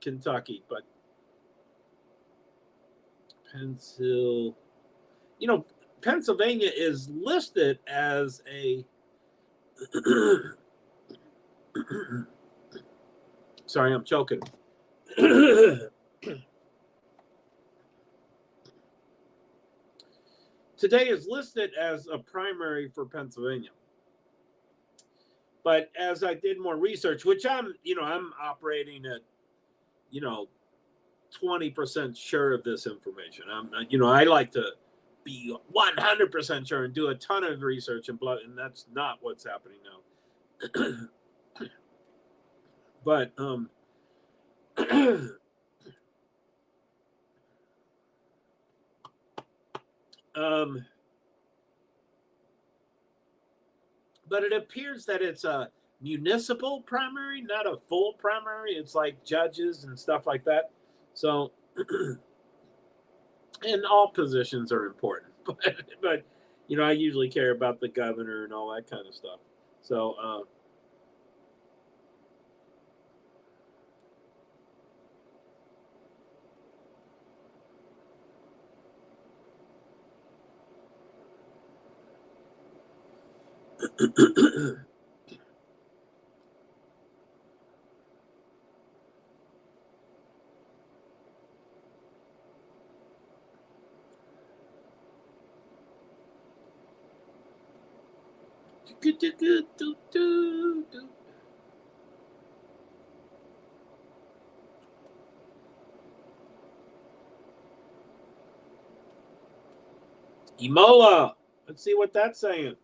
Kentucky, but Pennsylvania is listed as a sorry, I'm choking. Today is listed as a primary for Pennsylvania. But as I did more research, which I'm operating at, 20% sure of this information. I like to be 100% sure and do a ton of research and that's not what's happening now. But but it appears that it's a municipal primary, not a full primary. It's like judges and stuff like that. So, and all positions are important, but I usually care about the governor and all that kind of stuff. So, Imola. Let's see what that's saying.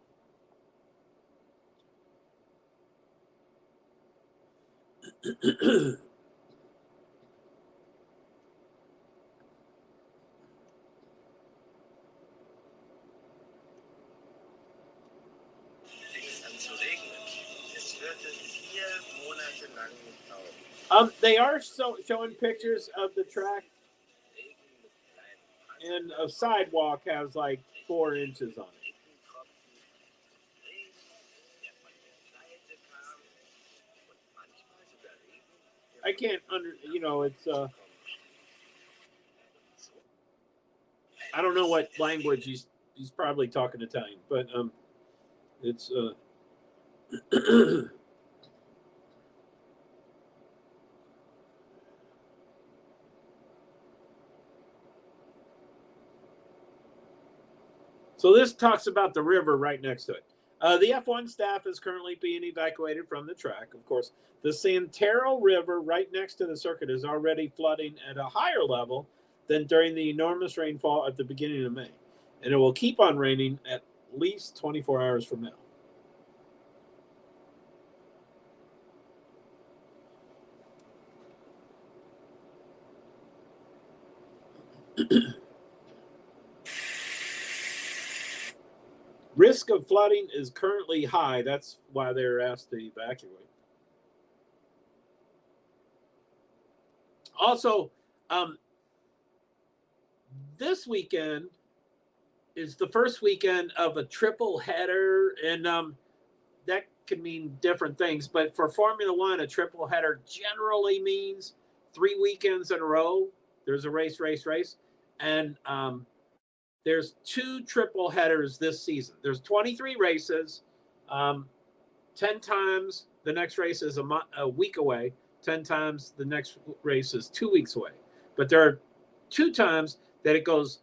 They are showing pictures of the track, and a sidewalk has like 4 inches on it. I can't it's I don't know what language he's probably talking Italian, but it's So this talks about the river right next to it. The F1 staff is currently being evacuated from the track. Of course, the Santero River right next to the circuit is already flooding at a higher level than during the enormous rainfall at the beginning of May. And it will keep on raining at least 24 hours from now. Risk of flooding is currently high. That's why they're asked to evacuate. Also, this weekend is the first weekend of a triple header, and that can mean different things. But for Formula One, a triple header generally means 3 weekends in a row. There's a race, and there's 2 triple headers this season. There's 23 races, 10 times the next race is a week away. 10 times the next race is 2 weeks away. But there are 2 times that it goes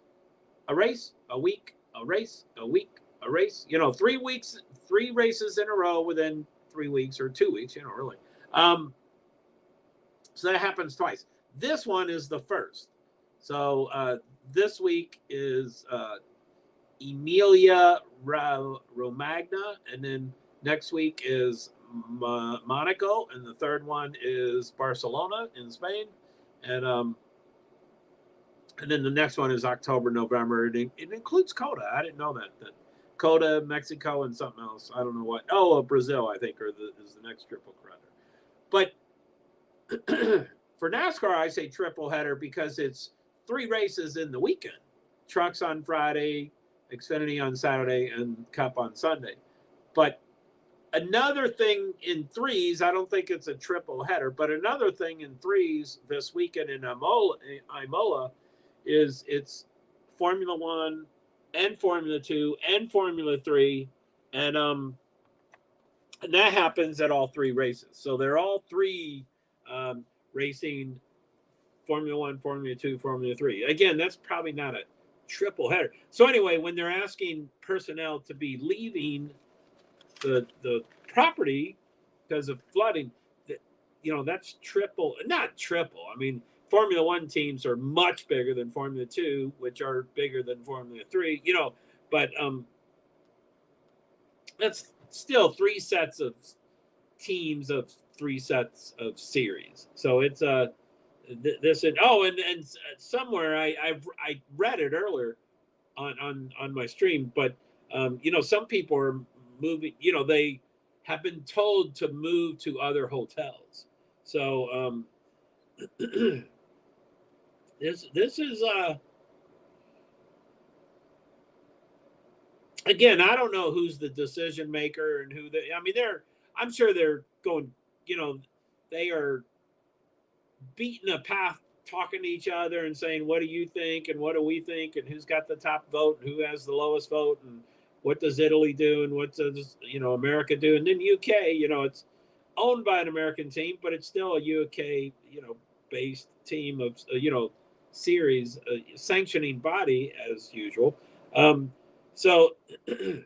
a race, a week, a race, a week, a race. 3 weeks, 3 races in a row within 3 weeks or 2 weeks. Really. So that happens twice. This one is the first. So this week is Emilia Romagna, and then next week is Monaco, and the third one is Barcelona in Spain, and then the next one is October, November. It includes COTA. I didn't know that COTA, Mexico, and something else. I don't know what. Oh, Brazil, I think, is the next triple header. But for NASCAR, I say triple header because it's 3 races in the weekend. Trucks on Friday, Xfinity on Saturday, and Cup on Sunday. But another thing in threes, I don't think it's a triple header, but another thing in threes this weekend in Imola is it's Formula One and Formula 2 and Formula 3, and that happens at all 3 races. So they're all 3 racing Formula 1, Formula 2, Formula 3. Again, that's probably not a triple header. So anyway, when they're asking personnel to be leaving the property because of flooding, that's triple, not triple. I mean, Formula 1 teams are much bigger than Formula 2, which are bigger than Formula 3, but that's still 3 sets of teams of 3 sets of series. So it's this and somewhere I read it earlier on my stream, but some people are moving, they have been told to move to other hotels. So this is again, I don't know who's the decision maker and I'm sure they're going, they are beating a path, talking to each other and saying, what do you think? And what do we think? And who's got the top vote and who has the lowest vote? And what does Italy do? And what does, America do? And then UK, it's owned by an American team, but it's still a UK, based team of, series, sanctioning body as usual. So, I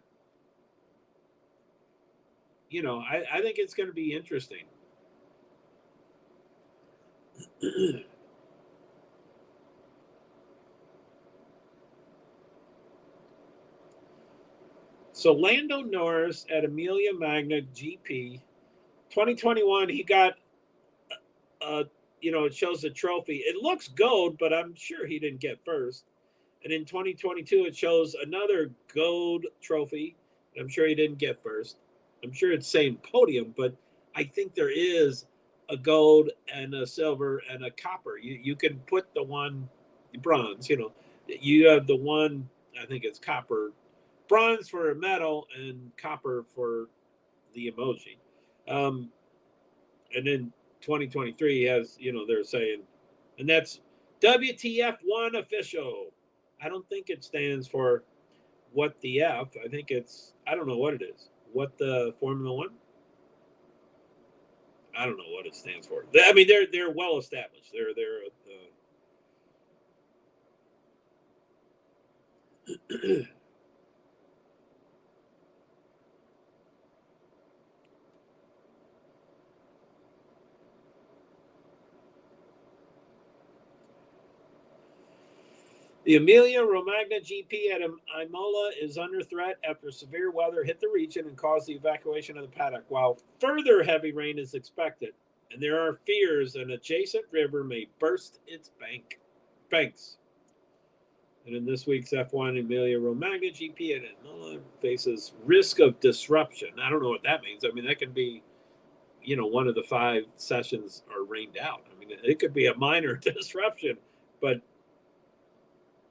think it's going to be interesting. So Lando Norris at Emilia Magna GP 2021, he got it shows a trophy. It looks gold, but I'm sure he didn't get first. And in 2022, it shows another gold trophy. I'm sure he didn't get first. I'm sure it's saying podium, but I think there is a gold and a silver and a copper. You can put the one bronze, you have the one, I think it's copper, bronze for a medal and copper for the emoji. And then 2023 has, they're saying, and that's WTF1 official. I don't think it stands for what the F. I think it's, I don't know what it is. What the Formula One? I don't know what it stands for. I mean, they're well established. They're The Emilia Romagna GP at Imola is under threat after severe weather hit the region and caused the evacuation of the paddock, while further heavy rain is expected, and there are fears an adjacent river may burst its banks. And in this week's F1, Emilia Romagna GP at Imola faces risk of disruption. I don't know what that means. I mean, that can be one of the 5 sessions are rained out. I mean, it could be a minor disruption, but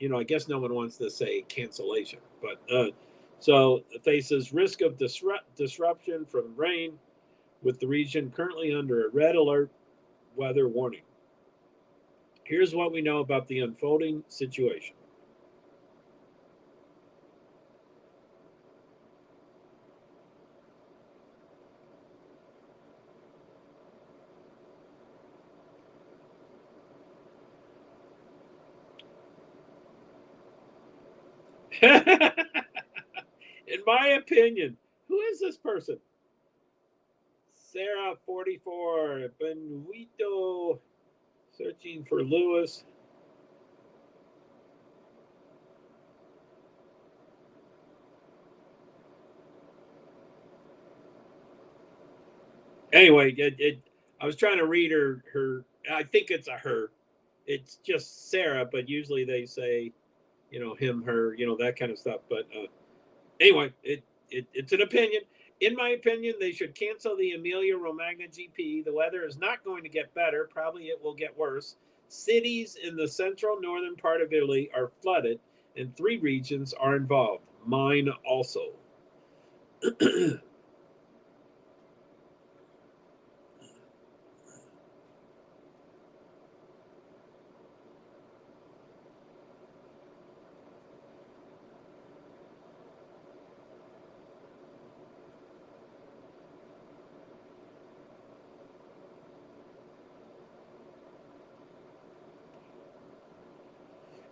I guess no one wants to say cancellation. But so it faces risk of disruption from rain, with the region currently under a red alert weather warning. Here's what we know about the unfolding situation. In my opinion, who is this person? Sarah 44 Benito searching for Lewis. Anyway, I was trying to read her. I think it's a her. It's just Sarah, but usually they say, him, her, that kind of stuff. But anyway, it's an opinion. In my opinion, they should cancel the Emilia-Romagna GP. The weather is not going to get better. Probably it will get worse. Cities in the central northern part of Italy are flooded, and 3 regions are involved. Mine also.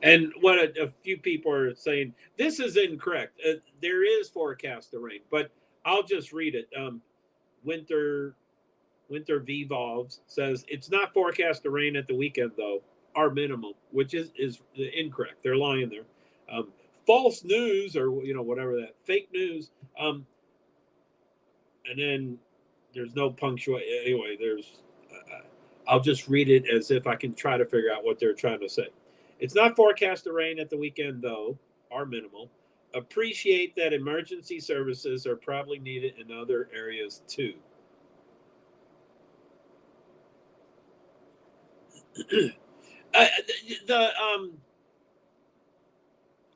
And what a few people are saying, this is incorrect. There is forecast of rain, but I'll just read it. Winter Vvolves says it's not forecast to rain at the weekend though. Our minimum, which is incorrect. They're lying there. False news, or whatever that fake news. And then there's no punctuation. Anyway, there's. I'll just read it as if I can try to figure out what they're trying to say. It's not forecast to rain at the weekend though. Our minimal. Appreciate that emergency services are probably needed in other areas too.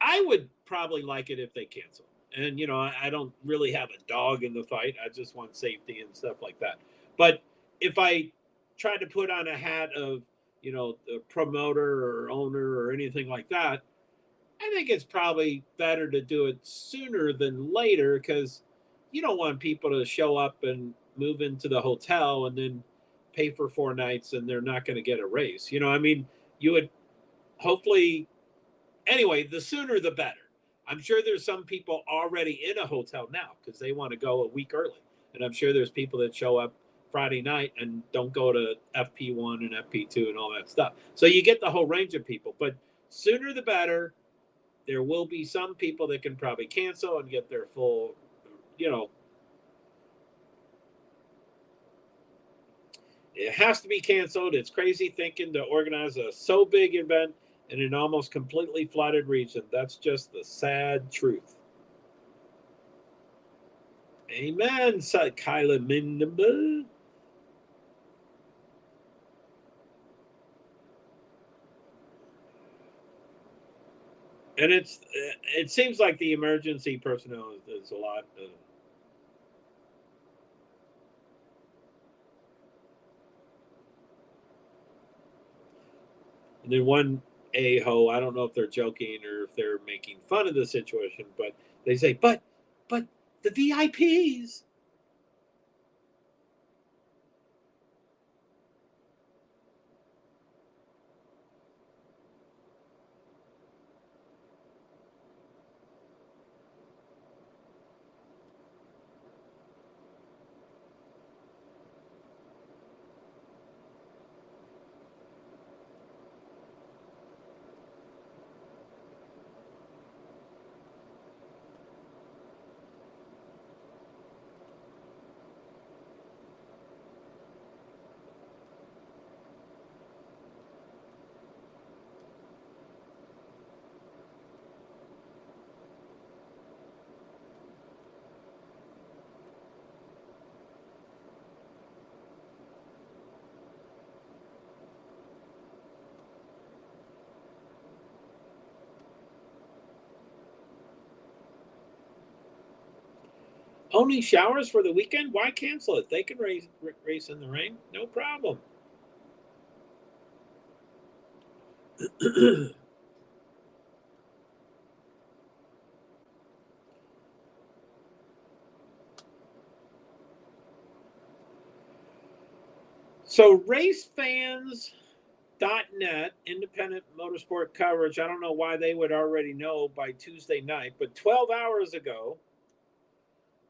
I would probably like it if they cancel. And I don't really have a dog in the fight. I just want safety and stuff like that. But if I try to put on a hat of the promoter or owner or anything like that, I think it's probably better to do it sooner than later, because you don't want people to show up and move into the hotel and then pay for 4 nights and they're not going to get a raise. I mean, you would hopefully. Anyway, the sooner the better. I'm sure there's some people already in a hotel now because they want to go a week early. And I'm sure there's people that show up Friday night and don't go to FP1 and FP2 and all that stuff. So you get the whole range of people. But sooner the better. There will be some people that can probably cancel and get their full, it has to be canceled. It's crazy thinking to organize a so big event in an almost completely flooded region. That's just the sad truth. Amen, said Kyla Mindamba. And it seems like the emergency personnel is a lot. And then one a-hole, I don't know if they're joking or if they're making fun of the situation, but they say, but the VIPs. Only showers for the weekend? Why cancel it? They can race in the rain. No problem. So racefans.net, independent motorsport coverage. I don't know why they would already know by Tuesday night, but 12 hours ago,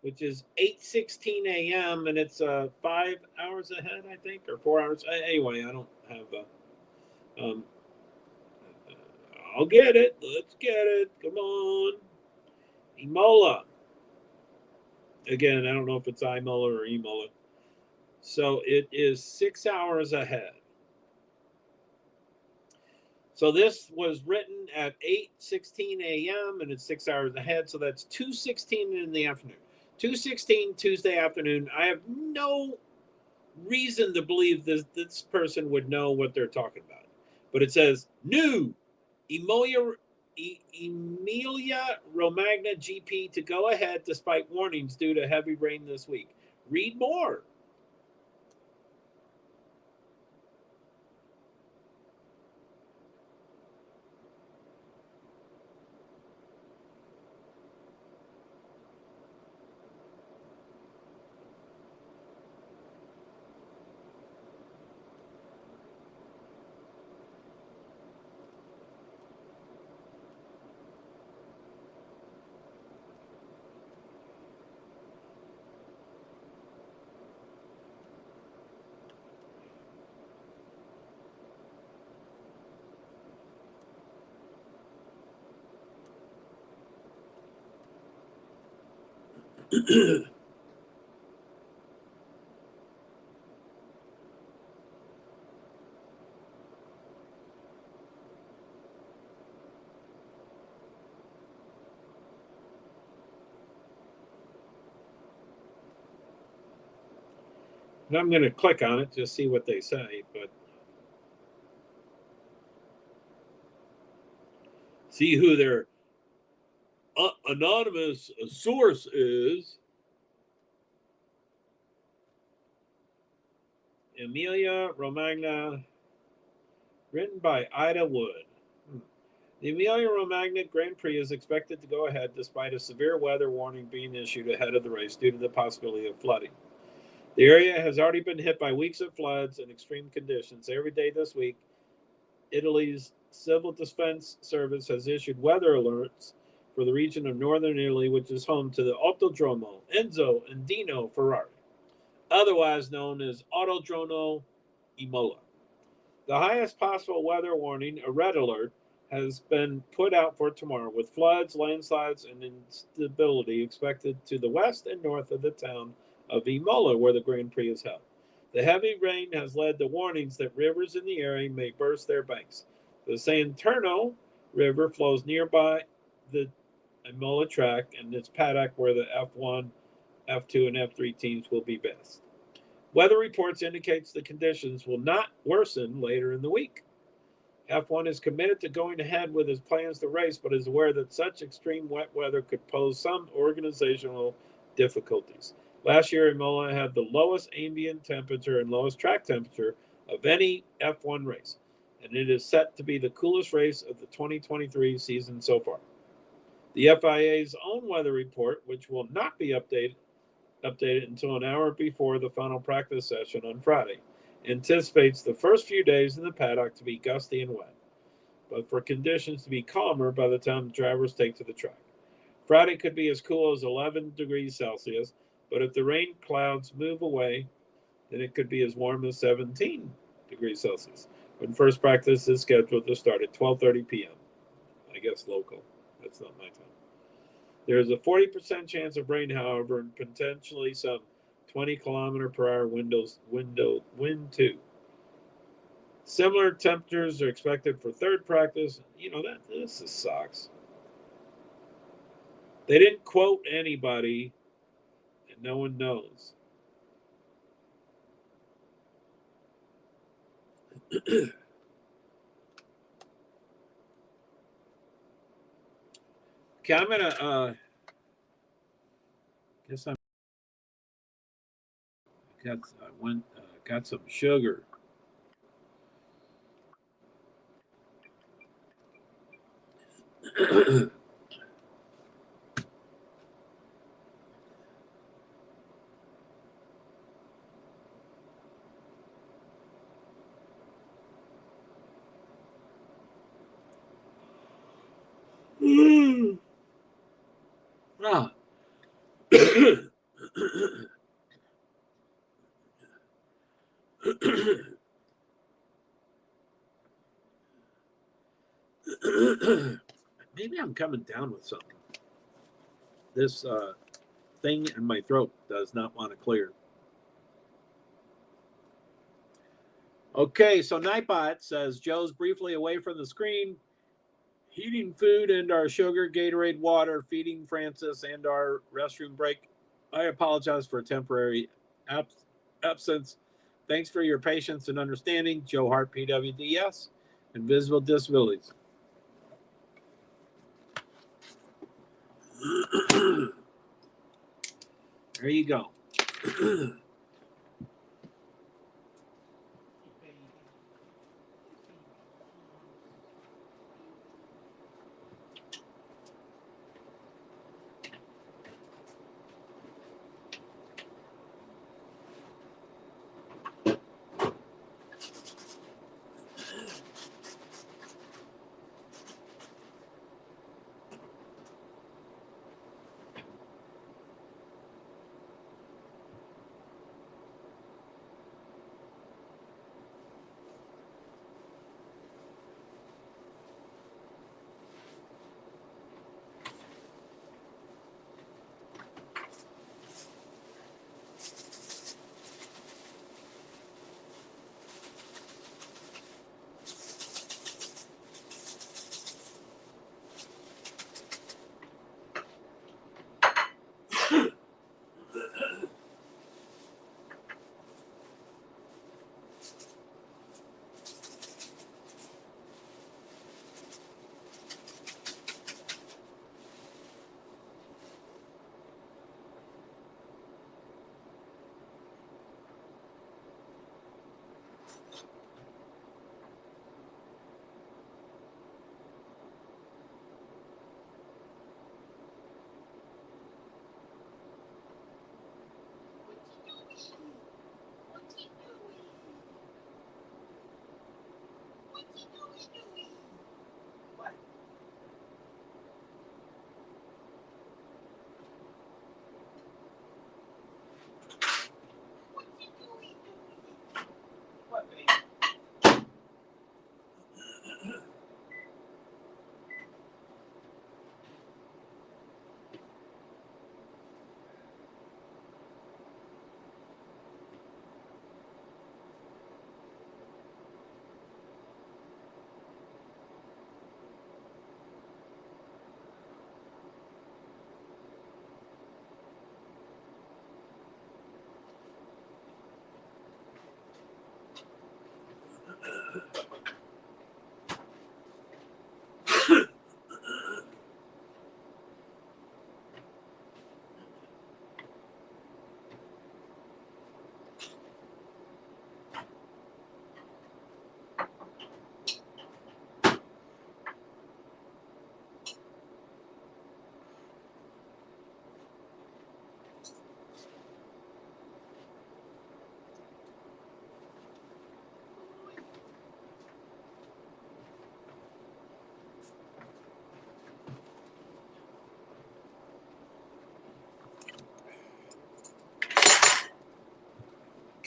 which is 8:16 a.m. and it's 5 hours ahead, I think, or 4 hours. Anyway, I don't have um, I'll get it. Let's get it. Come on. Imola. Again, I don't know if it's Imola or Imola. So it is 6 hours ahead. So this was written at 8:16 a.m. and it's 6 hours ahead. So that's 2:16 in the afternoon. 2:16 Tuesday afternoon. I have no reason to believe this person would know what they're talking about. But it says new Emilia Romagna GP to go ahead despite warnings due to heavy rain this week. Read more. And I'm going to click on it to see what they say, but see who their anonymous source is. Emilia Romagna, written by Ida Wood. The Emilia Romagna Grand Prix is expected to go ahead despite a severe weather warning being issued ahead of the race due to the possibility of flooding. The area has already been hit by weeks of floods and extreme conditions. Every day this week, Italy's Civil Defense Service has issued weather alerts for the region of northern Italy, which is home to the Autodromo Enzo and Dino Ferrari, otherwise known as Autodromo Imola. The highest possible weather warning, a red alert, has been put out for tomorrow, with floods, landslides, and instability expected to the west and north of the town of Imola, where the Grand Prix is held. The heavy rain has led to warnings that rivers in the area may burst their banks. The Santerno River flows nearby the Imola track and its paddock, where the F1, F2, and F3 teams will be based. Weather reports indicates the conditions will not worsen later in the week. F1 is committed to going ahead with his plans to race, but is aware that such extreme wet weather could pose some organizational difficulties. Last year, Imola had the lowest ambient temperature and lowest track temperature of any F1 race, and it is set to be the coolest race of the 2023 season so far. The FIA's own weather report, which will not be updated until an hour before the final practice session on Friday, anticipates the first few days in the paddock to be gusty and wet, but for conditions to be calmer by the time the drivers take to the track. Friday could be as cool as 11 degrees Celsius, but if the rain clouds move away, then it could be as warm as 17 degrees Celsius, when first practice is scheduled to start at 12:30 p.m. I guess local. That's not my time. There is a 40% chance of rain, however, and potentially some 20-kilometer-per-hour wind too. Similar temperatures are expected for third practice. This sucks. They didn't quote anybody, and no one knows. Okay, I'm gonna guess I'm got some sugar. Ah. Maybe I'm coming down with something. This thing in my throat does not want to clear. Okay, so Nightbot says Joe's briefly away from the screen, heating food and our sugar, Gatorade water, feeding Francis, and our restroom break. I apologize for a temporary absence. Thanks for your patience and understanding. JoeHart, PwD's, Invisible Disabilities. There you go.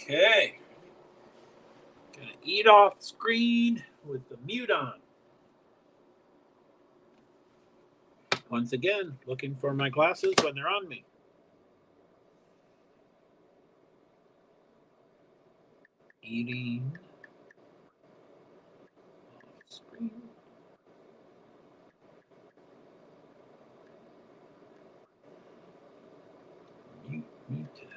Okay. Gonna eat off screen with the mute on. Once again, looking for my glasses when they're on me. Eating off screen. Muted.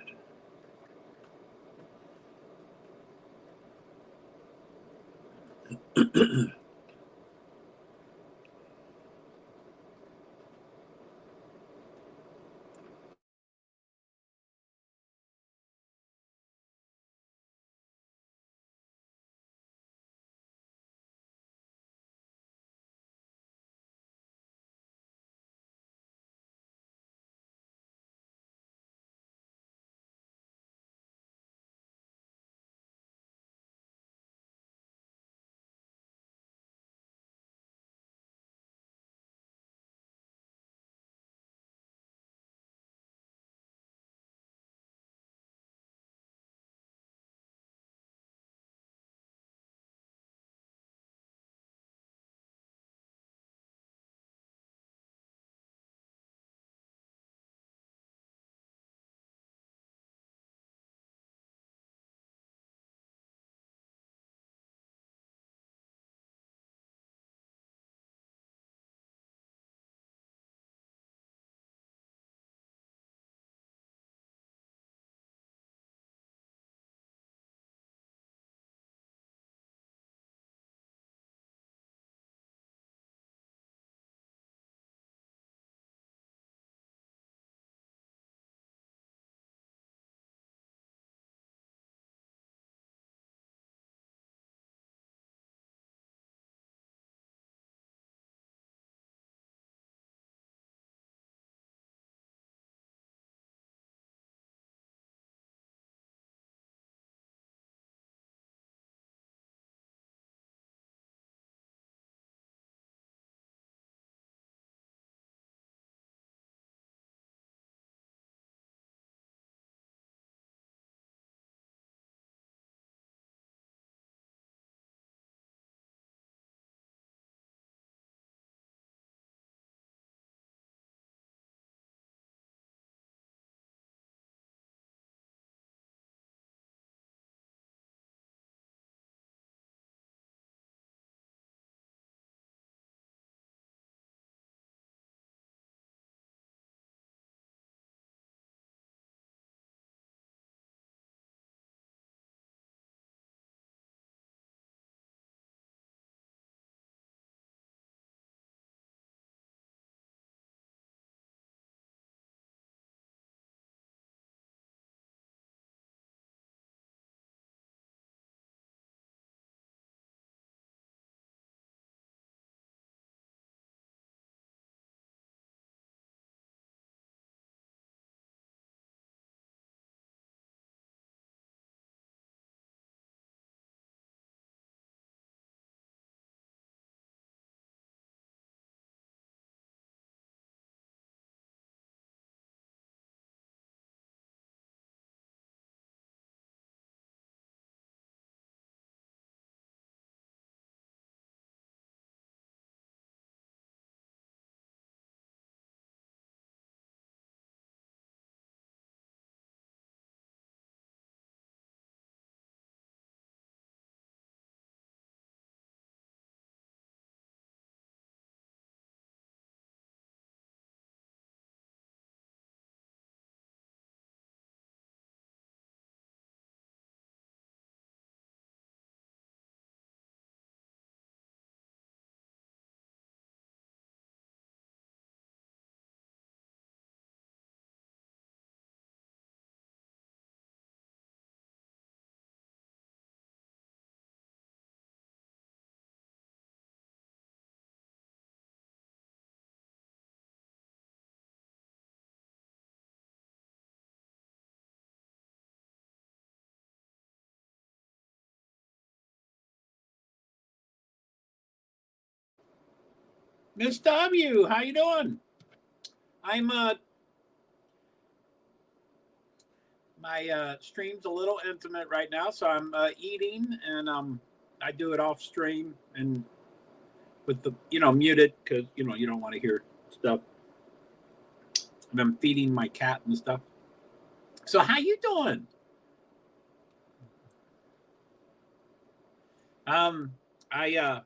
Miss W, how you doing? I'm my stream's a little intimate right now, so I'm eating, and I do it off stream and with the muted because you don't want to hear stuff. And I'm feeding my cat and stuff. So how you doing? I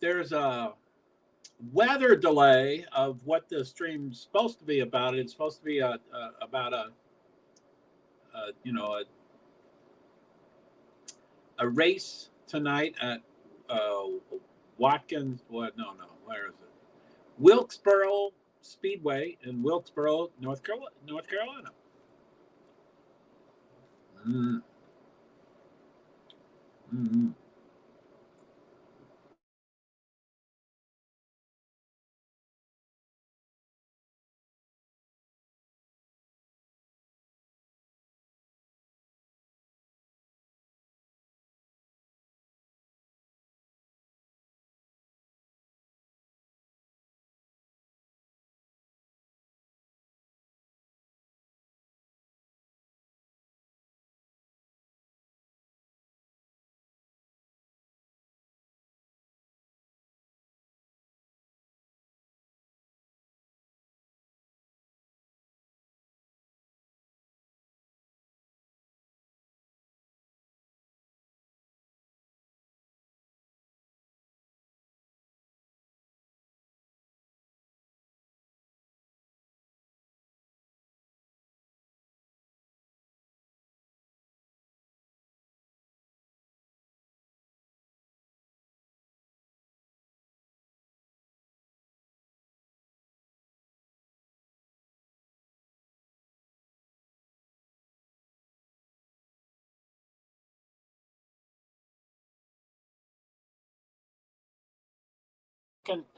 there's a weather delay of what the stream's supposed to be about. It's supposed to be about a race tonight at Watkins. What? No. Where is it? Wilkesboro Speedway in Wilkesboro, North Carolina. Mm. Mm-hmm.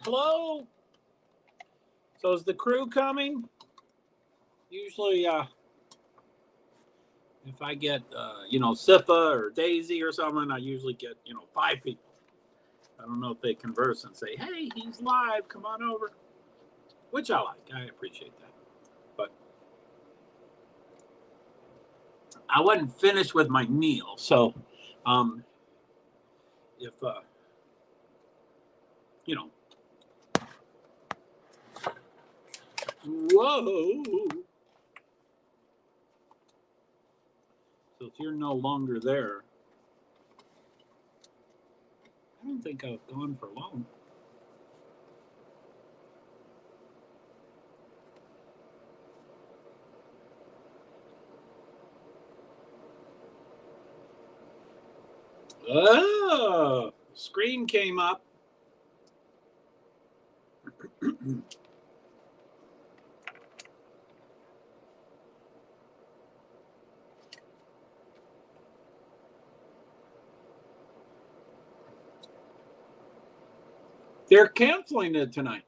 Hello. So is the crew coming? Usually, if I get Sifa or Daisy or someone, I usually get 5 people. I don't know if they converse and say, "Hey, he's live. Come on over," which I like. I appreciate that. But I wasn't finished with my meal, so if whoa. So if you're no longer there, I don't think I've gone for long. Oh, screen came up. They're canceling it tonight.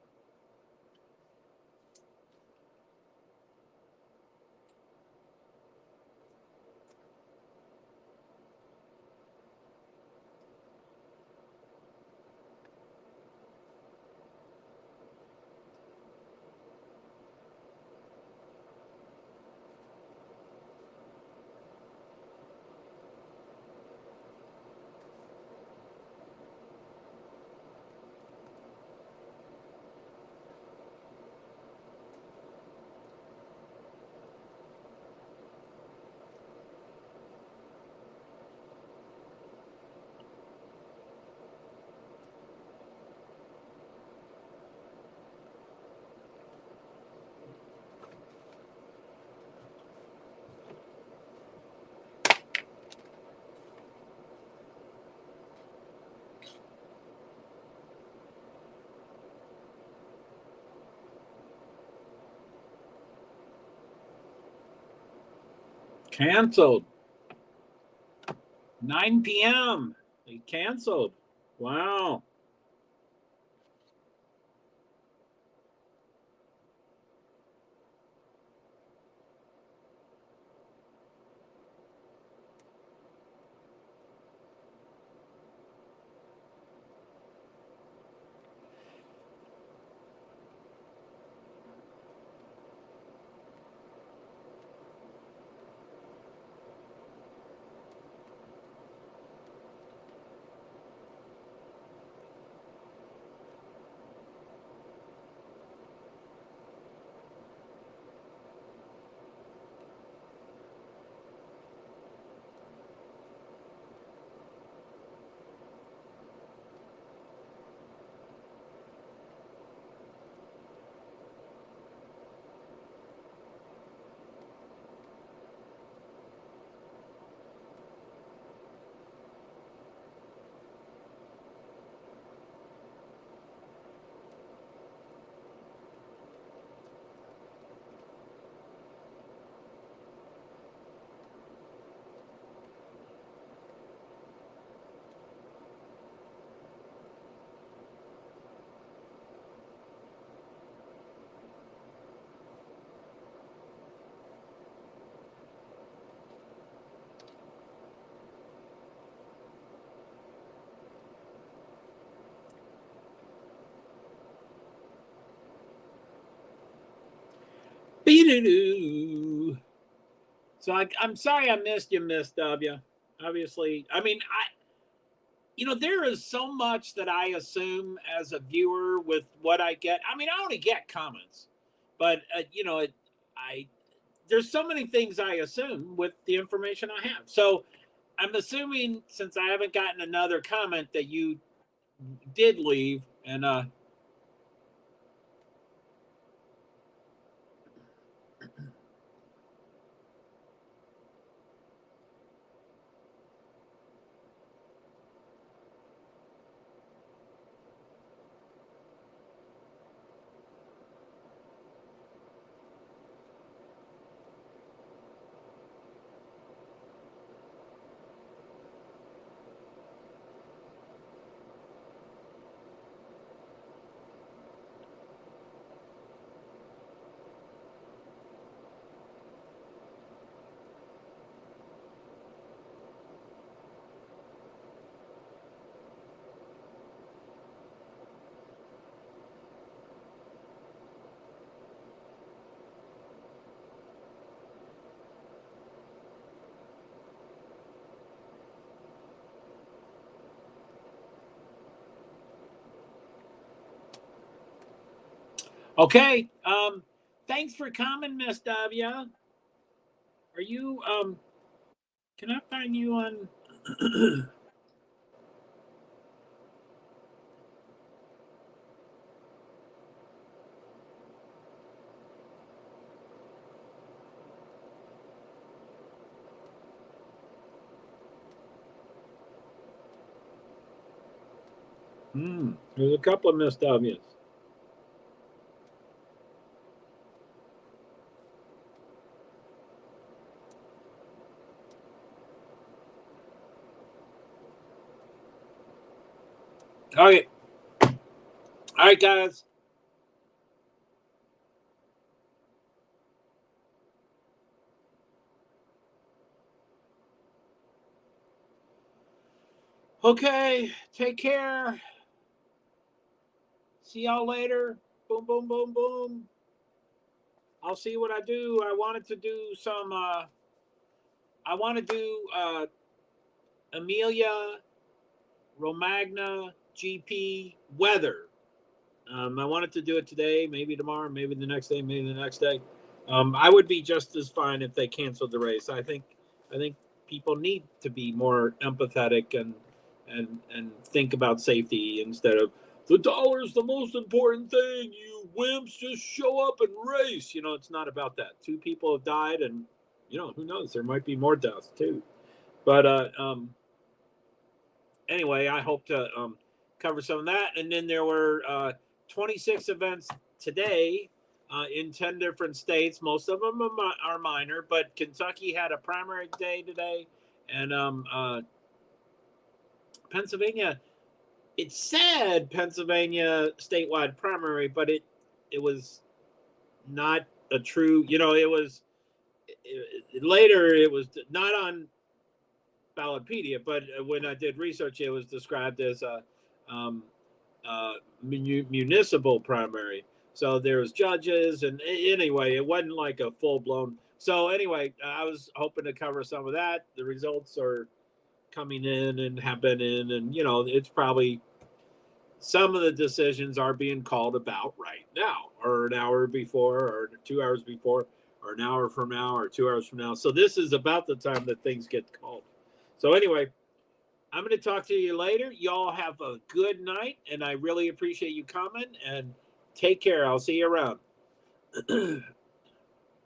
Canceled. 9 p.m. They canceled. Wow. So I'm sorry I missed you, Miss W. Obviously, I mean, there is so much that I assume as a viewer with what I get. I mean, I only get comments, but there's so many things I assume with the information I have. So I'm assuming, since I haven't gotten another comment, that you did leave, and okay. Thanks for coming, Miss W. Are you Can I find you on? There's a couple of Miss W's. Okay. All right, guys. Okay. Take care. See y'all later. Boom, boom, boom, boom. I'll see what I do. I wanted to do some. I want to do Amelia Romagna GP weather. I wanted to do it today, maybe tomorrow, maybe the next day, maybe the next day. I would be just as fine if they canceled the race. I think people need to be more empathetic and think about safety instead of the dollar's the most important thing. You wimps, just show up and race. It's not about that. 2 people have died, and who knows? There might be more deaths too. But anyway, I hope to cover some of that. And then there were 26 events today in 10 different states. Most of them are minor, but Kentucky had a primary day today, and Pennsylvania. It said Pennsylvania statewide primary, but it was not a true. It was later. It was not on Ballotpedia, but when I did research, it was described as a municipal primary. So there was judges, and anyway, it wasn't like a full blown. So anyway, I was hoping to cover some of that. The results are coming in and have been in, and it's probably some of the decisions are being called about right now, or an hour before, or 2 hours before, or an hour from now, or 2 hours from now. So this is about the time that things get called. So anyway, I'm going to talk to you later. Y'all have a good night, and I really appreciate you coming, and take care. I'll see you around.